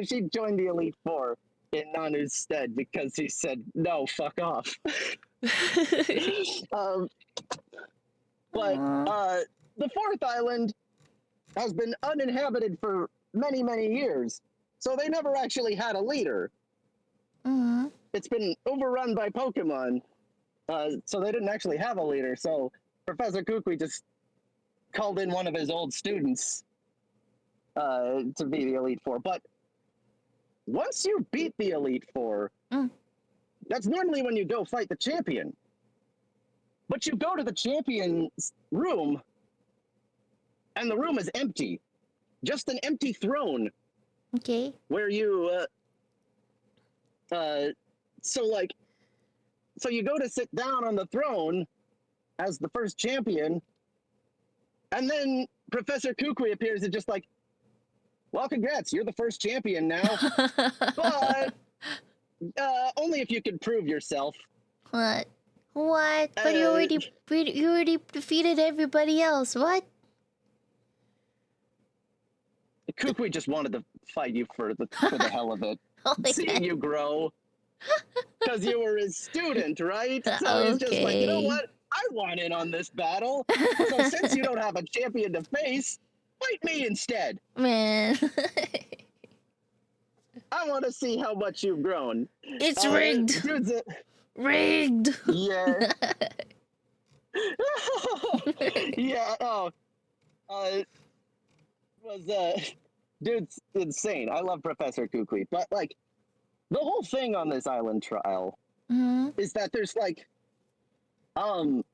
she joined the Elite Four in Nanu's stead because he said no, fuck off. But the fourth island has been uninhabited for many, many years, so they never actually had a leader. Mm-hmm. It's been overrun by Pokemon, so they didn't actually have a leader. So Professor Kukui just called in one of his old students to be the Elite Four. But once you beat the Elite Four, that's normally when you go fight the champion. But you go to the champion's room, and the room is empty. Just an empty throne. Okay. Where you, so you go to sit down on the throne as the first champion, and then Professor Kukui appears and just like, well, congrats, you're the first champion now. But only if you can prove yourself. What? What? But you already defeated everybody else. What? Kukui just wanted to fight you for the hell of it. Oh my Seeing God. you grow. Because you were his student, right? So he's just like, you know Okay. what? I want in on this battle. So since you don't have a champion to face, fight me instead. Man. I want to see how much you've grown. It's rigged. Dude's Rigged. yeah. Yeah. Oh, uh, was dude's insane. I love Professor Kukui, but like the whole thing on this island trial Mm-hmm. is that there's like um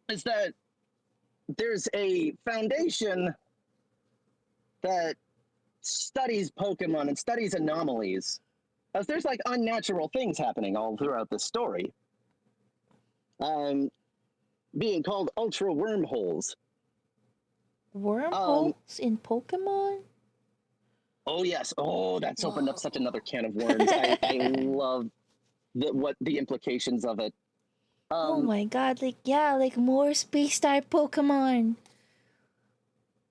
is that there's a foundation that studies Pokemon and studies anomalies. As there's like unnatural things happening all throughout the story. Um, being called ultra wormholes. Um, Wormholes in Pokemon? oh yes. Oh, that's opened up Whoa. such another can of worms. I love what the implications of it. Oh Um, my god, like yeah, like more space type Pokemon.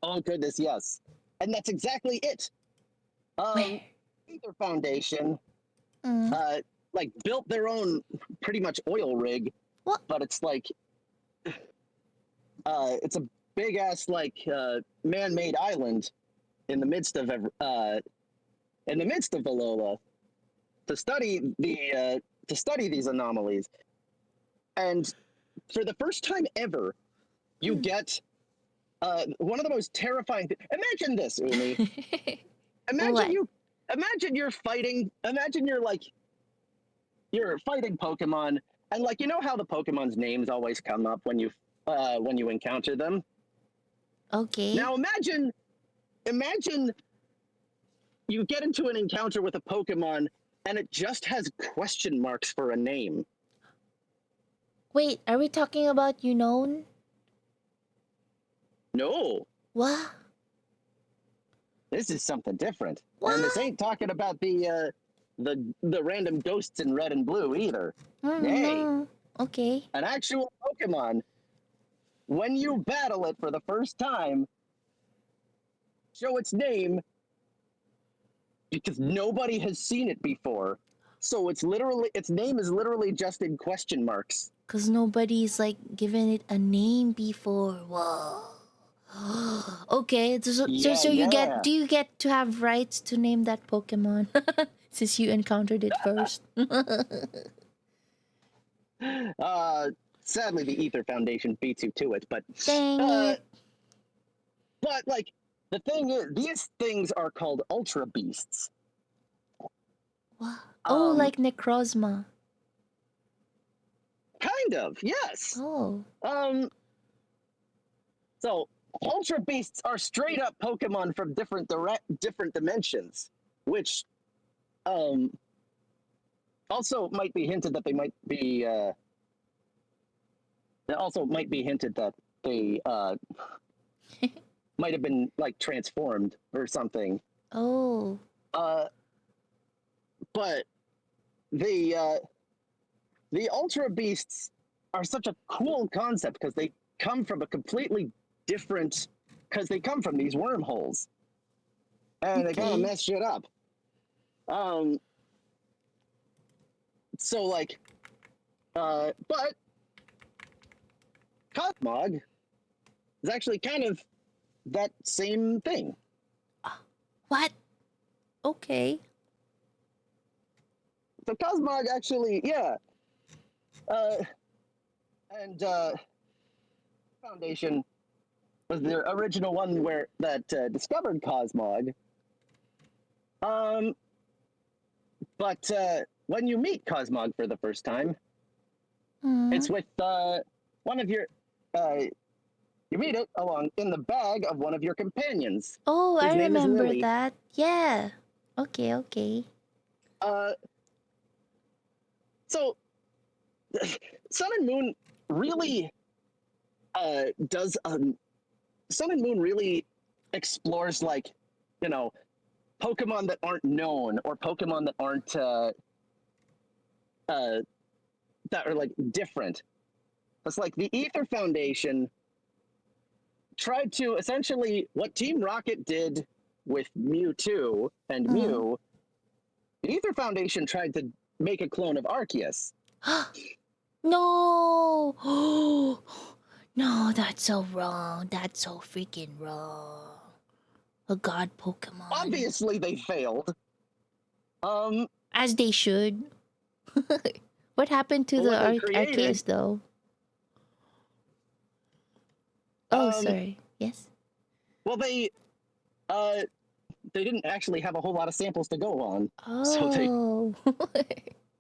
oh goodness, yes. And that's exactly it. Where? Ether Foundation, Mm. uh, like built their own pretty much oil rig, What? but it's like it's a big ass like man-made island in the midst of Alola to study these anomalies. And for the first time ever, you get one of the most terrifying things. Imagine this, Umi. Imagine What? you. Imagine you're fighting. Imagine you're fighting Pokemon, and like you know how the Pokemon's names always come up when you encounter them. Okay. Now imagine you get into an encounter with a Pokemon, and it just has question marks for a name. Wait, are we talking about Unknown? No, What? this is something different. And this What? ain't talking about the random ghosts in red and blue either. Nay, No. Okay. an actual Pokemon. When you battle it for the first time, show its name because nobody has seen it before. So its name is literally just in question marks. Cause nobody's like given it a name before. Whoa. Okay, so Yeah, you yeah. do you get to have rights to name that Pokemon since you encountered it first? Uh, sadly, the Ether Foundation beats you to it, Dang uh, it. like the thing is, these things are called Ultra Beasts. What? Oh, Um, like Necrozma. kind of, yes. Oh. Um, so Ultra Beasts are straight up Pokemon from different dimensions, which um also might be hinted that they might be it also might be hinted that they might have been like transformed or something. Oh. Uh, but the the Ultra Beasts are such a cool concept because they come from a completely different because they come from these wormholes and they kind of Okay. mess shit up. Um, so like, but Cosmog is actually kind of that same thing. What? Okay. So Cosmog actually, yeah, uh, and Foundation was the original one where that discovered Cosmog. Um, but when you meet Cosmog for the first time, Hmm. it's with one of your. You meet it along in the bag of one of your companions. Oh, His I name is remember Lily. that. Yeah. Okay, okay. Uh, so Sun and Moon really does. Sun and Moon really explores like, you know, Pokemon that aren't known or Pokemon that aren't uh, that are like different. It's like the Ether Foundation tried to essentially what Team Rocket did with Mewtwo and Mm. Mew. The Ether Foundation tried to make a clone of Arceus. No. No, that's so wrong. That's so freaking wrong. A god Pokemon. Obviously, they failed. As they should. What happened to But the what they created, Arceus though? Oh, Um, sorry. Yes. well, they didn't actually have a whole lot of samples to go on, so Oh.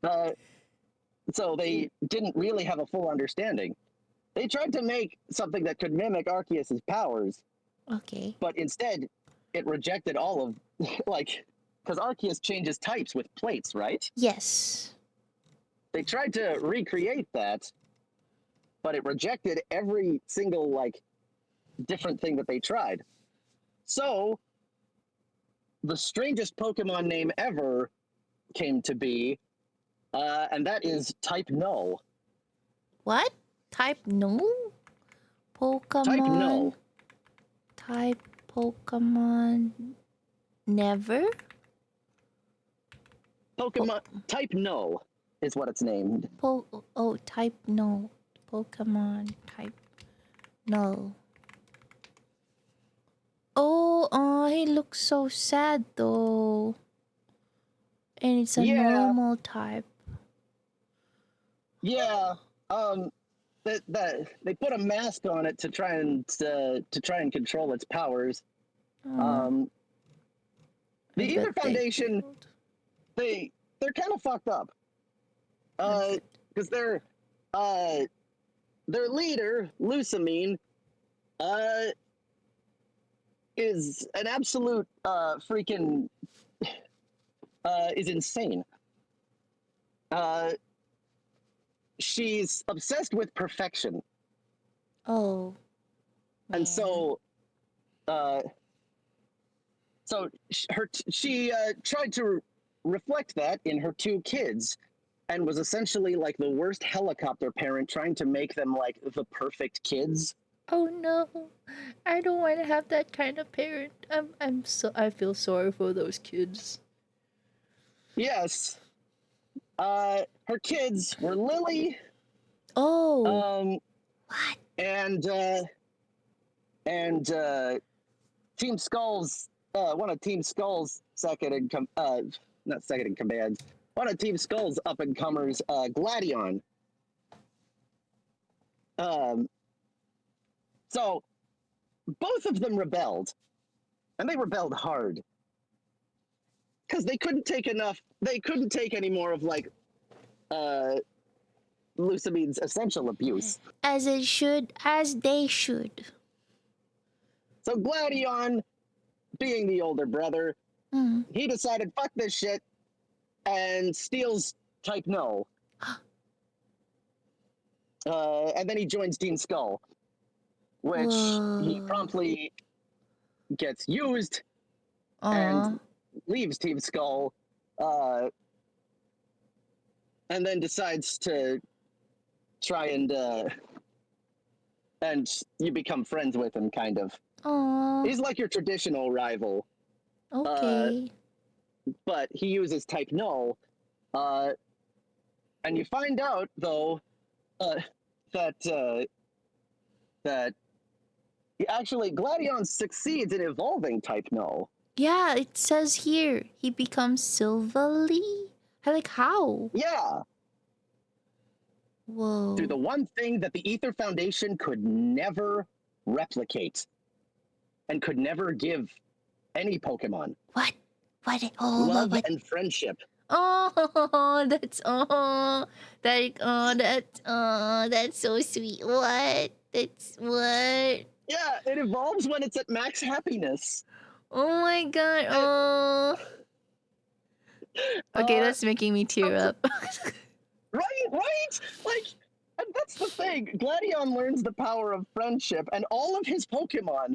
uh, they didn't really have a full understanding. They tried to make something that could mimic Arceus's powers, Okay. but instead, it rejected all of like because Arceus changes types with plates, right? Yes. They tried to recreate that, but it rejected every single like different thing that they tried. So the strangest Pokemon name ever came to be, and that is Type Null. What? Type no? Type Pokemon? Null. Type Pokemon never? Pokemon Type Null is what it's named. Oh, type no. Pokemon type no. Oh, he looks so sad though. And it's a Yeah, normal type. yeah. That they put a mask on it to try and control its powers. Oh, Um, the I bet Ether they Foundation, failed. they're kind of fucked up. I bet. Because their leader, Lusamine, uh, is an absolute freaking is insane. Uh, she's obsessed with perfection, Oh, and man. uh, she tried to reflect that in her two kids, and was essentially like the worst helicopter parent, trying to make them like the perfect kids. Oh no. I don't want to have that kind of parent. I feel sorry for those kids. Yes, her kids were Lily, Oh, um, what? and Team Skull's one of Team Skull's not second in command, one of Team Skull's up and comers, Gladion. Um, so both of them rebelled, and they rebelled hard because they couldn't take enough. They couldn't take any more of like Lucamine's essential abuse. As they should. So Gladion, being the older brother, Mm. he decided fuck this shit and steals Type Null. And then he joins Team Skull, which he Whoa. promptly gets used Aw. and leaves Team Skull, and then decides to try and you become friends with him, kind of. Aw. He's like your traditional rival, Okay. but he uses Type Null, and you find out though that that actually Gladion succeeds in evolving Type Null. Yeah, it says here he becomes Silverly. Like how? Yeah, Whoa. through the one thing that the Ether Foundation could never replicate and could never give any Pokemon: What? What? love What? and friendship. Oh, that's so sweet. What? That's what? Yeah, it evolves when it's at max happiness. Oh my god. Oh. Okay, that's making me tear up. Right? Like, and that's the thing. Gladion learns the power of friendship, and all of his Pokemon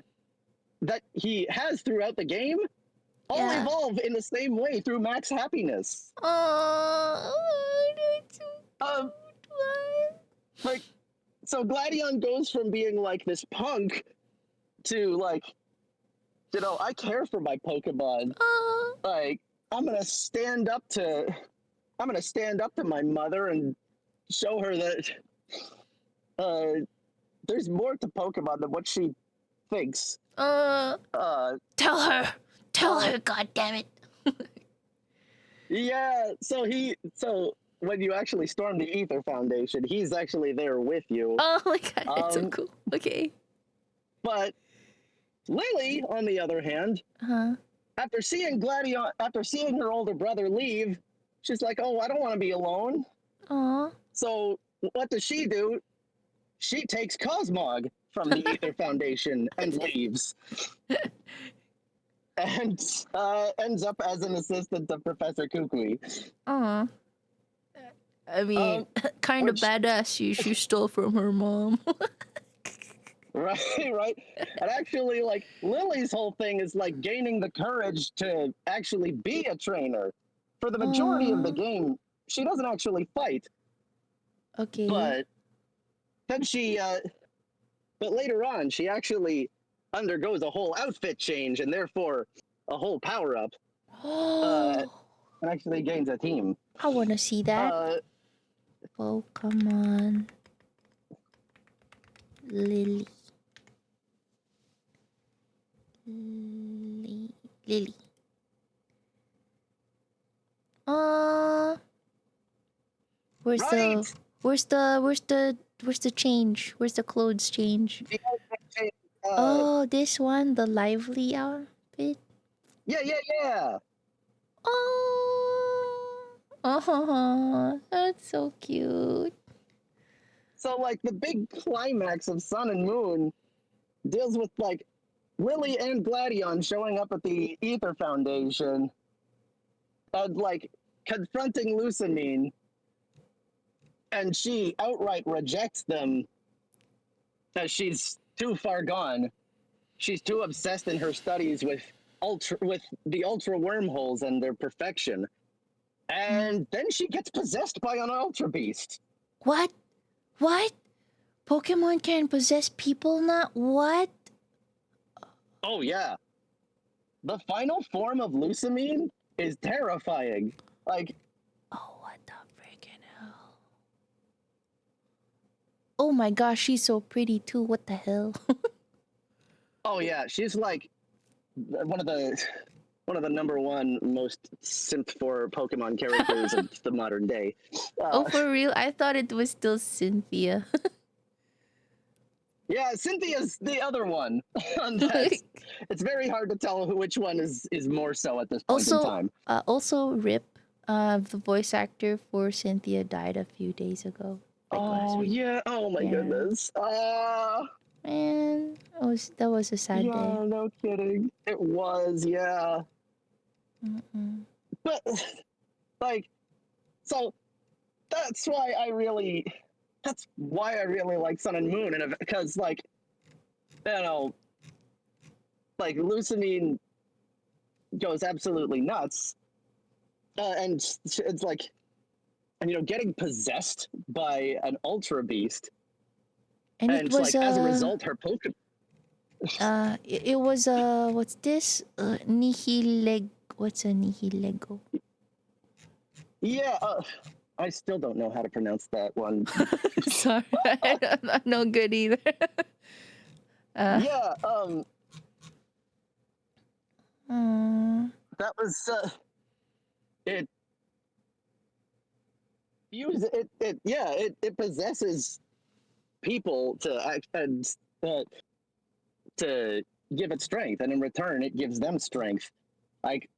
that he has throughout the game all Yeah. evolve in the same way through max happiness. Oh, that's so Um, cute. like, so Gladion goes from being like this punk to like, I care for my Pokemon. Oh. Like, I'm gonna stand up to my mother and show her that there's more to Pokemon than what she thinks. Tell her. Tell her, God damn it. Yeah, so when you actually storm the Ether Foundation, he's actually there with you. Oh my god, that's so Um, cool. Okay. But Lily, on the other hand, Huh? after seeing her older brother leave, she's like, "Oh, I don't want to be alone." Aw. So what does she do? She takes Cosmog from the Ether Foundation and leaves, and ends up as an assistant to Professor Kukui. Aw. I mean, Um, kind of which badass. She stole from her mom. right, right, and actually, like Lily's whole thing is like gaining the courage to actually be a trainer. For the majority of the Aw. game, she doesn't actually fight, Okay. but then but later on, she actually undergoes a whole outfit change and therefore a whole power up, uh, Oh, and actually gains a team. I wanna see that. Uh, Pokemon Lily. Lily. Uh, where's the right. where's the where's the where's the change? Where's the clothes change? The outfit change, Oh, this one, the lively outfit. yeah, yeah, yeah. Oh, oh, that's so cute. So like the big climax of Sun and Moon deals with like Lily and Gladion showing up at the Ether Foundation and like confronting Lusamine, and she outright rejects them as she's too far gone. She's too obsessed in her studies with the ultra wormholes and their perfection. And then she gets possessed by an ultra beast. What? What? Pokemon can possess people now? What? Oh yeah. The final form of Lusamine is terrifying. Like, Oh, what the freaking hell? Oh my gosh, she's so pretty too. What the hell? oh yeah, she's like one of the one of the number one most simped for Pokemon characters of the modern day. Oh, Uh, for real? I thought it was still Cynthia. yeah, Cynthia's the other one on that. It's very hard to tell which one is more so at this point in also, time. also Rip, the voice actor for Cynthia died a few days ago, like last Oh week. yeah, oh my Yeah. goodness. Man, that was a sad day. Yeah, no kidding. It was, yeah. Mm-mm. But like, so that's why I really like Sun and Moon, and because like, you know, like Lusamine goes absolutely nuts, and it's like, and getting possessed by an ultra beast, And it and was like as a result, her Pokemon. it was what's this? Nihileg. What's a Nihilego? Yeah, I still don't know how to pronounce that one. Sorry, I'm not no good either. Yeah, Mm, that was it. It possesses people to act and to give it strength, and in return, it gives them strength. Like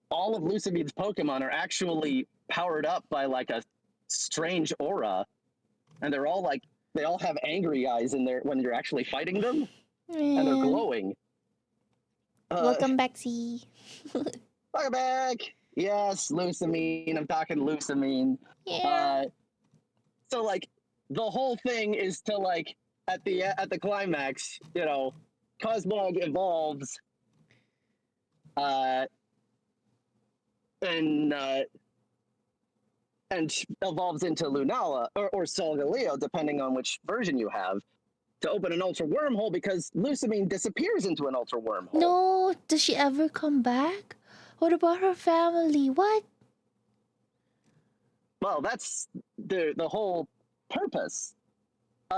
all of Lucimine's Pokemon are actually powered up by like a strange aura, and they all have angry eyes in there when you're actually fighting them, and they're man. glowing. Welcome back, Z. Welcome back. Yes, Lucamine. I'm talking Lucamine. Yeah. So like the whole thing is to like at the climax, Cosmog evolves, uh, and evolves into Lunala or Solgaleo, depending on which version you have, to open an ultra wormhole because Lusamine disappears into an ultra wormhole. No, does she ever come back? What about her family? What? Well, that's the whole purpose.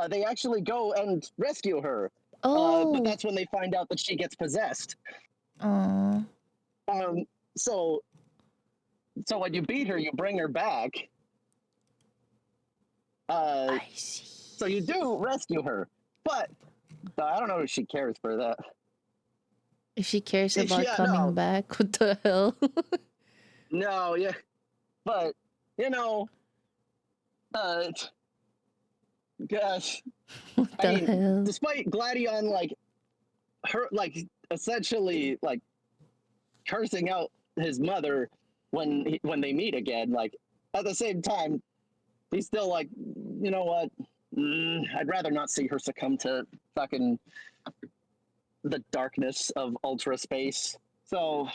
They actually go and rescue her. But Oh. that's when they find out that she gets possessed. Oh. So when you beat her, you bring her back. I see. So you do rescue her, but I don't know if she cares for that. If she cares about Yeah, coming no, back, what the hell? no, yeah, but you know, uh, gosh, What I the mean, hell? despite Gladion like her like essentially like cursing out his mother when they meet again, like at the same time, he's still like, you know what? I'd rather not see her succumb to fucking the darkness of ultra space. So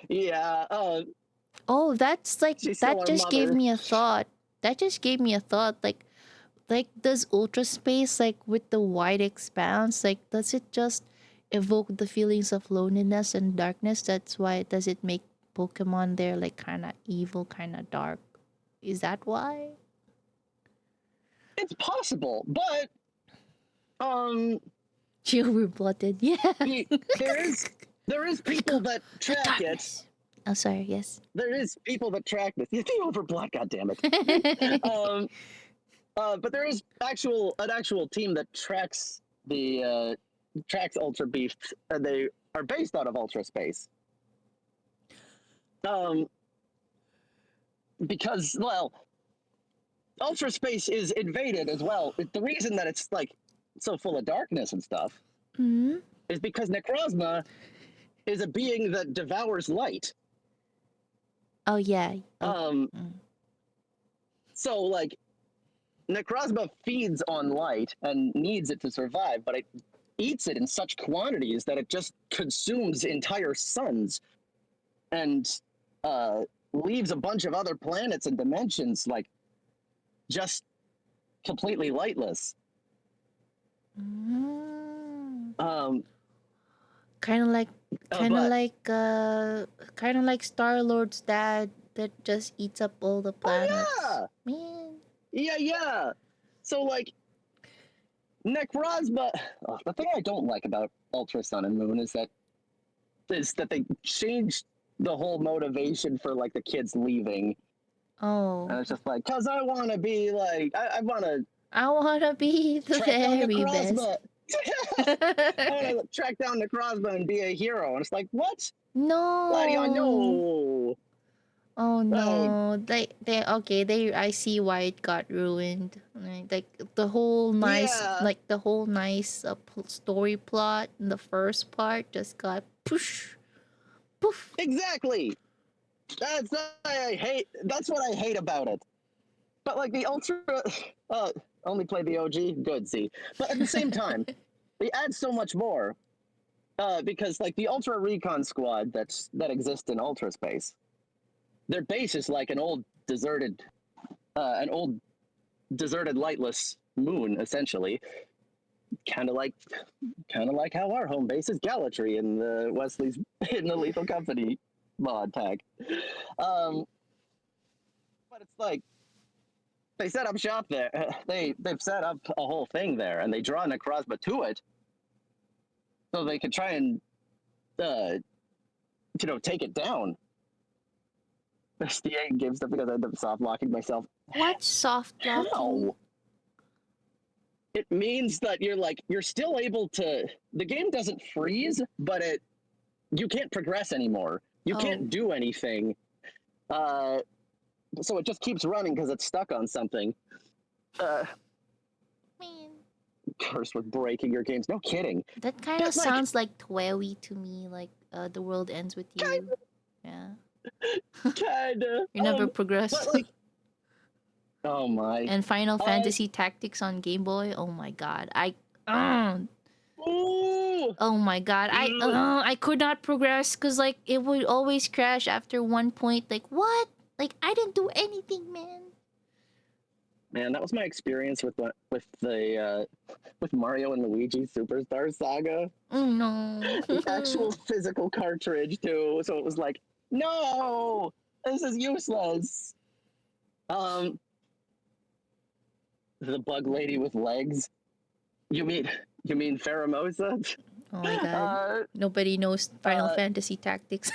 yeah, Oh, that's like she's still that our just gave mother. me a thought. That just gave me a thought. Like does ultra space like with the wide expanse, like does it just evoke the feelings of loneliness and darkness? That's why does it make Pokemon there like kind of evil, kind of dark? Is that why? It's possible, but um, Chill were blooded. Yeah. the, there is Let's people go. that The track it. darkness. Oh, sorry. Yes. There is people that track this. You think over black, goddammit. Um, but there is an actual team that tracks the tracks Ultra Beasts, and they are based out of Ultra Space. Um, because well, Ultra Space is invaded as well. The reason that it's like so full of darkness and stuff Hmm. is because Necrozma is a being that devours light. Oh yeah. Oh. Um, Mm. so like Necrozma feeds on light and needs it to survive, but it eats it in such quantities that it just consumes entire suns and leaves a bunch of other planets and dimensions like just completely lightless. Mm. Um, Kind of like, kind of but like, kind of like Star Lord's dad that just eats up all the planets. yeah, Man. yeah. So like Necrozma, the thing I don't like about Ultra Sun and Moon is that they changed the whole motivation for like the kids leaving. And Oh, it's just like, cause I want to be like, I want to I wanna be the track down very best. Necrozma. I want to track down Necrozma and be a hero. And it's like, what? Gladion, No. no. Oh Oh, no. They okay, they I see why it got ruined. Like the whole nice yeah, like the whole nice story plot in the first part just got push poof. exactly. That's That's what I hate about it. But like the Ultra, uh, only play the OG. Good, see. But at the same time, they add so much more. Because like the Ultra Recon Squad that exists in Ultra Space, their base is like an old deserted lightless moon essentially, kind of like how our home base is Galatry in the Wesley's in the Lethal Company mod tag. um but it's like they set up shop there. They've set up a whole thing there, and they draw Necrozma to it so they could try and uh take it down. The game stuff because I ended up soft locking myself. What soft locking? How? It means that you're still able to. The game doesn't freeze, but you can't progress anymore. You Oh. can't do anything. Uh, so it just keeps running because it's stuck on something. Uh, Man. Cursed with breaking your games. No kidding. That kind of But like, sounds like Twowie to me, like the world ends with kind you. Yeah. kinda. You never But progressed. like, oh my. And Final Uh, Fantasy Tactics on Game Boy. Oh my god. ooh, Oh my god. I could not progress cuz like it would always crash after one point. Like what? Like I didn't do anything, man. man, that was my experience with Mario and Luigi Superstar Saga. Oh no. The actual physical cartridge too. So it was like, no, this is useless. Um, the bug lady with legs. You mean Pheromosa? Oh my god. Uh, Nobody knows Final uh, Fantasy Tactics.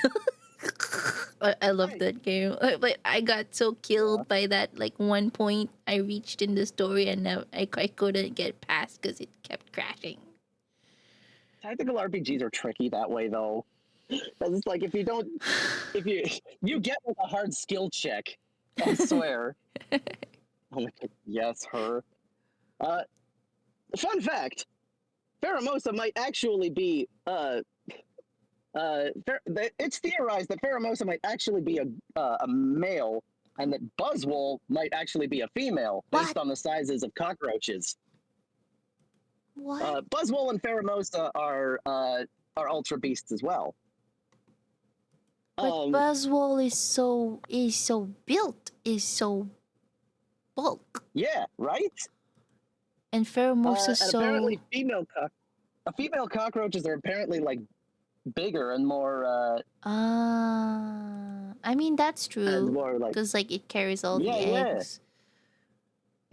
I love that game. But I got so killed by that like one point I reached in the story and now I couldn't get past because it kept crashing. Tactical RPGs are tricky that way though. 'Cause it's like if you get like a hard skill check, I swear. Oh my god, yes, her. Uh, fun fact: Pheromosa might actually be it's theorized that Pheromosa might actually be a male, and that Buzzwole might actually be a female, based What? on the sizes of cockroaches. What? Buzzwole and Pheromosa are ultra beasts as well. But Um, Buzzwole is so built, is so bulk, yeah, right. and Pheromosa And so. apparently, female cockroaches are apparently like bigger and more I mean that's and true, more like cause like it carries all the yeah. eggs.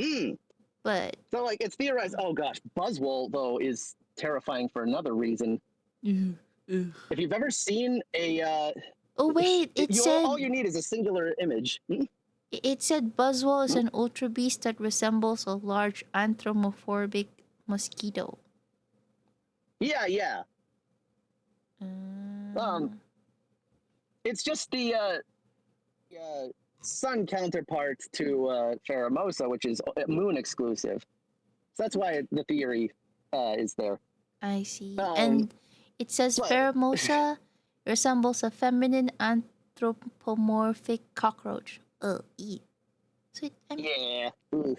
Mm. But So like it's theorized. Oh gosh, Buzzwole though is terrifying for another reason. If you've ever seen a oh wait, it said all you need is a singular image. it said Buzzwole is an ultra beast that resembles a large anthropomorphic mosquito. Yeah. Uh, It's just the sun counterpart to Pheromosa, which is moon exclusive. So that's why the theory is there. I see. Um, And it says but- Pheromosa resembles a feminine anthropomorphic cockroach. Oh, eat. So Yeah. Ooh.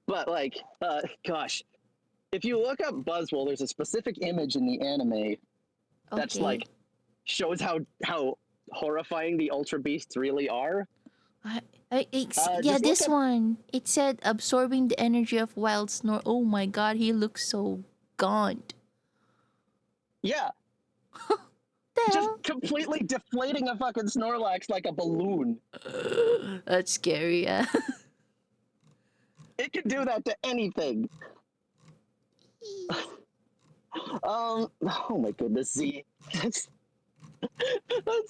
But like, gosh, if you look up Buzzwole, there's a specific image in the anime that's okay. like shows how horrifying the ultra beasts really are. Yeah, just look this up- one. It said absorbing the energy of wild snore. Oh my god, he looks so gaunt. Yeah, The just hell? completely deflating a fucking Snorlax like a balloon. That's scary, yeah. It can do that to anything. Oh my goodness, Z. That's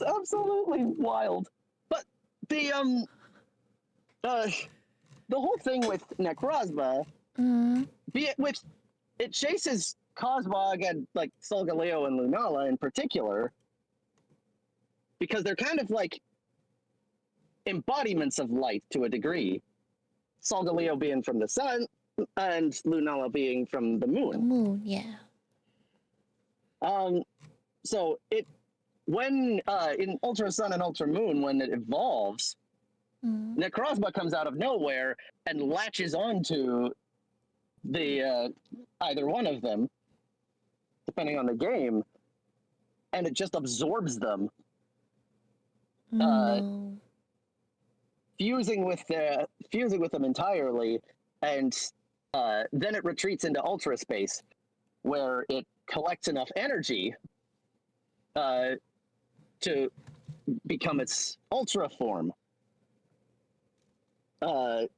absolutely wild. But the whole thing with Necrozma, it chases Cosmog and like Solgaleo and Lunala in particular, because they're kind of like embodiments of light to a degree. Solgaleo being from the sun, and Lunala being from the The moon. moon, yeah. So when in Ultra Sun and Ultra Moon, when it evolves, Necrozma comes out of nowhere and latches onto the either one of them, depending on the game, and it just absorbs them, No. fusing with them entirely, and then it retreats into ultra space, where it collects enough energy to become its ultra form. And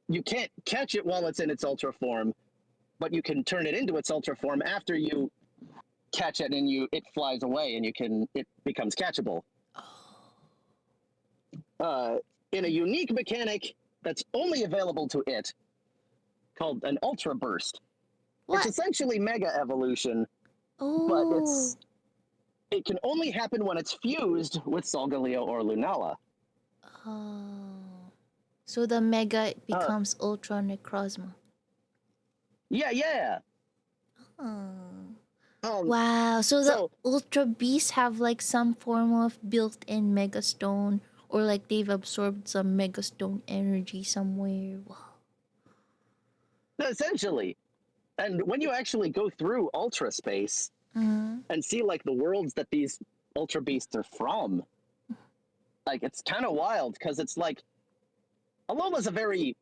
you can't catch it while it's in its ultra form, but you can turn it into its ultra form after you catch it, and it flies away, and it becomes catchable. In a unique mechanic that's only available to it, called an Ultra Burst. What? It's essentially Mega Evolution, but it can only happen when it's fused with Solgaleo or Lunala. Oh. So the Mega becomes Ultra Necrozma. Yeah. Wow. So the Ultra Beasts have like some form of built-in Mega Stone, or like they've absorbed some Mega Stone energy somewhere. Wow. Essentially. And when you actually go through Ultra Space and see like the worlds that these Ultra Beasts are from, like it's kind of wild, because it's like Alola's a very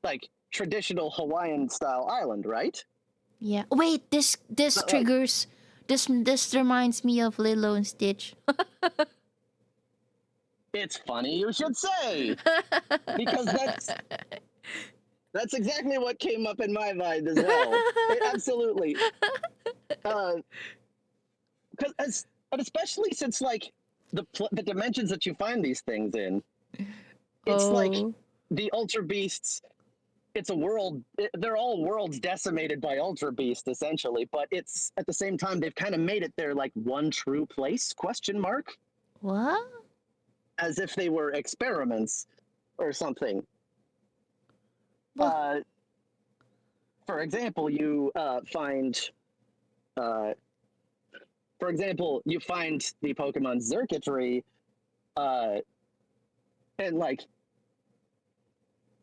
like traditional Hawaiian style island, right? Yeah. Wait, this But, triggers this reminds me of Lilo and Stitch. It's funny you should say, because that's exactly what came up in my mind as well. Absolutely. And especially since like the dimensions that you find these things in, It's like Oh. the Ultra Beasts. It's a world. They're all worlds decimated by Ultra Beast, essentially. But it's at the same time they've kind of made it their like one true place? Question mark? What? As if they were experiments or something. What? For example, you find. For example, you find the Pokemon circuitry, and like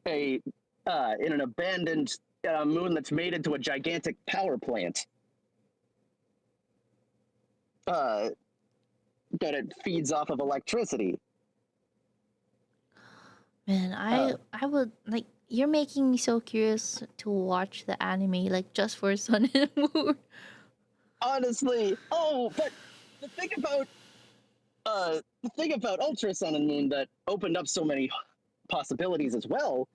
a in an abandoned moon that's made into a gigantic power plant. That it feeds off of electricity. Man, I would like you're making me so curious to watch the anime like just for Sun and Moon. Honestly, but the thing about Ultra Sun and Moon that opened up so many possibilities as well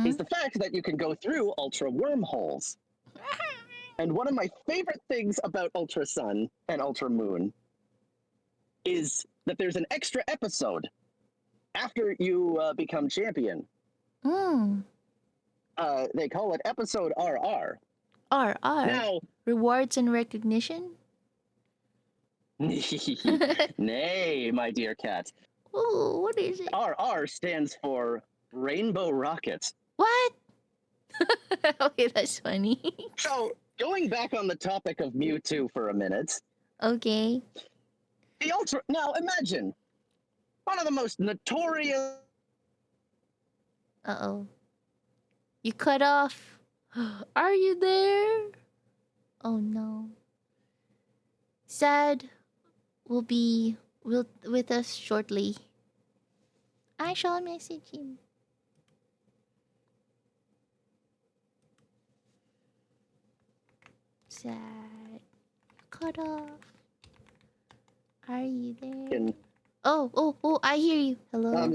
is the fact that you can go through ultra wormholes. And one of my favorite things about Ultra Sun and Ultra Moon is that there's an extra episode after you become champion. Mm. They call it episode RR. RR. Now, Rewards and recognition? nay, my dear cat. Ooh, what is it? RR stands for Rainbow Rocket. What? Okay, that's funny. So, going back on the topic of Mewtwo for a minute, Okay. the Ultra. Now, imagine one of the most notorious. Uh-oh. You cut off. Are you there? Oh no. Sad will be with us shortly. I shall message him. Sad. Cut off. Are you there? Oh, I hear you. Hello?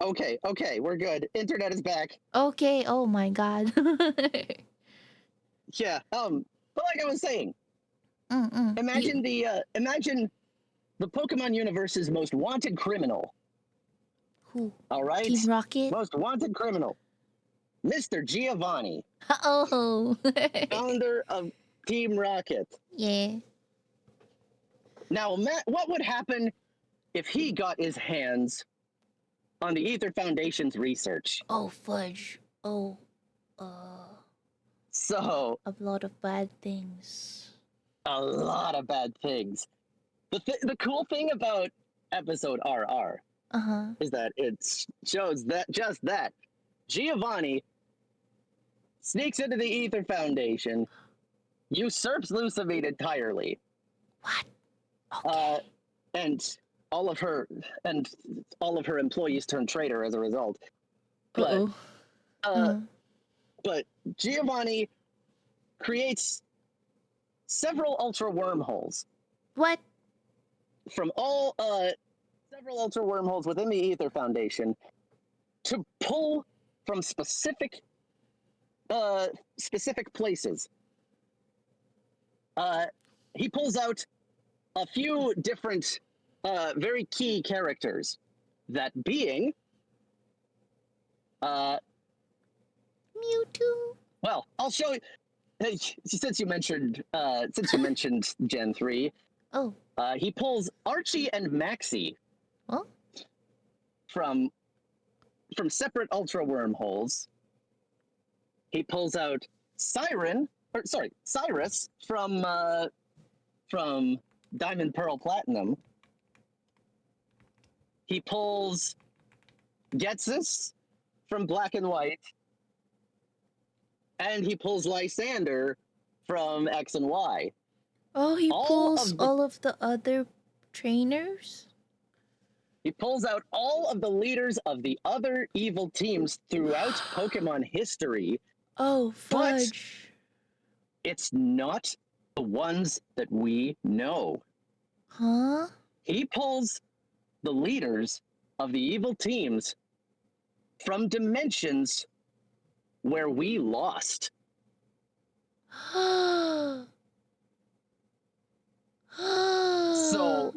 Okay, we're good. Internet is back. Okay, oh my god. Yeah, but like I was saying, Mm-mm. imagine the Pokemon universe's most wanted criminal. Who? All right? Team Rocket? Most wanted criminal. Mr. Giovanni, Oh. founder of Team Rocket. Yeah. Now, what would happen if he got his hands on the Ether Foundation's research? Oh, fudge. Oh, So, a lot of bad things. a lot of bad things. The cool thing about episode RR Uh-huh. is that it shows that Giovanni sneaks into the Ether Foundation, usurps Lucamine entirely. What? Okay. And all of her employees turn traitor as a result. But but Giovanni creates several ultra wormholes. What? From several ultra wormholes within the Ether Foundation to pull from specific places. He pulls out a few different very key characters, that being Mewtwo. well, I'll show you. Hey, since you mentioned Gen 3, Oh. he pulls Archie and Maxie Well? from separate ultra wormholes. He pulls out Cyrus from Diamond, Pearl, Platinum. He pulls Getsus from Black and White. And he pulls Lysander from X and Y. Oh, he pulls all of the other trainers? He pulls out all of the leaders of the other evil teams throughout Pokemon history. Oh, fudge. But it's not the ones that we know. Huh? He pulls the leaders of the evil teams from dimensions where we lost. So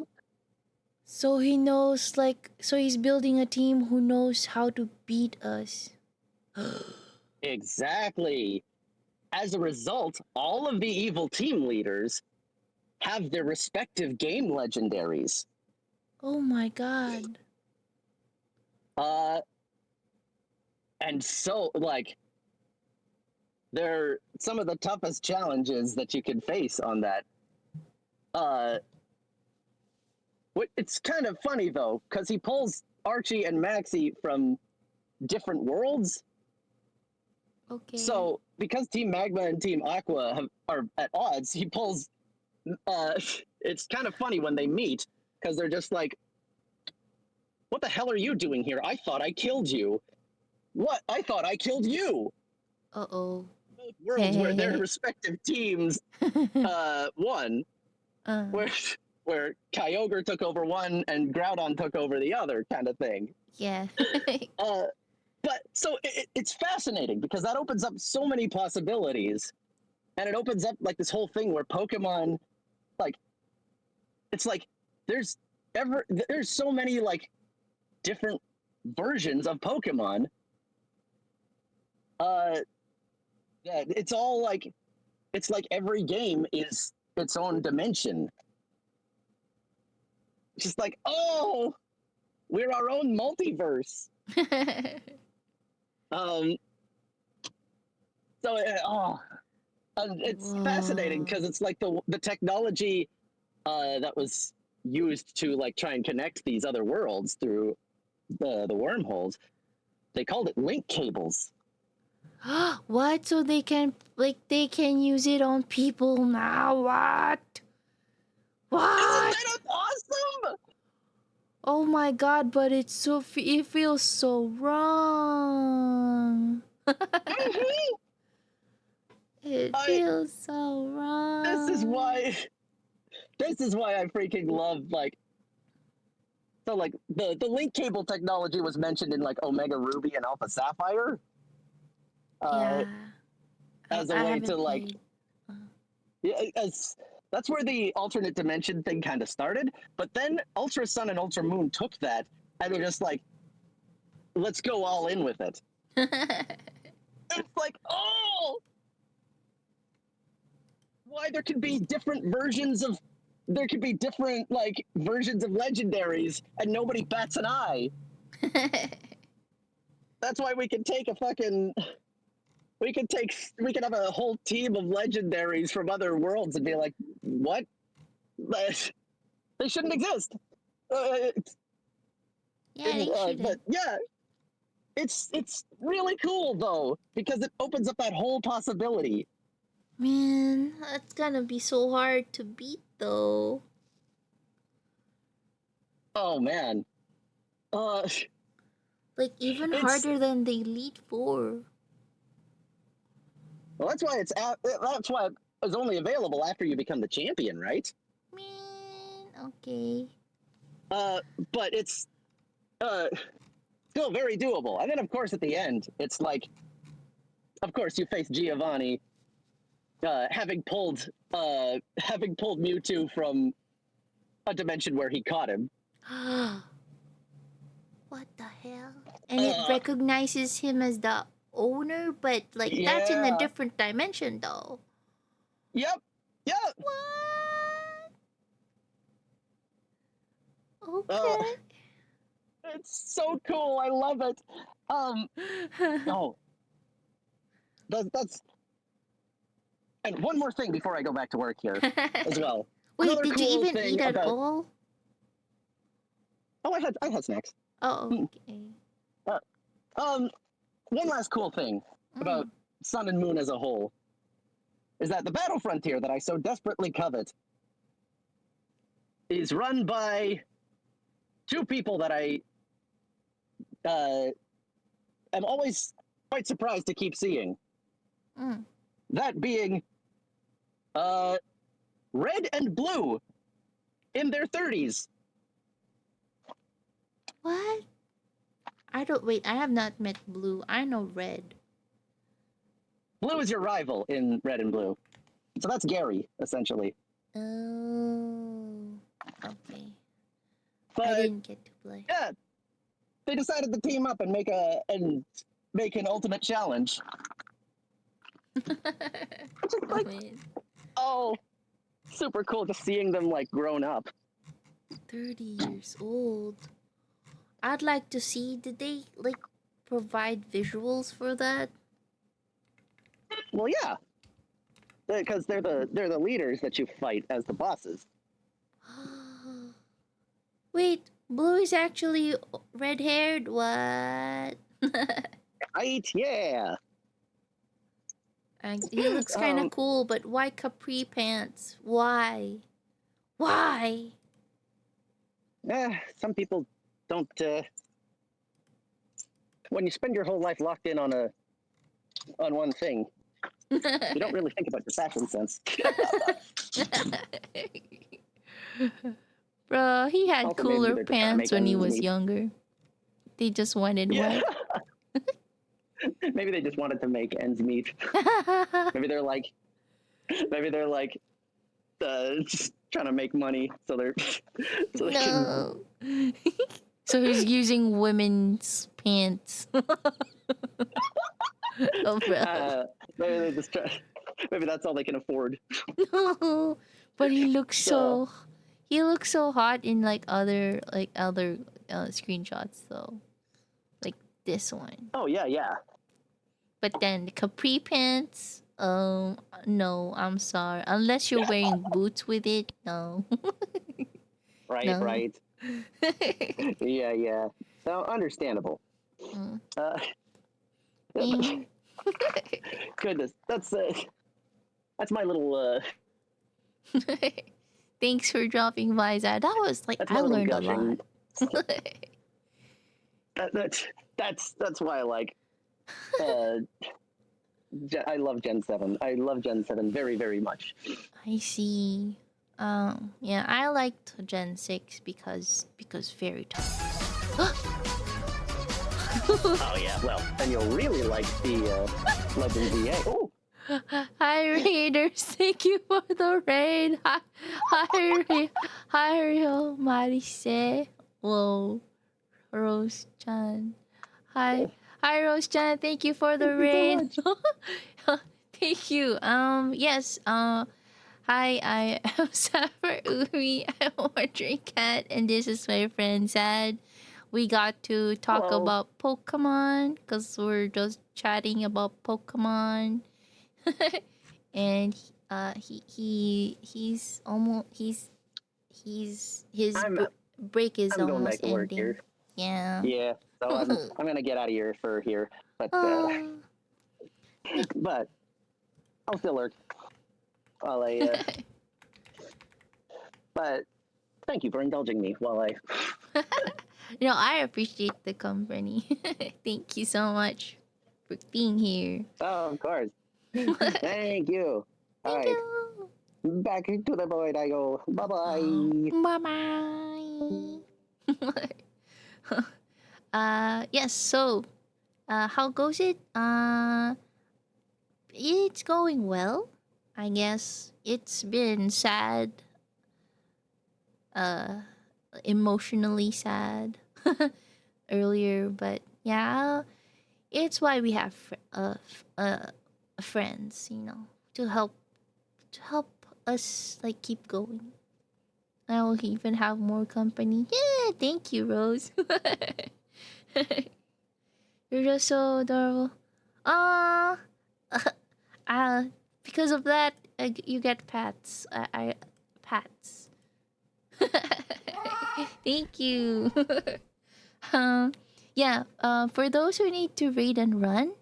So he knows, like, so he's building a team who knows how to beat us. Exactly. As a result, all of the evil team leaders have their respective game legendaries. Oh my god. And so, like, they're some of the toughest challenges that you can face on that. It's kind of funny though, because he pulls Archie and Maxie from different worlds. Okay. So because Team Magma and Team Aqua are at odds, he pulls. It's kind of funny when they meet because they're just like, "What the hell are you doing here? I thought I killed you." What? I thought I killed you. Uh-oh. Both worlds where their respective teams won, where Kyogre took over one and Groudon took over the other, kind of thing. Yeah. But so it's fascinating because that opens up so many possibilities, and it opens up like this whole thing where Pokemon, like, it's like there's so many like different versions of Pokemon. Yeah, it's all like, it's like every game is its own dimension. Just like, oh, we're our own multiverse. So and it's fascinating because it's like the technology that was used to like try and connect these other worlds through the wormholes. They called it link cables. What? So they can use it on people now? What? What? Isn't that awesome? Oh my god! But it's so it feels so wrong. It feels so wrong. This is why I freaking love, like, so like the link cable technology was mentioned in like Omega Ruby and Alpha Sapphire. Yeah. As a way to like, yeah, as that's where the alternate dimension thing kind of started. But then Ultra Sun and Ultra Moon took that and they're just like, let's go all in with it. It's like, oh, why there could be different versions of legendaries and nobody bats an eye. That's why we can take we can have a whole team of legendaries from other worlds and be like, what? They shouldn't exist. But yeah, it's really cool though because it opens up that whole possibility. Man, that's gonna be so hard to beat though. Oh man. Like even harder than the Elite Four. Well, that's why it's only available after you become the champion, right? Man, okay. But it's still very doable. And then of course at the end, it's like, of course you face Giovanni, having pulled Mewtwo from a dimension where he caught him. What the hell? And it recognizes him as the owner, but like that's in a different dimension though. Yep. What? Okay. It's so cool. I love it. No. That's and one more thing before I go back to work here as well. Wait, Another did cool you even thing eat at all? Oh, I had snacks. Oh, okay. One last cool thing about Sun and Moon as a whole is that the Battle Frontier that I so desperately covet is run by two people that I am always quite surprised to keep seeing. That being Red and Blue in their 30s. What? I have not met Blue. I know Red. Blue is your rival in Red and Blue. So that's Gary, essentially. Oh, okay. But didn't get to play. yeah, they decided to team up and make an ultimate challenge. Which is Oh like, man, oh, super cool just seeing them like grown up. 30 years old. I'd like to see. Did they like provide visuals for that? Well, yeah, because they're the leaders that you fight as the bosses. Wait, Blue is actually red haired? What? Right? Yeah. And he looks kind of cool, but why capri pants? Why? Why? Some people don't. When you spend your whole life locked in on one thing, you don't really think about your fashion sense. Bro, he had Also, cooler maybe they're just trying to pants make when he ends was meet. younger. They just wanted Yeah. white. Maybe they just wanted to make ends meet. Maybe they're like, just trying to make money, so they can. No. So he's using women's pants. Oh, bro. Maybe they just try. Maybe that's all they can afford. No. But he looks So- so. He looks so hot in like other screenshots though, like this one. Oh yeah, yeah. But then the capri pants. No, I'm sorry. Unless you're wearing boots with it, no. Right, No. right. Yeah, yeah. So understandable. Mm. Yeah. Goodness, that's my little Thanks for dropping by, Zad. That was like that's I my little learned a gushing. lot. That's why I like. I love Gen 7. I love Gen 7 very, very much. I see. Yeah, I liked Gen 6 because very tough. Oh yeah, well, then you'll really like the Legend VA. Oh, Hi Raiders, thank you for the raid. Hi Rio Marise. Whoa, Rose Chan. Hi Rose Chan, thank you for the raid. Thank you. Yes. Hi, I am Sapper Umi. I'm Wandering Cat, and this is my friend Zad. We got to talk Hello. about Pokemon because we're just chatting about Pokemon. And he's almost his I'm break is I'm going back almost to work ending. here. Yeah. Yeah, so I'm gonna get out of here for here, but I'll still lurk while I. But thank you for indulging me while I. No, I appreciate the company. Thank you so much for being here. Oh, of course. Thank you. All Thank right, you. back into the void I go. Bye bye. Bye. Yes. So, how goes it? It's going well. I guess it's been sad. Emotionally sad earlier, but yeah, it's why we have friends, to help us like keep going. I will even have more company. Yeah, thank you, Rose. You're just so adorable. Ah, because of that, you get pats. I pats. Thank you. Yeah. For those who need to read and run,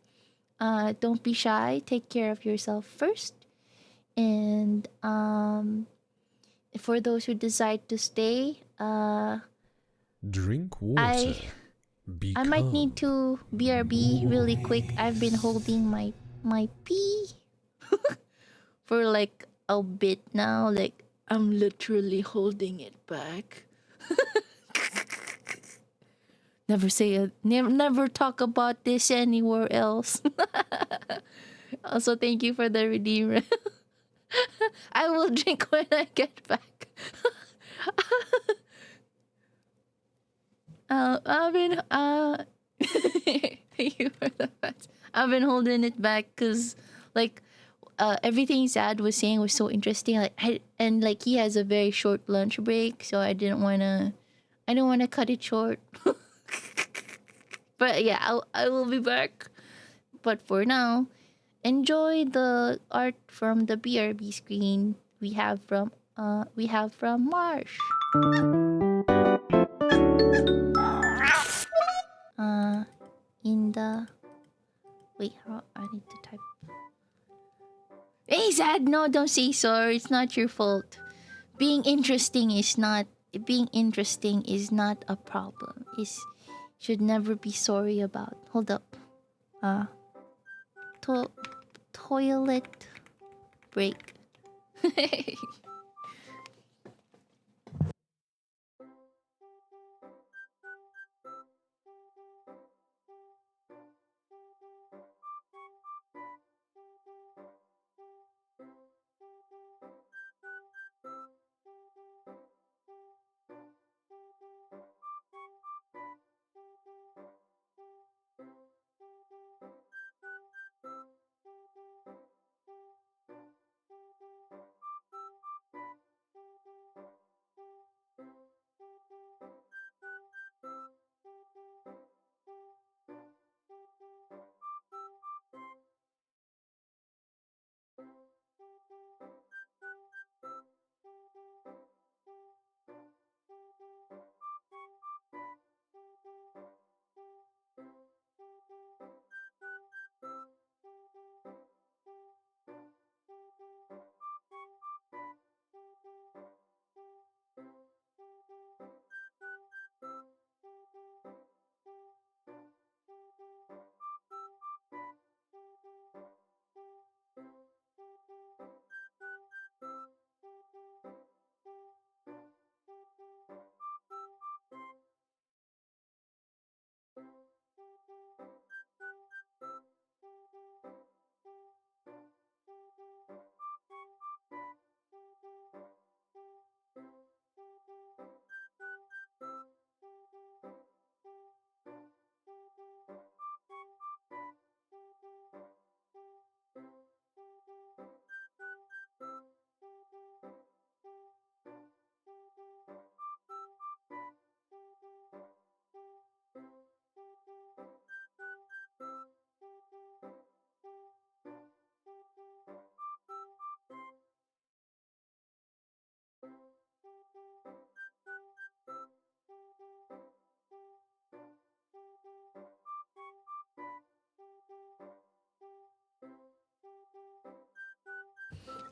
don't be shy. Take care of yourself first. And for those who decide to stay, Drink water. I might need to BRB really quick. I've been holding my pee for like a bit now. Like I'm literally holding it back. Never talk about this anywhere else. Also, thank you for the redeemer. I will drink when I get back. I've been you were the best. I've been holding it back because like everything Zad was saying was so interesting. And like he has a very short lunch break, so I didn't wanna cut it short. But yeah, I will be back. But for now, enjoy the art from the BRB screen we have from Marsh. Uh in the wait, I need to type. Hey Zad, no, don't say sorry. It's not your fault. Being interesting is not being interesting is not a problem. Is should never be sorry about. Hold up. Uh to- toilet break.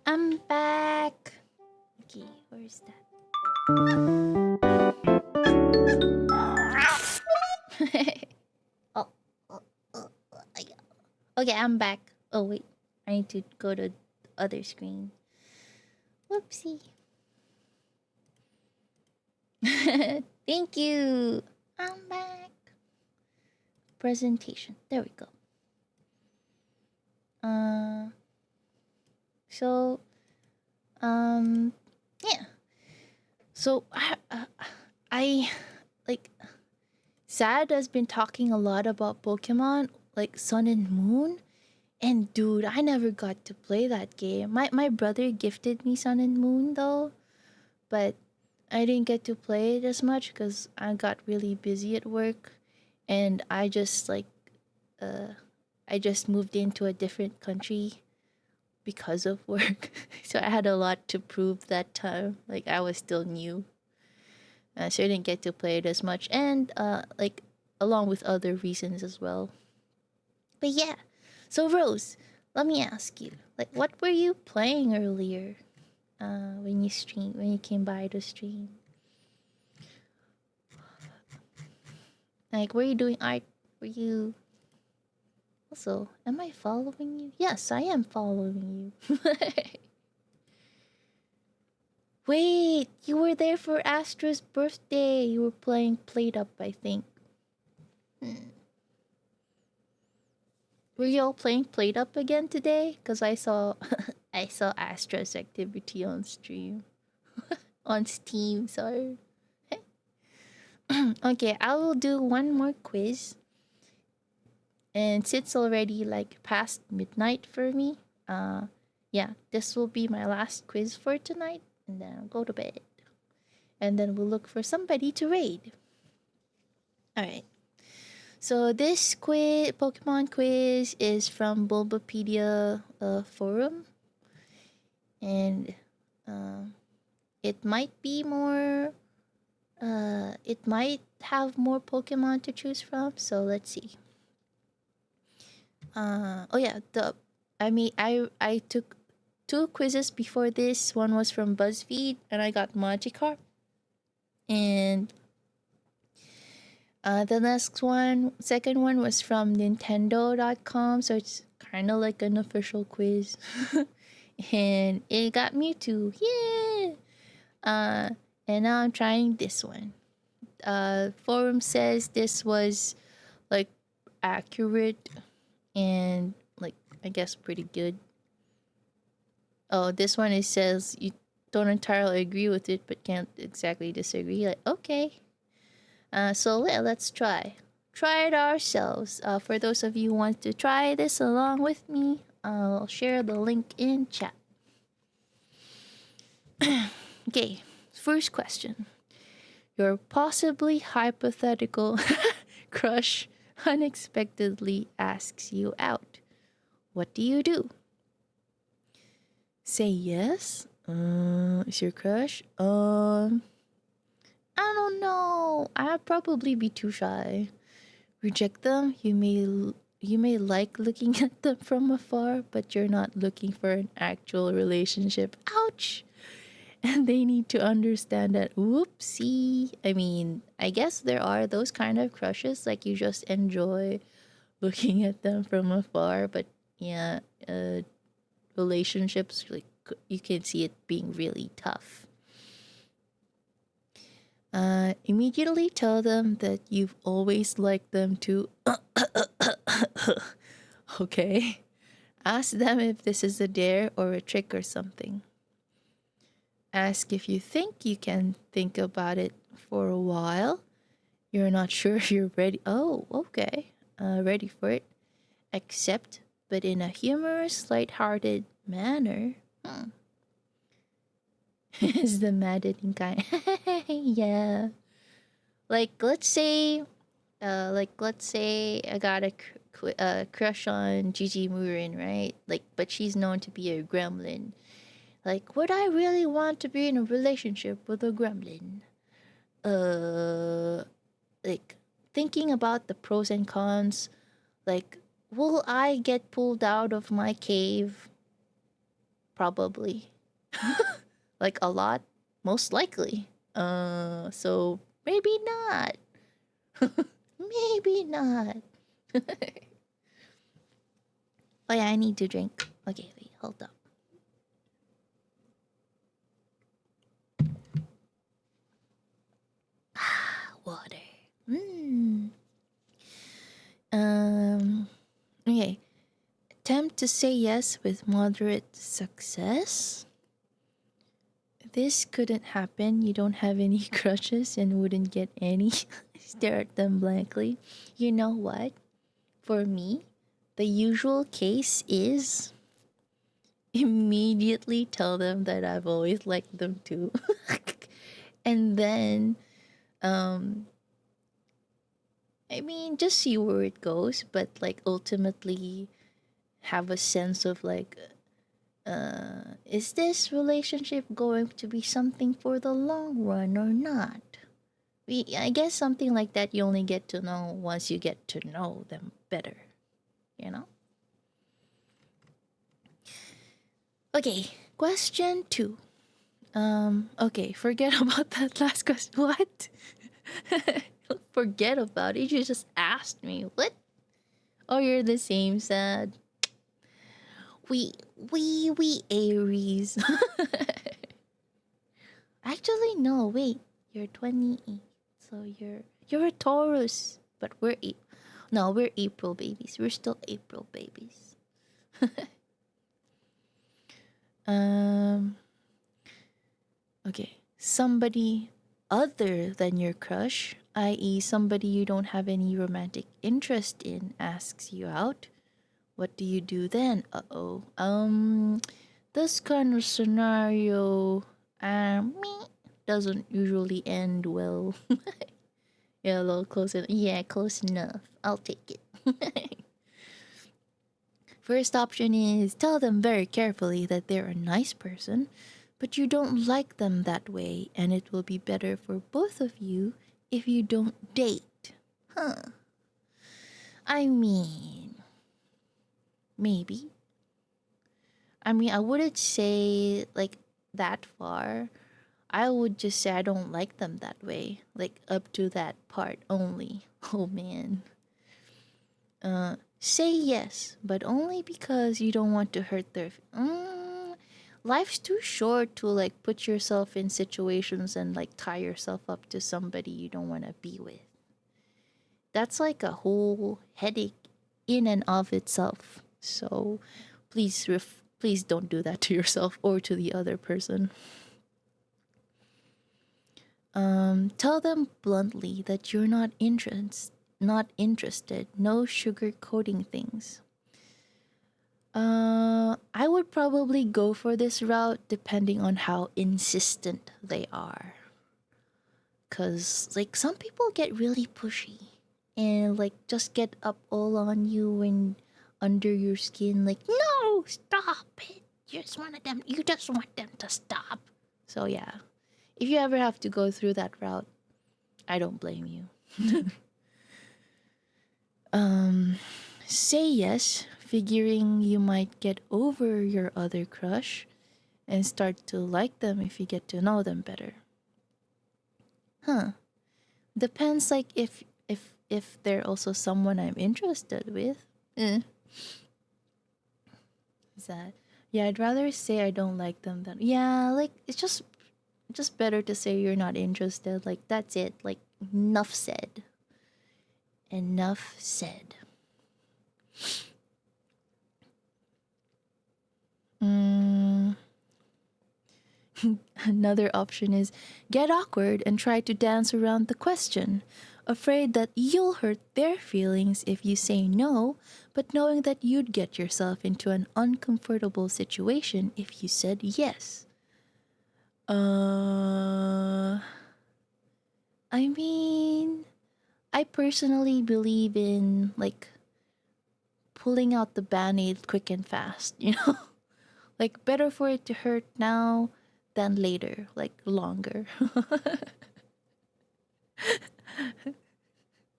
I'm back. Okay, where's that? Oh, yeah. Okay, I'm back. Oh wait, I need to go to the other screen. Whoopsie. Thank you. I'm back. Presentation. There we go. Uh, so, yeah. So I like Sad has been talking a lot about Pokemon, like Sun and Moon. And dude, I never got to play that game. My brother gifted me Sun and Moon though, but I didn't get to play it as much because I got really busy at work, and uh, I just moved into a different country because of work. So I had a lot to prove that time. Like I was still new, so I didn't get to play it as much, and like along with other reasons as well. But yeah, so Rose, let me ask you, like, what were you playing earlier? When you came by the stream, like, were you doing art? Were you also? Am I following you? Yes, I am following you. Wait, you were there for Astra's birthday. You were playing Played Up, I think. Hmm. Were you all playing Played Up again today? Cause I saw, I saw Astra's activity on stream, on Steam. Sorry. Okay, I will do one more quiz. And it's already like past midnight for me. Yeah, this will be my last quiz for tonight, and then I'll go to bed. And then we'll look for somebody to raid. All right. So this Pokemon quiz is from Bulbapedia forum, and it might be more. It might have more Pokemon to choose from. So let's see. Oh yeah, I took two quizzes before this. One was from BuzzFeed, and I got Magikarp. And the second one was from Nintendo.com, so it's kind of like an official quiz. And it got Mewtwo, yeah! And now I'm trying this one. Forum says this was like accurate and like I guess pretty good. Oh, this one it says you don't entirely agree with it, but can't exactly disagree. Like okay, so yeah, let's try it ourselves. For those of you who want to try this along with me, I'll share the link in chat. Okay, first question. Your possibly hypothetical crush unexpectedly asks you out. What do you do? Say yes? Is your crush? I don't know. I'd probably be too shy. Reject them. You may like looking at them from afar, but you're not looking for an actual relationship. Ouch. And they need to understand that whoopsie. I mean, I guess there are those kind of crushes like you just enjoy looking at them from afar, but yeah, relationships like you can see it being really tough. Immediately tell them that you've always liked them too. Okay. Ask them if this is a dare or a trick or something. Ask if you think you can think about it for a while. You're not sure if you're ready. Oh, okay. Ready for it. Accept, but in a humorous, light-hearted manner. Is the maddening kind. Yeah. Like let's say I got a crush on Gigi Murin, right? Like, but she's known to be a gremlin. Like, would I really want to be in a relationship with a gremlin? Like thinking about the pros and cons. Like, will I get pulled out of my cave? Probably. Like a lot, most likely. So maybe not. Maybe not. Oh yeah, I need to drink. Okay, wait, hold up. Water. Okay. Attempt to say yes with moderate success. This couldn't happen. You don't have any crushes and wouldn't get any. Stare at them blankly. You know what? For me, the usual case is immediately tell them that I've always liked them too. And then I mean just see where it goes, but like ultimately have a sense of like is this relationship going to be something for the long run or not? I guess something like that you only get to know once you get to know them better, you know? Okay, question 2. Okay, forget about that last question. What? Forget about it. You just asked me. What? Oh, you're the same, sad. We Aries. Actually, no. Wait, you're 28, so you're a Taurus, but we're April babies. We're still April babies. Okay, somebody other than your crush i.e., somebody you don't have any romantic interest in asks you out, what do you do then? Uh-oh. This kind of scenario, me doesn't usually end well. Yeah, a little close enough. Yeah, close enough. I'll take it. First option is tell them very carefully that they're a nice person, but you don't like them that way, and it will be better for both of you if you don't date. Huh. I mean, maybe. I mean, I wouldn't say like that far. I would just say I don't like them that way, like up to that part only. Oh man. Say yes, but only because you don't want to hurt their. Life's too short to like put yourself in situations and like tie yourself up to somebody you don't want to be with. That's like a whole headache in and of itself. So please don't do that to yourself or to the other person. Tell them bluntly that you're not interested. No sugarcoating things. I would probably go for this route depending on how insistent they are. Cause like some people get really pushy and like just get up all on you and under your skin like no, stop it. You just want them to stop. So yeah. If you ever have to go through that route, I don't blame you. Say yes, figuring you might get over your other crush and start to like them if you get to know them better. Huh. Depends like if they're also someone I'm interested with. Is that yeah, I'd rather say I don't like them than yeah, like it's just better to say you're not interested. Like that's it. Like enough said. Enough said. Another option is get awkward and try to dance around the question, afraid that you'll hurt their feelings if you say no, but knowing that you'd get yourself into an uncomfortable situation if you said yes. I mean, I personally believe in like pulling out the band-aid quick and fast, you know? Like better for it to hurt now than later, like longer.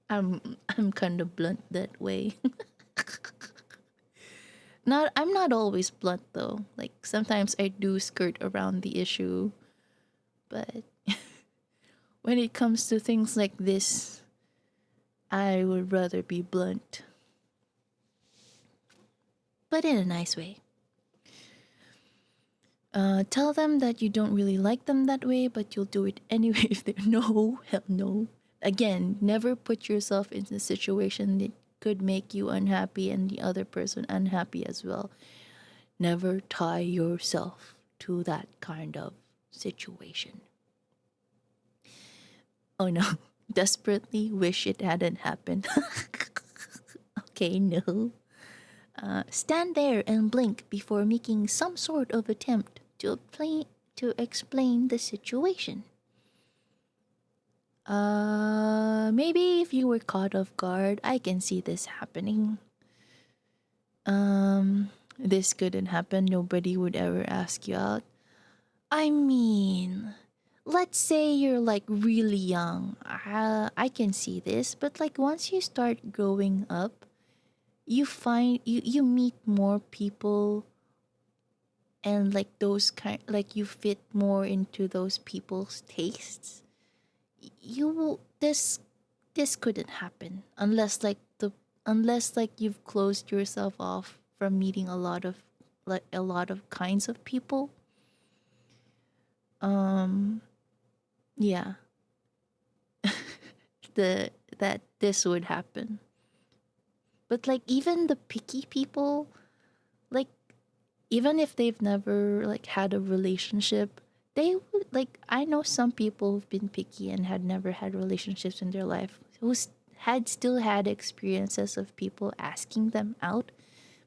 I'm kind of blunt that way. I'm not always blunt though. Like sometimes I do skirt around the issue, but when it comes to things like this, I would rather be blunt. But in a nice way. Tell them that you don't really like them that way, but you'll do it anyway if they no, hell no. Again, never put yourself in a situation that could make you unhappy and the other person unhappy as well. Never tie yourself to that kind of situation. Oh no, desperately wish it hadn't happened. Okay, no. Stand there and blink before making some sort of attempt to explain the situation. Maybe if you were caught off guard, I can see this happening. This couldn't happen. Nobody would ever ask you out. I mean, let's say you're like really young. I can see this, but like once you start growing up, you meet more people and like those kind like you fit more into those people's tastes. This couldn't happen unless like you've closed yourself off from meeting a lot of kinds of people. Yeah. That this would happen. But like even the picky people, like even if they've never like had a relationship, they would like, I know some people who've been picky and had never had relationships in their life had still had experiences of people asking them out,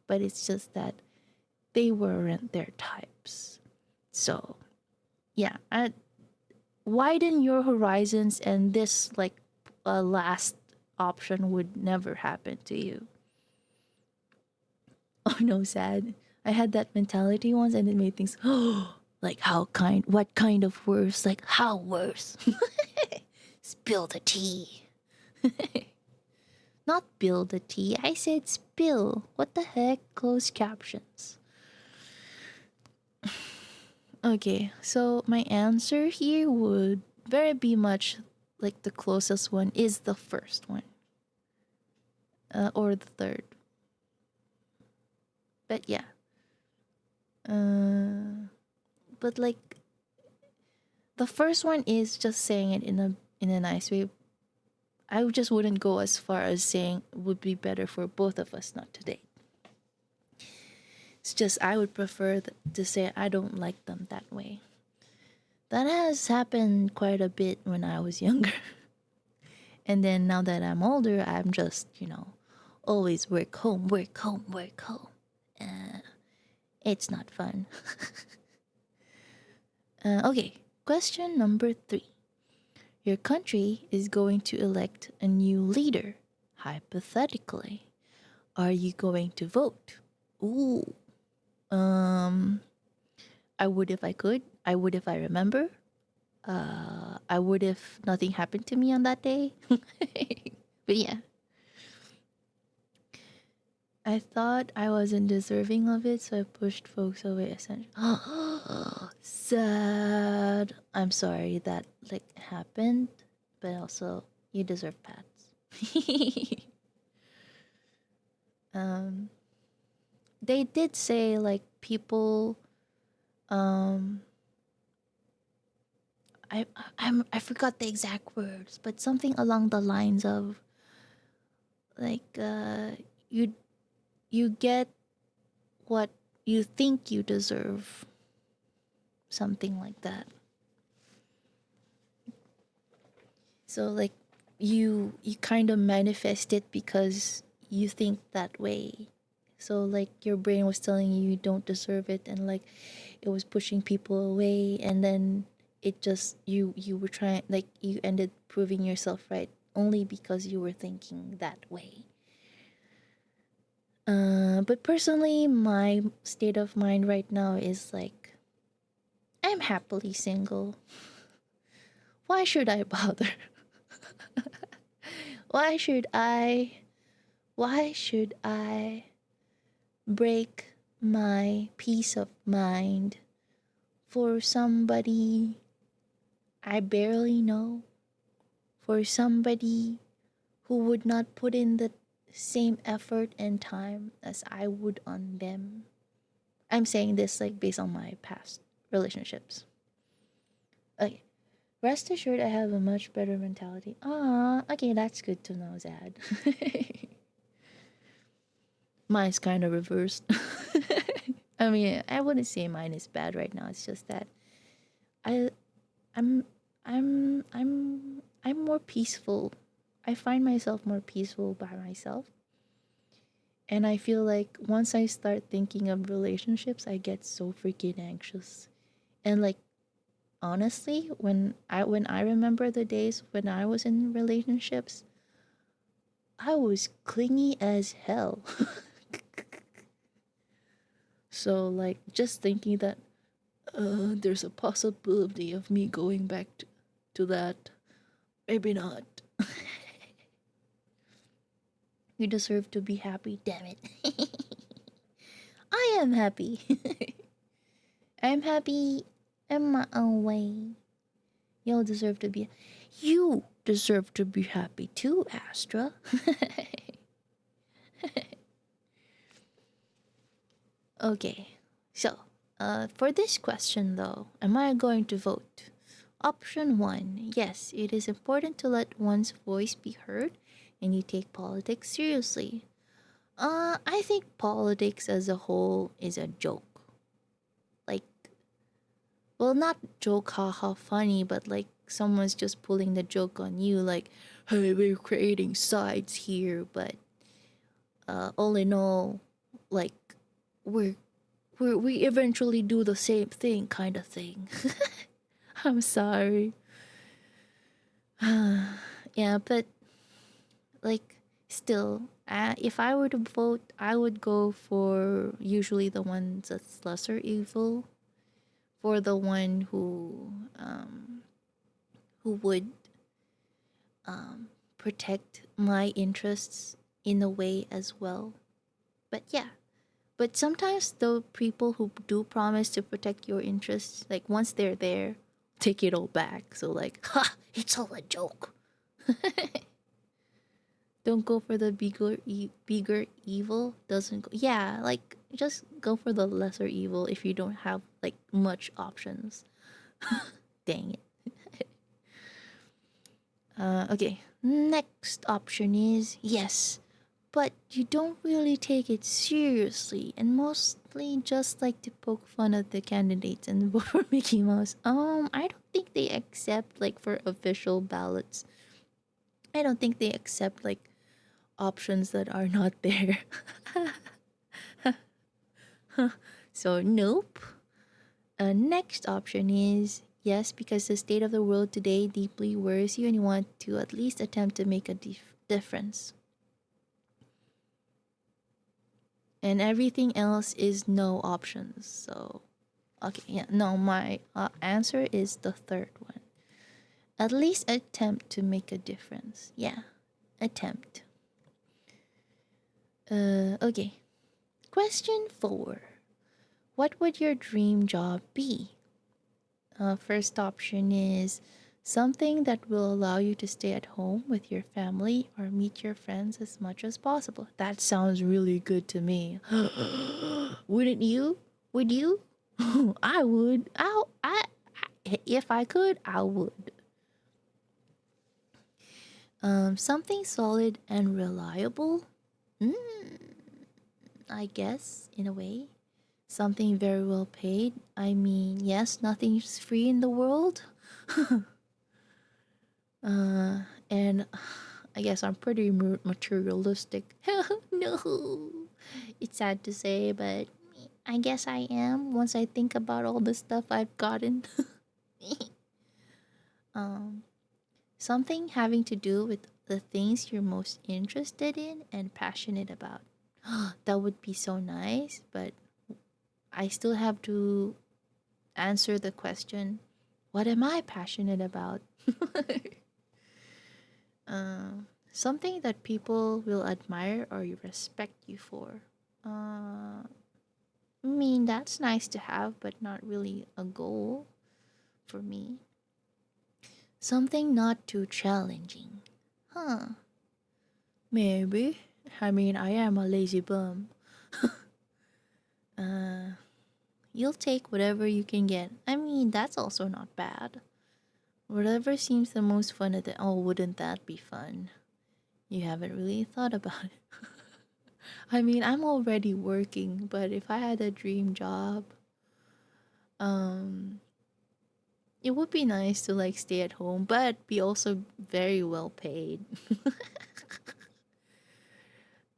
but it's just that they weren't their types. So yeah, widen your horizons, and this like last option would never happen to you. Oh no, sad. I had that mentality once and it made things like how kind, what kind of worse, like how worse. Spill the tea. Not bill the tea, I said spill. What the heck? Closed captions. Okay, so my answer here would very be much like the closest one is the first one, or the third. But yeah, uh, but like the first one is just saying it in a nice way. Just wouldn't go as far as saying would be better for both of us not to date. It's just I would prefer to say I don't like them that way. That has happened quite a bit when I was younger. And then now that I'm older, I'm just, always work home, work home, work home. Uh, it's not fun. Okay, question number 3. Your country is going to elect a new leader. Hypothetically, are you going to vote? Ooh. Um, I would if I could. I would if I remember. I would if nothing happened to me on that day. But yeah, I thought I wasn't deserving of it, so I pushed folks away. Essentially, sad. I'm sorry that like happened, but also you deserve pats. um, they did say like people. Um, I forgot the exact words, but something along the lines of like you you get what you think you deserve, something like that. So like you kind of manifest it because you think that way. So like your brain was telling you you don't deserve it, and like it was pushing people away, and then it just you were trying, like you ended proving yourself right only because you were thinking that way. But personally, my state of mind right now is like I'm happily single. Why should I bother? Why should I? Why should I break my peace of mind for somebody I barely know? For somebody who would not put in the same effort and time as I would on them? I'm saying this like based on my past relationships. Okay. Rest assured, I have a much better mentality. Ah, okay, that's good to know, Zad. Mine's kind of reversed. I mean, I wouldn't say mine is bad right now. It's just that I, I'm, I'm more peaceful. I find myself more peaceful by myself, and I feel like once I start thinking of relationships, I get so freaking anxious. And like honestly, when I remember the days when I was in relationships, I was clingy as hell. So like just thinking that there's a possibility of me going back to that. Maybe not. You deserve to be happy, damn it. I am happy. I'm happy in my own way. You deserve to be. You deserve to be happy too, Astra. Okay, so for this question though, am I going to vote? Option 1, yes, it is important to let one's voice be heard and you take politics seriously. I think politics as a whole is a joke. Like, Well, not joke, haha, funny, but like someone's just pulling the joke on you, like, hey, we're creating sides here, but all in all, like, we're, we eventually do the same thing, kind of thing. I'm sorry. Yeah, but like, still, if I were to vote, I would go for usually the one that's lesser evil, for the one who would protect my interests in a way as well. But yeah, but sometimes the people who do promise to protect your interests, like once they're there, take it all back. So like, ha, it's all a joke. Don't go for the bigger evil. Doesn't go. Yeah, like just go for the lesser evil if you don't have like much options. Dang it. Okay. Next option is yes, but you don't really take it seriously and mostly just like to poke fun at the candidates and vote for Mickey Mouse. I don't think they accept like for official ballots. I don't think they accept like options that are not there. So nope. Next option is yes, because the state of the world today deeply worries you and you want to at least attempt to make a difference. And everything else is no options. So, okay, yeah, no, my answer is the third one. At least attempt to make a difference. Yeah, attempt. Okay. Question 4. What would your dream job be? First option is something that will allow you to stay at home with your family or meet your friends as much as possible. That sounds really good to me. Wouldn't you? Would you? I would. If I could, I would. Something solid and reliable. Mm, I guess in a way. Something very well paid. I mean, yes, nothing's free in the world. And I guess I'm pretty materialistic. No, it's sad to say, but I guess I am once I think about all the stuff I've gotten. um, Something having to do with the things you're most interested in and passionate about. That would be so nice, but I still have to answer the question, what am I passionate about? Something that people will admire or respect you for. I mean, that's nice to have, but not really a goal for me. Something not too challenging. Huh. Maybe. I mean, I am a lazy bum. uh, you'll take whatever you can get. I mean, that's also not bad. Whatever seems the most fun at the. Oh, wouldn't that be fun? You haven't really thought about it. I mean, I'm already working, but if I had a dream job, um, it would be nice to like stay at home, but be also very well paid.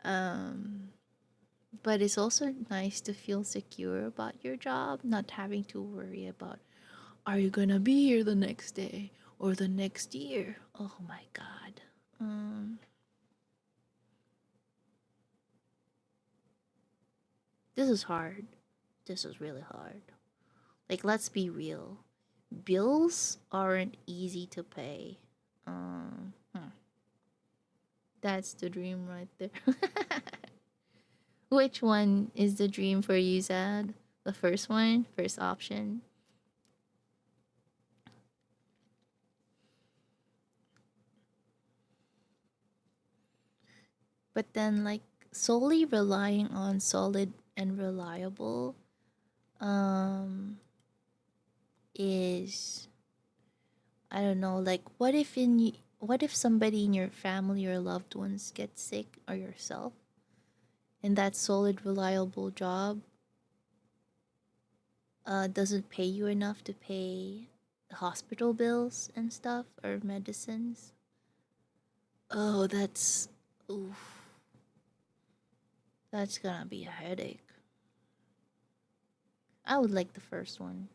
um, but it's also nice to feel secure about your job, not having to worry about are you gonna be here the next day or the next year? Oh my god. Um, this is hard. This is really hard. Like, let's be real. Bills aren't easy to pay. Hmm. That's the dream right there. Which one is the dream for you, Zad? The first one? First option? But then, like, solely relying on solid and reliable um is, I don't know, like what if somebody in your family or loved ones get sick or yourself and that solid reliable job doesn't pay you enough to pay hospital bills and stuff or medicines. Oh, oof, that's gonna be a headache. I would like the first one.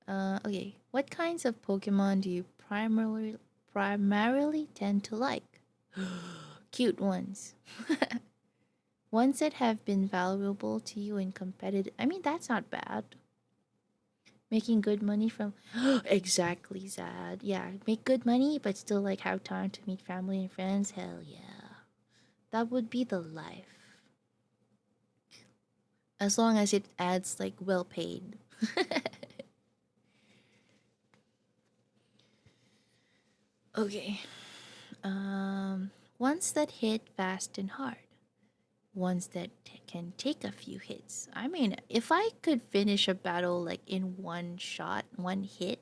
Okay. What kinds of Pokemon do you primarily tend to like? Cute ones. Ones that have been valuable to you in competitive. I mean, that's not bad. Making good money from. Exactly, Zad. Yeah, make good money, but still like have time to meet family and friends. Hell yeah. That would be the life. As long as it adds like well paid. Okay. Ones that hit fast and hard. Ones that can take a few hits. I mean, if I could finish a battle like in one shot, one hit,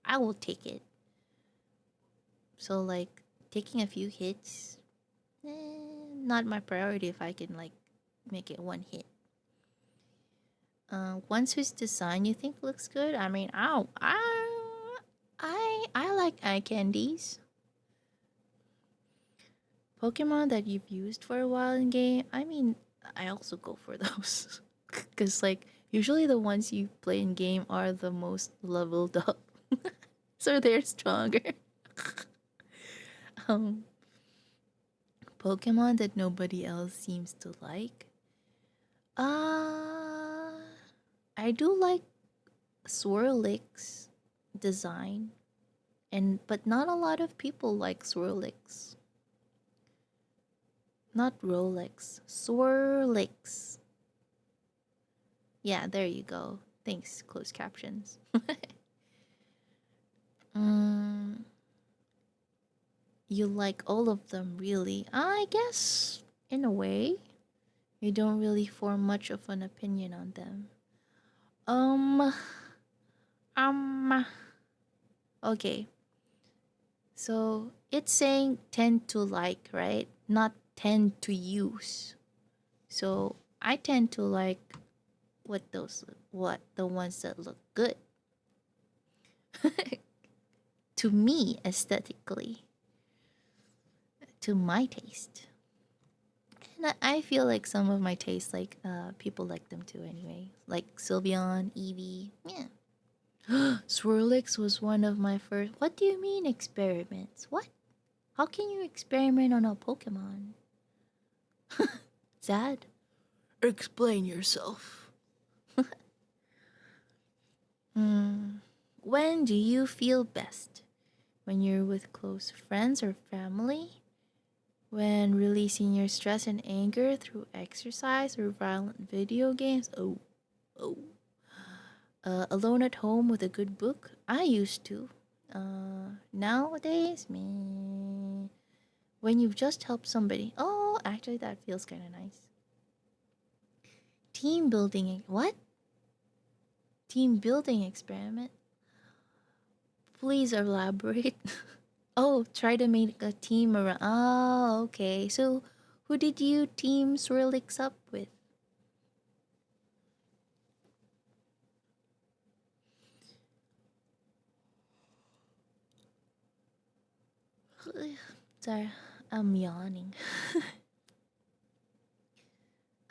I will take it. So like taking a few hits, not my priority if I can like make it one hit. Ones whose design you think looks good. I mean, I like eye candies. Pokemon that you've used for a while in game, I mean, I also go for those. Because, like, usually the ones you play in game are the most leveled up. So they're stronger. um, Pokemon that nobody else seems to like. Uh, I do like Swirlix design. But not a lot of people like Swirlix. Not Rolex. Swirlix. Yeah, there you go. Thanks, closed captions. mm, you like all of them, really? I guess, in a way, you don't really form much of an opinion on them. Um, um, okay. So it's saying tend to like, right? Not tend to use. So I tend to like what the ones that look good to me aesthetically, to my taste. And I feel like some of my tastes, like people like them too anyway. Like Sylveon, Eevee, yeah. Swirlix was one of my first. What do you mean experiments? What? How can you experiment on a Pokemon? Zad, explain yourself. Hmm. When do you feel best? When you're with close friends or family? When releasing your stress and anger through exercise or violent video games? Oh. Alone at home with a good book? I used to. Nowadays, me. When you've just helped somebody. Oh, actually, that feels kind of nice. Team building. What? Team building experiment? Please elaborate. Oh, try to make a team around. Oh, okay. So, who did you team Swirlix up with? Sorry, I'm yawning.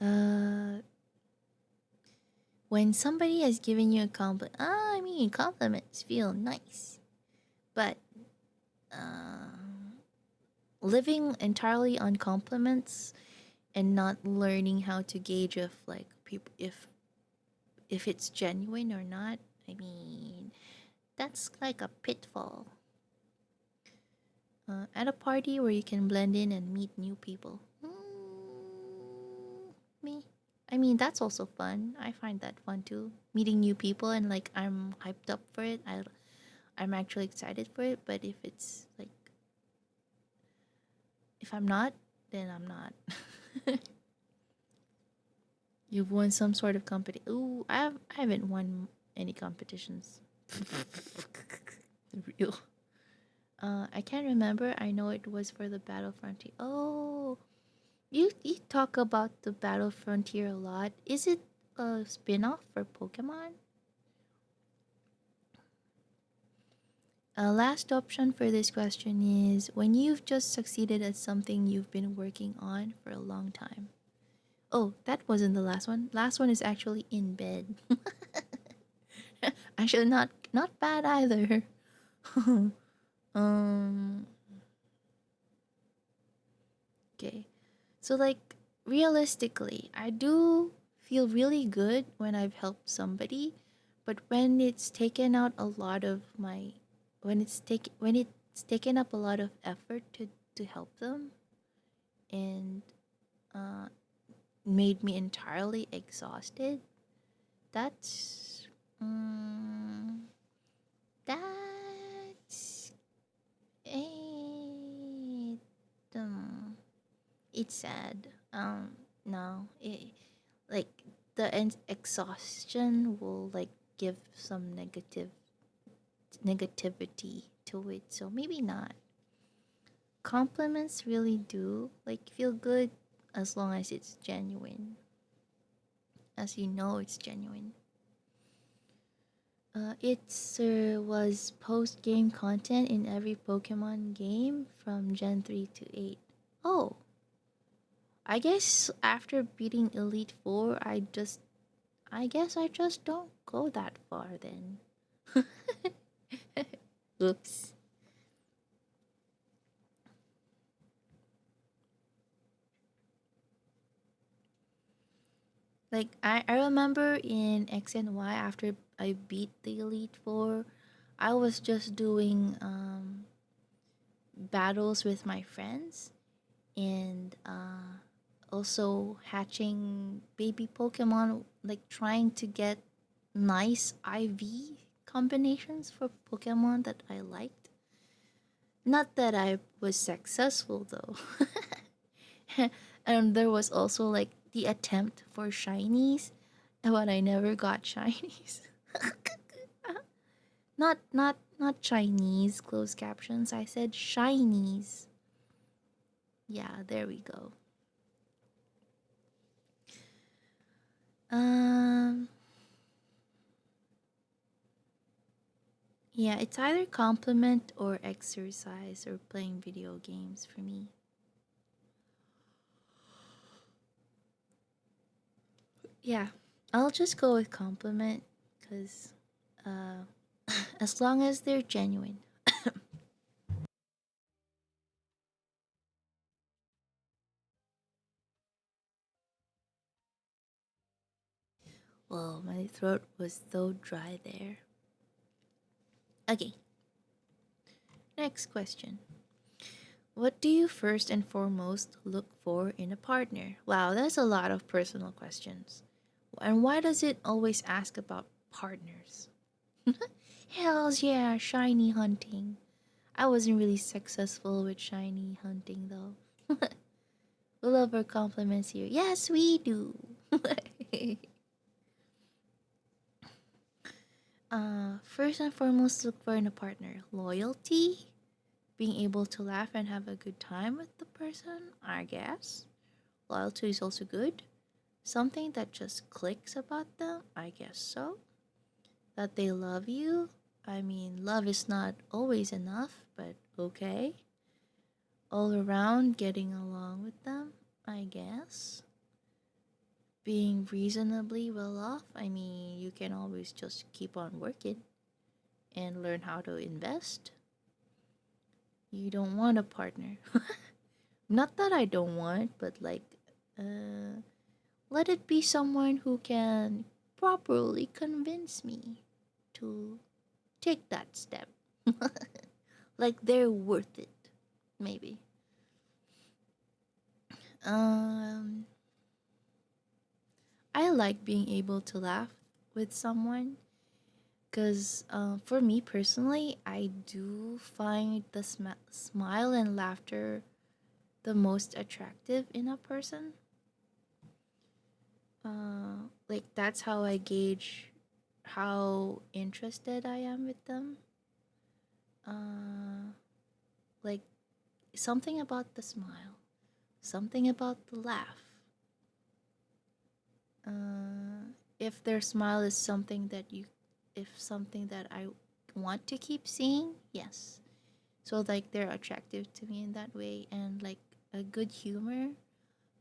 uh, when somebody has given you a compliment, I mean, compliments feel nice, but living entirely on compliments and not learning how to gauge if like people if it's genuine or not, I mean, that's like a pitfall. At a party where you can blend in and meet new people. Me. I mean, that's also fun. I find that fun too. Meeting new people and like I'm hyped up for it. I'm actually excited for it. But if it's like if I'm not, then I'm not. You've won some sort of company. Ooh, I haven't won any competitions. Real. I can't remember. I know it was for the Battlefront. Oh, You talk about the Battle Frontier a lot. Is it a spin-off for Pokemon? Last option for this question is when you've just succeeded at something you've been working on for a long time. Oh, that wasn't the last one. Last one is actually in bed. Actually, not bad either. um. Okay. So like realistically, I do feel really good when I've helped somebody, but when it's taken out a lot of my when it's taken up a lot of effort to help them and uh made me entirely exhausted, that's that's it, um, it's sad. No, like exhaustion will like give some negativity to it, so maybe not. Compliments really do like feel good as long as it's genuine, as you know it's genuine. It's was post game content in every Pokemon game from Gen 3 to 8. Oh, I guess after beating Elite Four, I guess I just don't go that far then. Oops. Like I remember in X and Y after I beat the Elite Four, I was just doing battles with my friends and also hatching baby Pokemon, like trying to get nice IV combinations for Pokemon that I liked. Not that I was successful though. And there was also like the attempt for shinies, but I never got shinies. Not Chinese closed captions. I said shinies. Yeah, there we go. Um yeah, it's either compliment or exercise or playing video games for me. Yeah, I'll just go with compliment cuz uh as long as they're genuine. Whoa, my throat was so dry there. Okay, next question. What do you first and foremost look for in a partner? Wow, that's a lot of personal questions. And why does it always ask about partners? Hells yeah, shiny hunting. I wasn't really successful with shiny hunting though. We love our compliments here. Yes, we do. First and foremost, look for in a partner loyalty, being able to laugh and have a good time with the person, I guess. Loyalty is also good. Something that just clicks about them, I guess so. That they love you. I mean, love is not always enough, but okay. All around, getting along with them, I guess. Being reasonably well off, I mean, you can always just keep on working and learn how to invest. You don't want a partner. Not that I don't want, but like, uh, let it be someone who can properly convince me to take that step. Like they're worth it, maybe. Um, I like being able to laugh with someone because for me personally, I do find the smile and laughter the most attractive in a person. Like that's how I gauge how interested I am with them. Uh, like something about the smile. something about the laugh. If their smile is something that if something that I want to keep seeing, yes. So like they're attractive to me in that way, and like a good humor,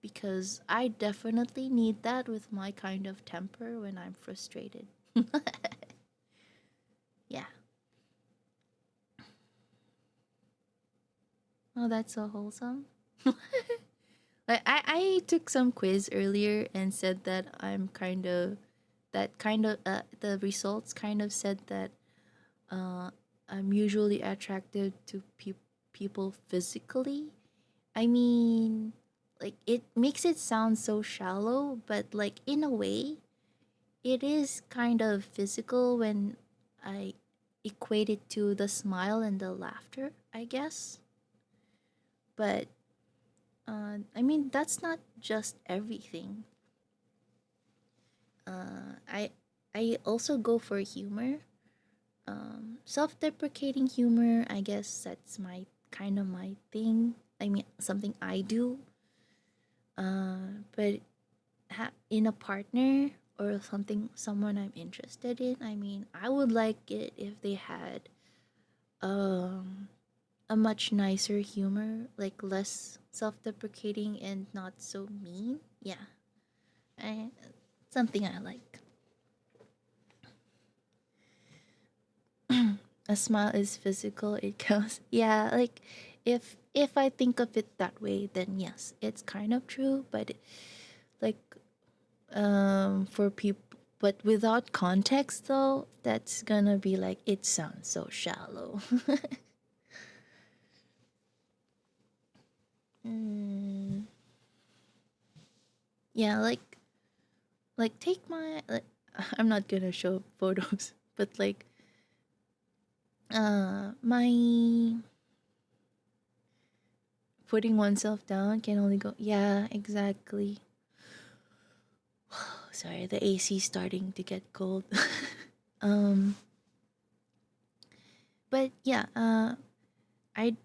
because I definitely need that with my kind of temper when I'm frustrated. Yeah. Oh, that's so wholesome. I took some quiz earlier and said that I'm kind of the results kind of said that uh I'm usually attracted to people physically. I mean, like it makes it sound so shallow, but like in a way, it is kind of physical when I equate it to the smile and the laughter, I guess. But I mean, that's not just everything. I also go for humor. Self-deprecating humor, I guess that's my kind of my thing. I mean, something I do. But in a partner or someone I'm interested in, I mean, I would like it if they had um a much nicer humor, like less self-deprecating and not so mean. Yeah, I something I like. A smile is physical. It counts. Yeah, like if I think of it that way, then yes, it's kind of true. But like for people, but without context though, that's gonna be like it sounds so shallow. mm, yeah, like take my like, I'm not gonna show photos, but like my putting oneself down can only go. Yeah, exactly. Sorry, the AC starting to get cold. um, but yeah, I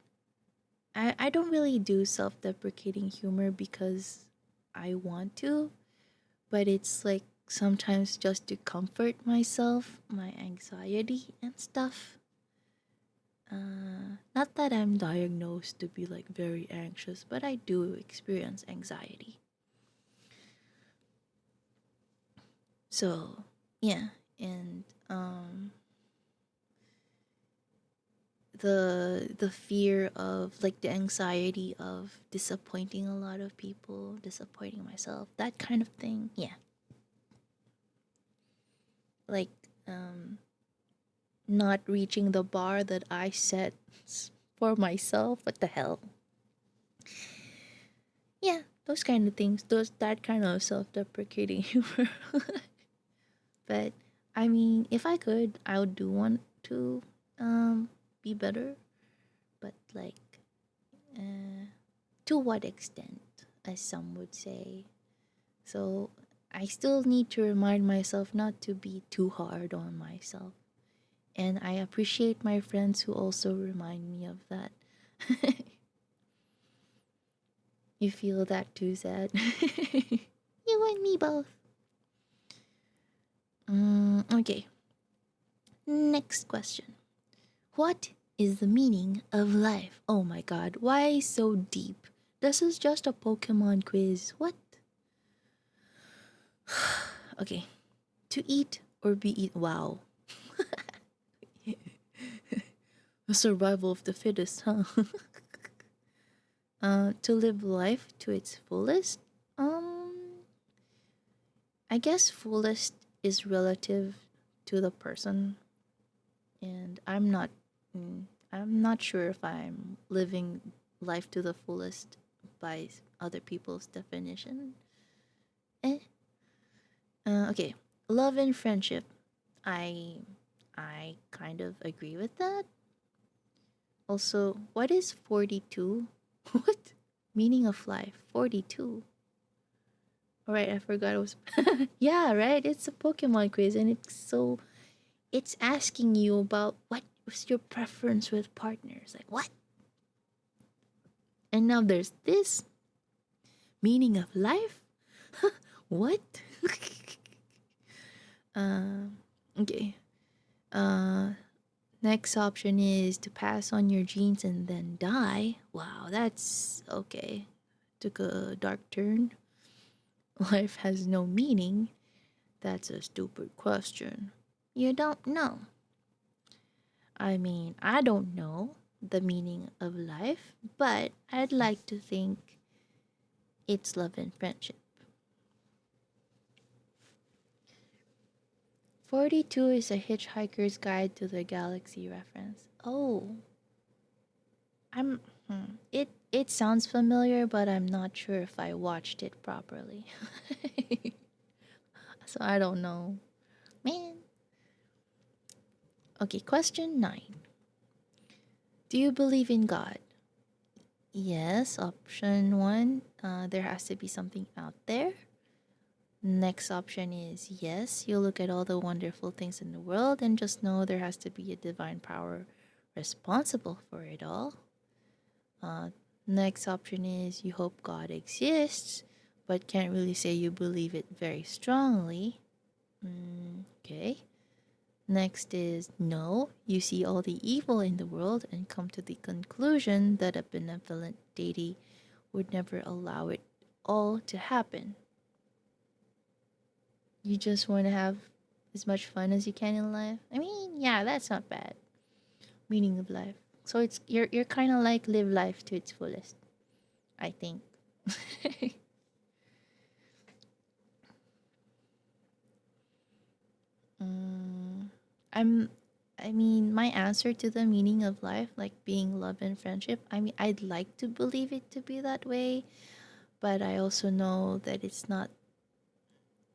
I don't really do self-deprecating humor because I want to, but it's like sometimes just to comfort myself, my anxiety and stuff. Not that I'm diagnosed to be like very anxious, but I do experience anxiety. So, yeah, and the fear of like the anxiety of disappointing a lot of people, disappointing myself, that kind of thing. Yeah. Like not reaching the bar that I set for myself. What the hell? Yeah, those kind of things. Those that kind of self-deprecating humor. But I mean, if I could, I would do want to be better, but like to what extent, as some would say. So I still need to remind myself not to be too hard on myself. And I appreciate my friends who also remind me of that. You feel that too, Sad? You and me both. Okay, next question. What is the meaning of life? Oh my god, why so deep? This is just a Pokemon quiz. What? Okay. To eat or be eat. Wow. The survival of the fittest, huh? To live life to its fullest? I guess fullest is relative to the person, and I'm not sure if I'm living life to the fullest by other people's definition. Eh. Okay. Love and friendship. I I kind of agree with that. Also, what is 42? What? Meaning of life. 42. Alright, I forgot it was. Yeah, right? It's a Pokemon quiz, and it's asking you about what was your preference with partners. Like, what? And now there's this. Meaning of life? What? uh, okay. Uh, Next option is to pass on your genes and then die. Wow, that's okay. Took a dark turn. Life has no meaning. That's a stupid question. You don't know. I mean, I don't know the meaning of life, but I'd like to think it's love and friendship. 42 is a Hitchhiker's Guide to the Galaxy reference. Oh, I'm. It sounds familiar, but I'm not sure if I watched it properly. So I don't know. Man. Okay, question 9. Do you believe in God? Yes, option 1. There has to be something out there. Next option is yes, you look at all the wonderful things in the world and just know there has to be a divine power responsible for it all. Uh, Next option is you hope God exists, but can't really say you believe it very strongly. Okay. Next is no, you see all the evil in the world and come to the conclusion that a benevolent deity would never allow it all to happen. You just want to have as much fun as you can in life. I mean, yeah, that's not bad. Meaning of life. So it's you're kind of like live life to its fullest, I think. Mm, I'm I mean, my answer to the meaning of life, like being love and friendship, I mean, I'd like to believe it to be that way, but I also know that it's not.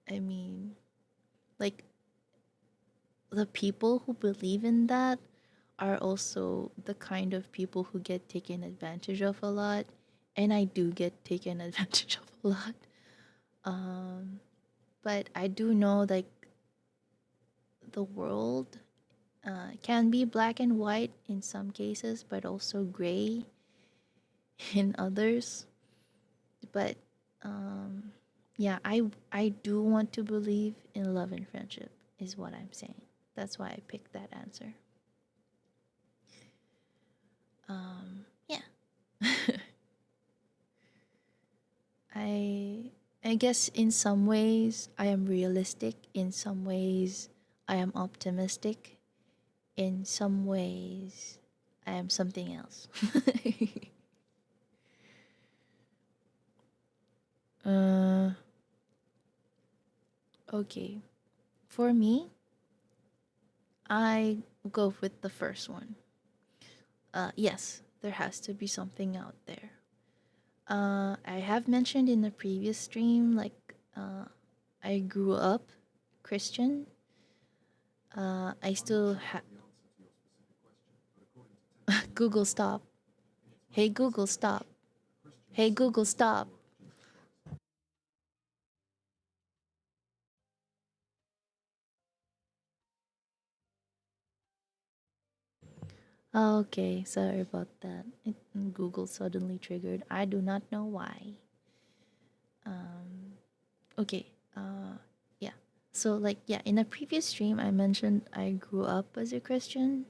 I mean, like the people who believe in that are also the kind of people who get taken advantage of a lot, and I do get taken advantage of a lot. Um, but I do know like the world can be black and white in some cases, but also gray in others. But um, yeah, I do want to believe in love and friendship, is what I'm saying. That's why I picked that answer. Yeah. I I guess in some ways I am realistic, in some ways I am optimistic, in some ways I am something else. uh okay. For me, I go with the first one. Yes, there has to be something out there. I have mentioned in the previous stream, like, I grew up Christian. I still have. Google, stop. Hey, Google, stop. Hey, Google, stop. Okay, sorry about that. Google suddenly triggered. I do not know why. Okay, yeah. So, like, yeah, in a previous stream, I mentioned I grew up as a Christian.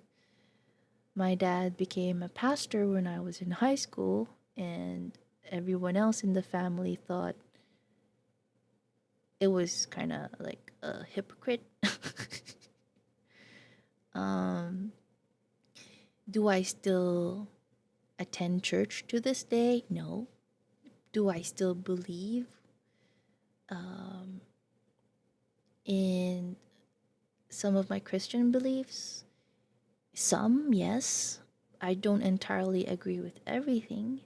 My dad became a pastor when I was in high school, and everyone else in the family thought it was kind of like a hypocrite. um, do I still attend church to this day? No. Do I still believe in some of my Christian beliefs? Some, yes. I don't entirely agree with everything.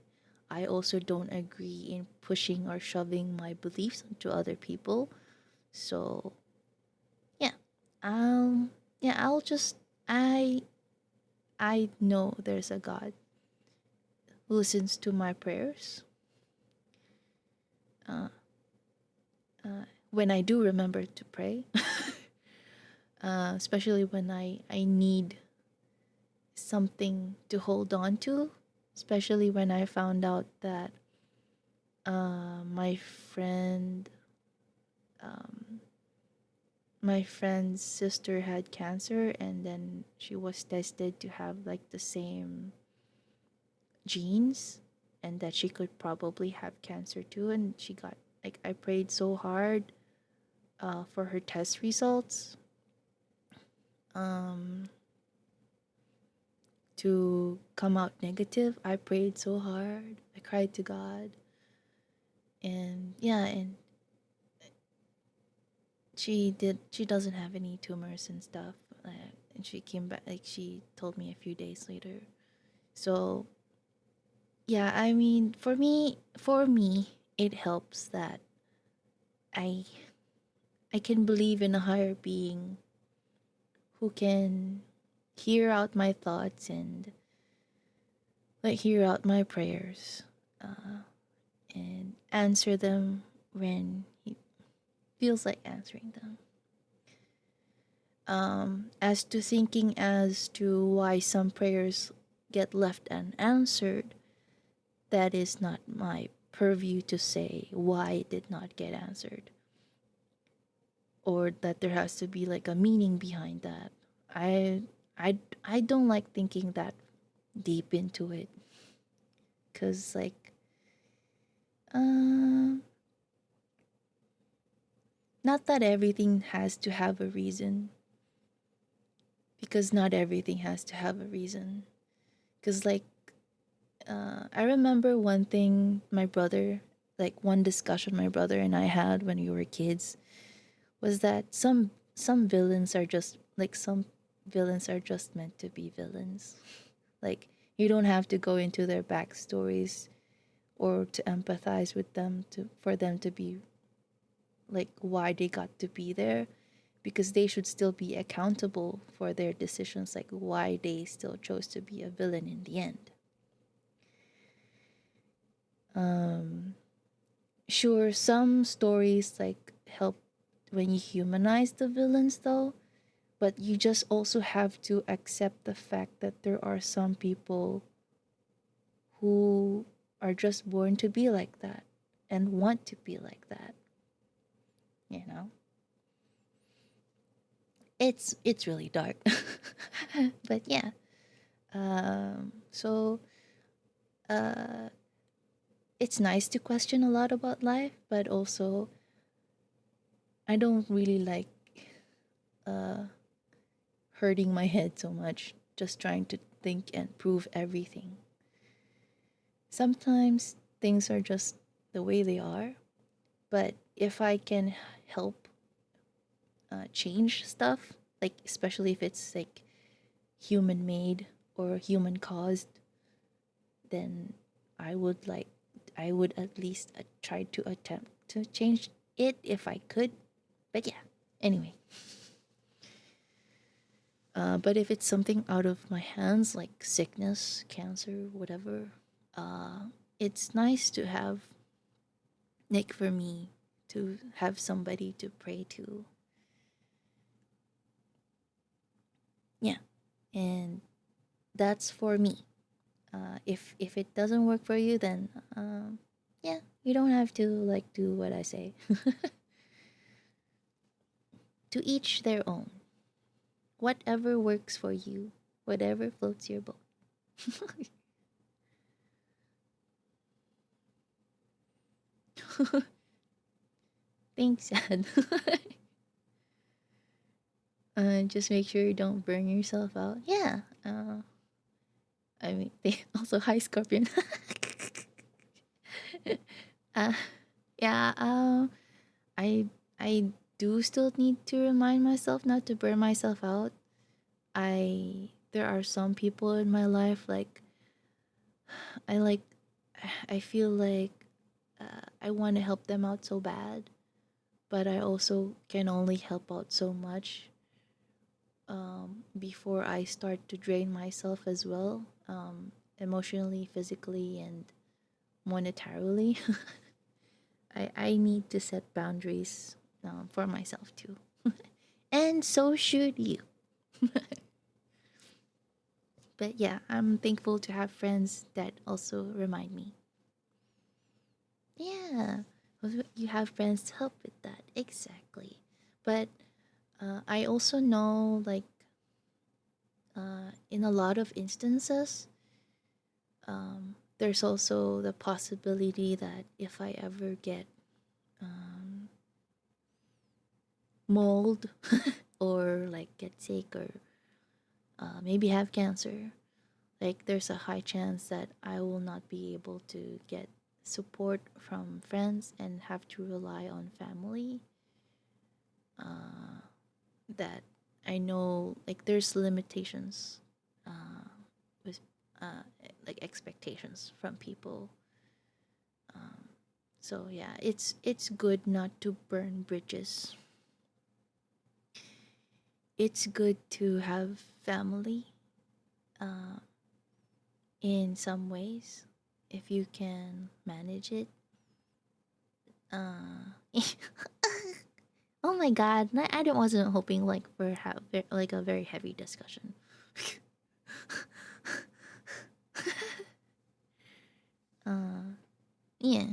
I also don't agree in pushing or shoving my beliefs onto other people. So, yeah. Um yeah, I I know there's a God who listens to my prayers. When I do remember to pray, especially when I need something to hold on to, especially when I found out that My friend, um, my friend's sister had cancer, and then she was tested to have like the same genes, and that she could probably have cancer too. And she got like, I prayed so hard for her test results um, to come out negative. I prayed so hard. I cried to God, and yeah, and she doesn't have any tumors and stuff. And she came back, like she told me a few days later. So yeah, I mean, for me, it helps that I I can believe in a higher being who can hear out my thoughts and like hear out my prayers, uh, and answer them when he feels like answering them. As to thinking as to why some prayers get left unanswered, that is not my purview to say why it did not get answered, or that there has to be like a meaning behind that. I I don't like thinking that deep into it, cuz like um not that everything has to have a reason, because not everything has to have a reason. Cuz like I remember one thing my brother, like one discussion my brother and I had when we were kids, was that some villains are just like some villains are just meant to be villains. Like you don't have to go into their backstories or to empathize with them to for them to be like why they got to be there, because they should still be accountable for their decisions, like why they still chose to be a villain in the end. um sure, some stories like help when you humanize the villains though, but you just also have to accept the fact that there are some people who are just born to be like that and want to be like that, you know. It's really dark. But yeah, so uh it's nice to question a lot about life, but also I don't really like uh hurting my head so much just trying to think and prove everything. Sometimes things are just the way they are, but if I can help change stuff, like especially if it's like human made or human caused, then I would like I would at least try to attempt to change it if I could. But yeah, anyway. But if it's something out of my hands, like sickness, cancer, whatever, uh, it's nice to have Nick for me to have somebody to pray to. Yeah, and that's for me. If it doesn't work for you, then yeah, you don't have to like do what I say. To each their own. Whatever works for you, whatever floats your boat. Thanks, Ed. Just make sure you don't burn yourself out. Yeah. I mean, they also hi Scorpion. uh, yeah. I I do still need to remind myself not to burn myself out. There are some people in my life like I like I feel like I want to help them out so bad, but I also can only help out so much before I start to drain myself as well, emotionally, physically, and monetarily. I need to set boundaries for myself too. And so should you. But yeah, I'm thankful to have friends that also remind me. Yeah, you have friends to help with that. Exactly. But I also know, like, in a lot of instances, there's also the possibility that if I ever get um, mold or like get sick or maybe have cancer, like there's a high chance that I will not be able to get support from friends and have to rely on family. Uh, that I know, like there's limitations with like expectations from people. Um, so yeah, it's good not to burn bridges. It's good to have family uh, in some ways if you can manage it. Uh, oh my god, I wasn't hoping like for like a very heavy discussion. uh, yeah.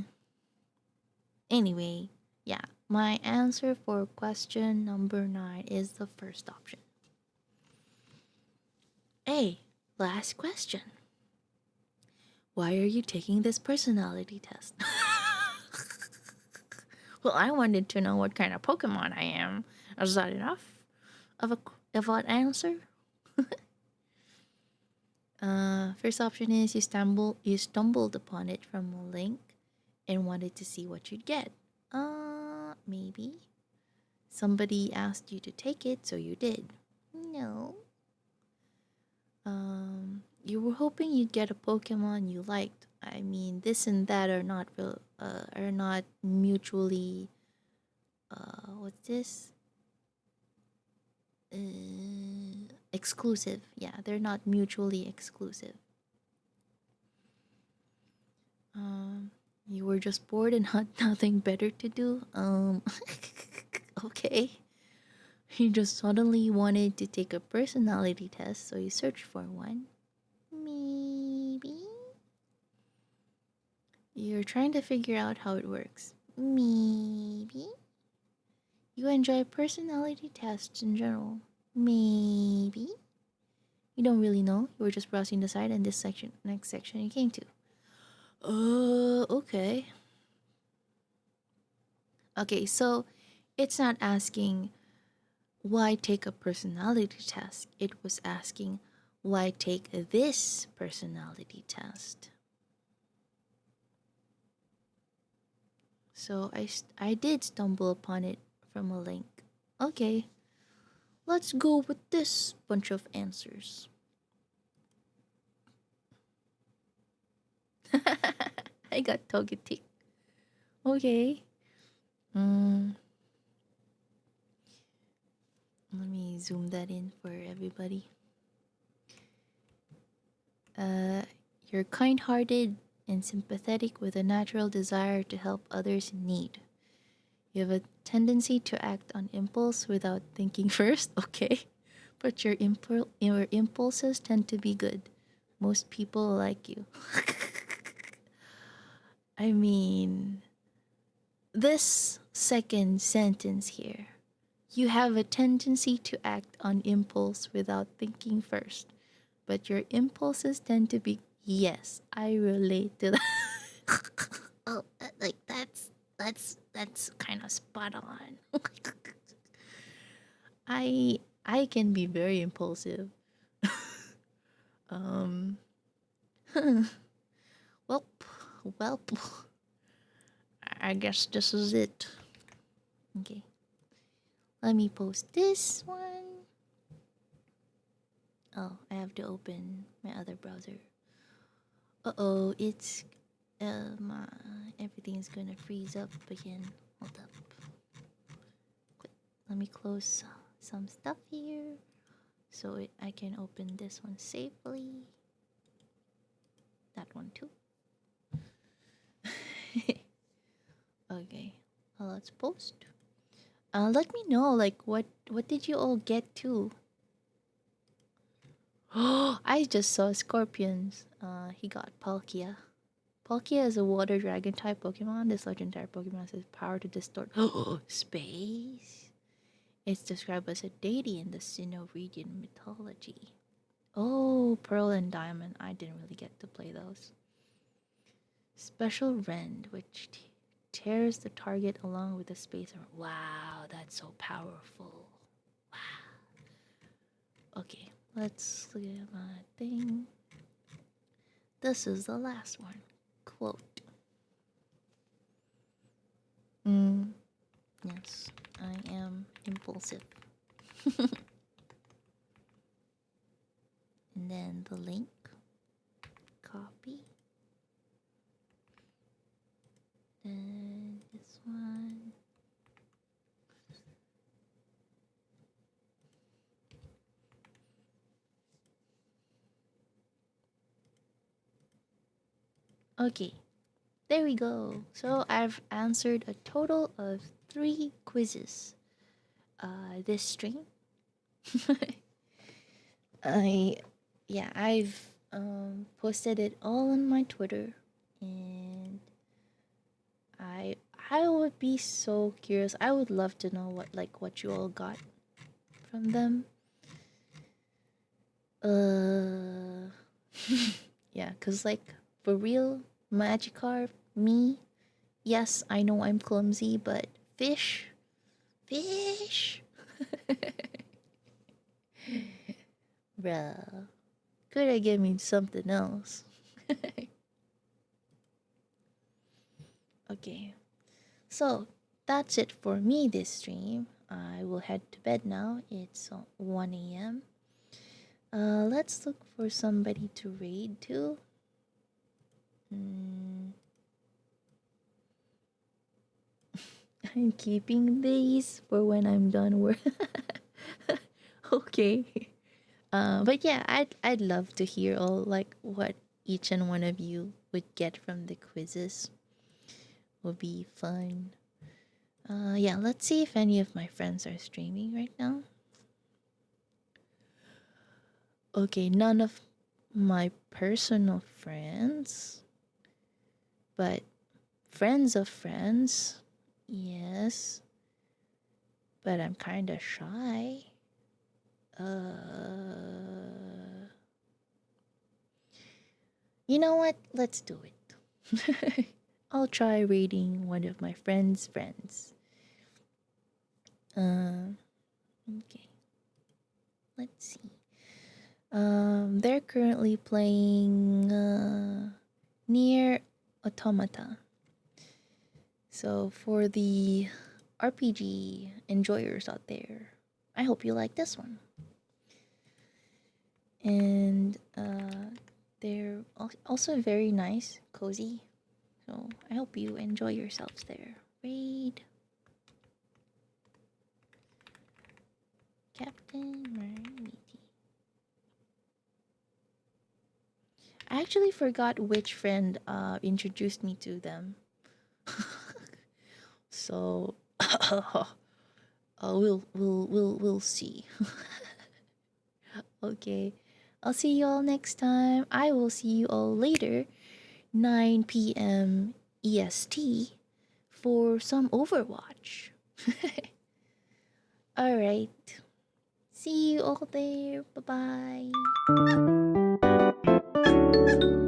Anyway, yeah. My answer for question number 9 is the first option. Hey, last question. Why are you taking this personality test? Well, I wanted to know what kind of Pokemon I am. Is that enough of an answer? First option is you stumbled upon it from a link and wanted to see what you'd get. Maybe. Somebody asked you to take it, so you did. No. You were hoping you'd get a Pokemon you liked. I mean, this and that are not mutually. What's this? Exclusive. Yeah, they're not mutually exclusive. Um, you were just bored and had nothing better to do. Okay. You just suddenly wanted to take a personality test, so you searched for one. Maybe. You're trying to figure out how it works. Maybe. You enjoy personality tests in general. Maybe. You don't really know. You were just browsing the site and this section, next section you came to. Okay. Okay, so it's not asking why take a personality test. It was asking why take this personality test. So I did stumble upon it from a link. Okay, let's go with this bunch of answers. I got Togetic. Okay. Mm, let me zoom that in for everybody. You're kind hearted and sympathetic with a natural desire to help others in need. You have a tendency to act on impulse without thinking first, okay? But your impulses tend to be good. Most people like you. I mean, this second sentence here. You have a tendency to act on impulse without thinking first, but your impulses tend to be. Yes, I relate to that. Oh, like that's kind of spot on. I can be very impulsive. Um, well, well, I guess this is it. Okay, let me post this one. Oh, I have to open my other browser. Uh-oh, it's my everything's gonna freeze up again. Hold up. Let me close some stuff here so I can open this one safely. That one too. Okay, let's post. Let me know like what did you all get to? Oh, I just saw scorpions. He got Palkia. Palkia is a water dragon type Pokemon. This legendary Pokemon has power to distort space. It's described as a deity in the Sinnoh-Radiant mythology. Oh, Pearl and Diamond. I didn't really get to play those. Special Rend, which tears the target along with the space. Wow, that's so powerful. Wow. Okay, let's look at my thing. This is the last one. Quote. Yes, I am impulsive. And then the link. Copy. And this one. Okay, there we go. So I've answered a total of 3 quizzes this stream. I've posted it all on my Twitter, and I would be so curious. I would love to know what you all got from them. Yeah, cause for real, Magikarp, me, yes, I know I'm clumsy, but fish. Bruh, could have given me something else. Okay, so that's it for me this stream. I will head to bed now. It's 1 a.m. Let's look for somebody to raid to. I'm keeping these for when I'm done work. Okay. But yeah, I'd love to hear all what each and one of you would get from the quizzes. Would be fun. Yeah, let's see if any of my friends are streaming right now. Okay, none of my personal friends, but friends of friends, yes. But I'm kind of shy. You know what? Let's do it. I'll try raiding one of my friends' friends. Okay. Let's see. They're currently playing Nier Automata. So for the RPG enjoyers out there, I hope you like this one. And they're also very nice, cozy. So I hope you enjoy yourselves there. Raid Captain Marmiti. I actually forgot which friend introduced me to them. So we'll see. Okay. I'll see you all next time. I will see you all later, 9 p.m. EST, for some Overwatch. Alright. See you all there. Bye bye.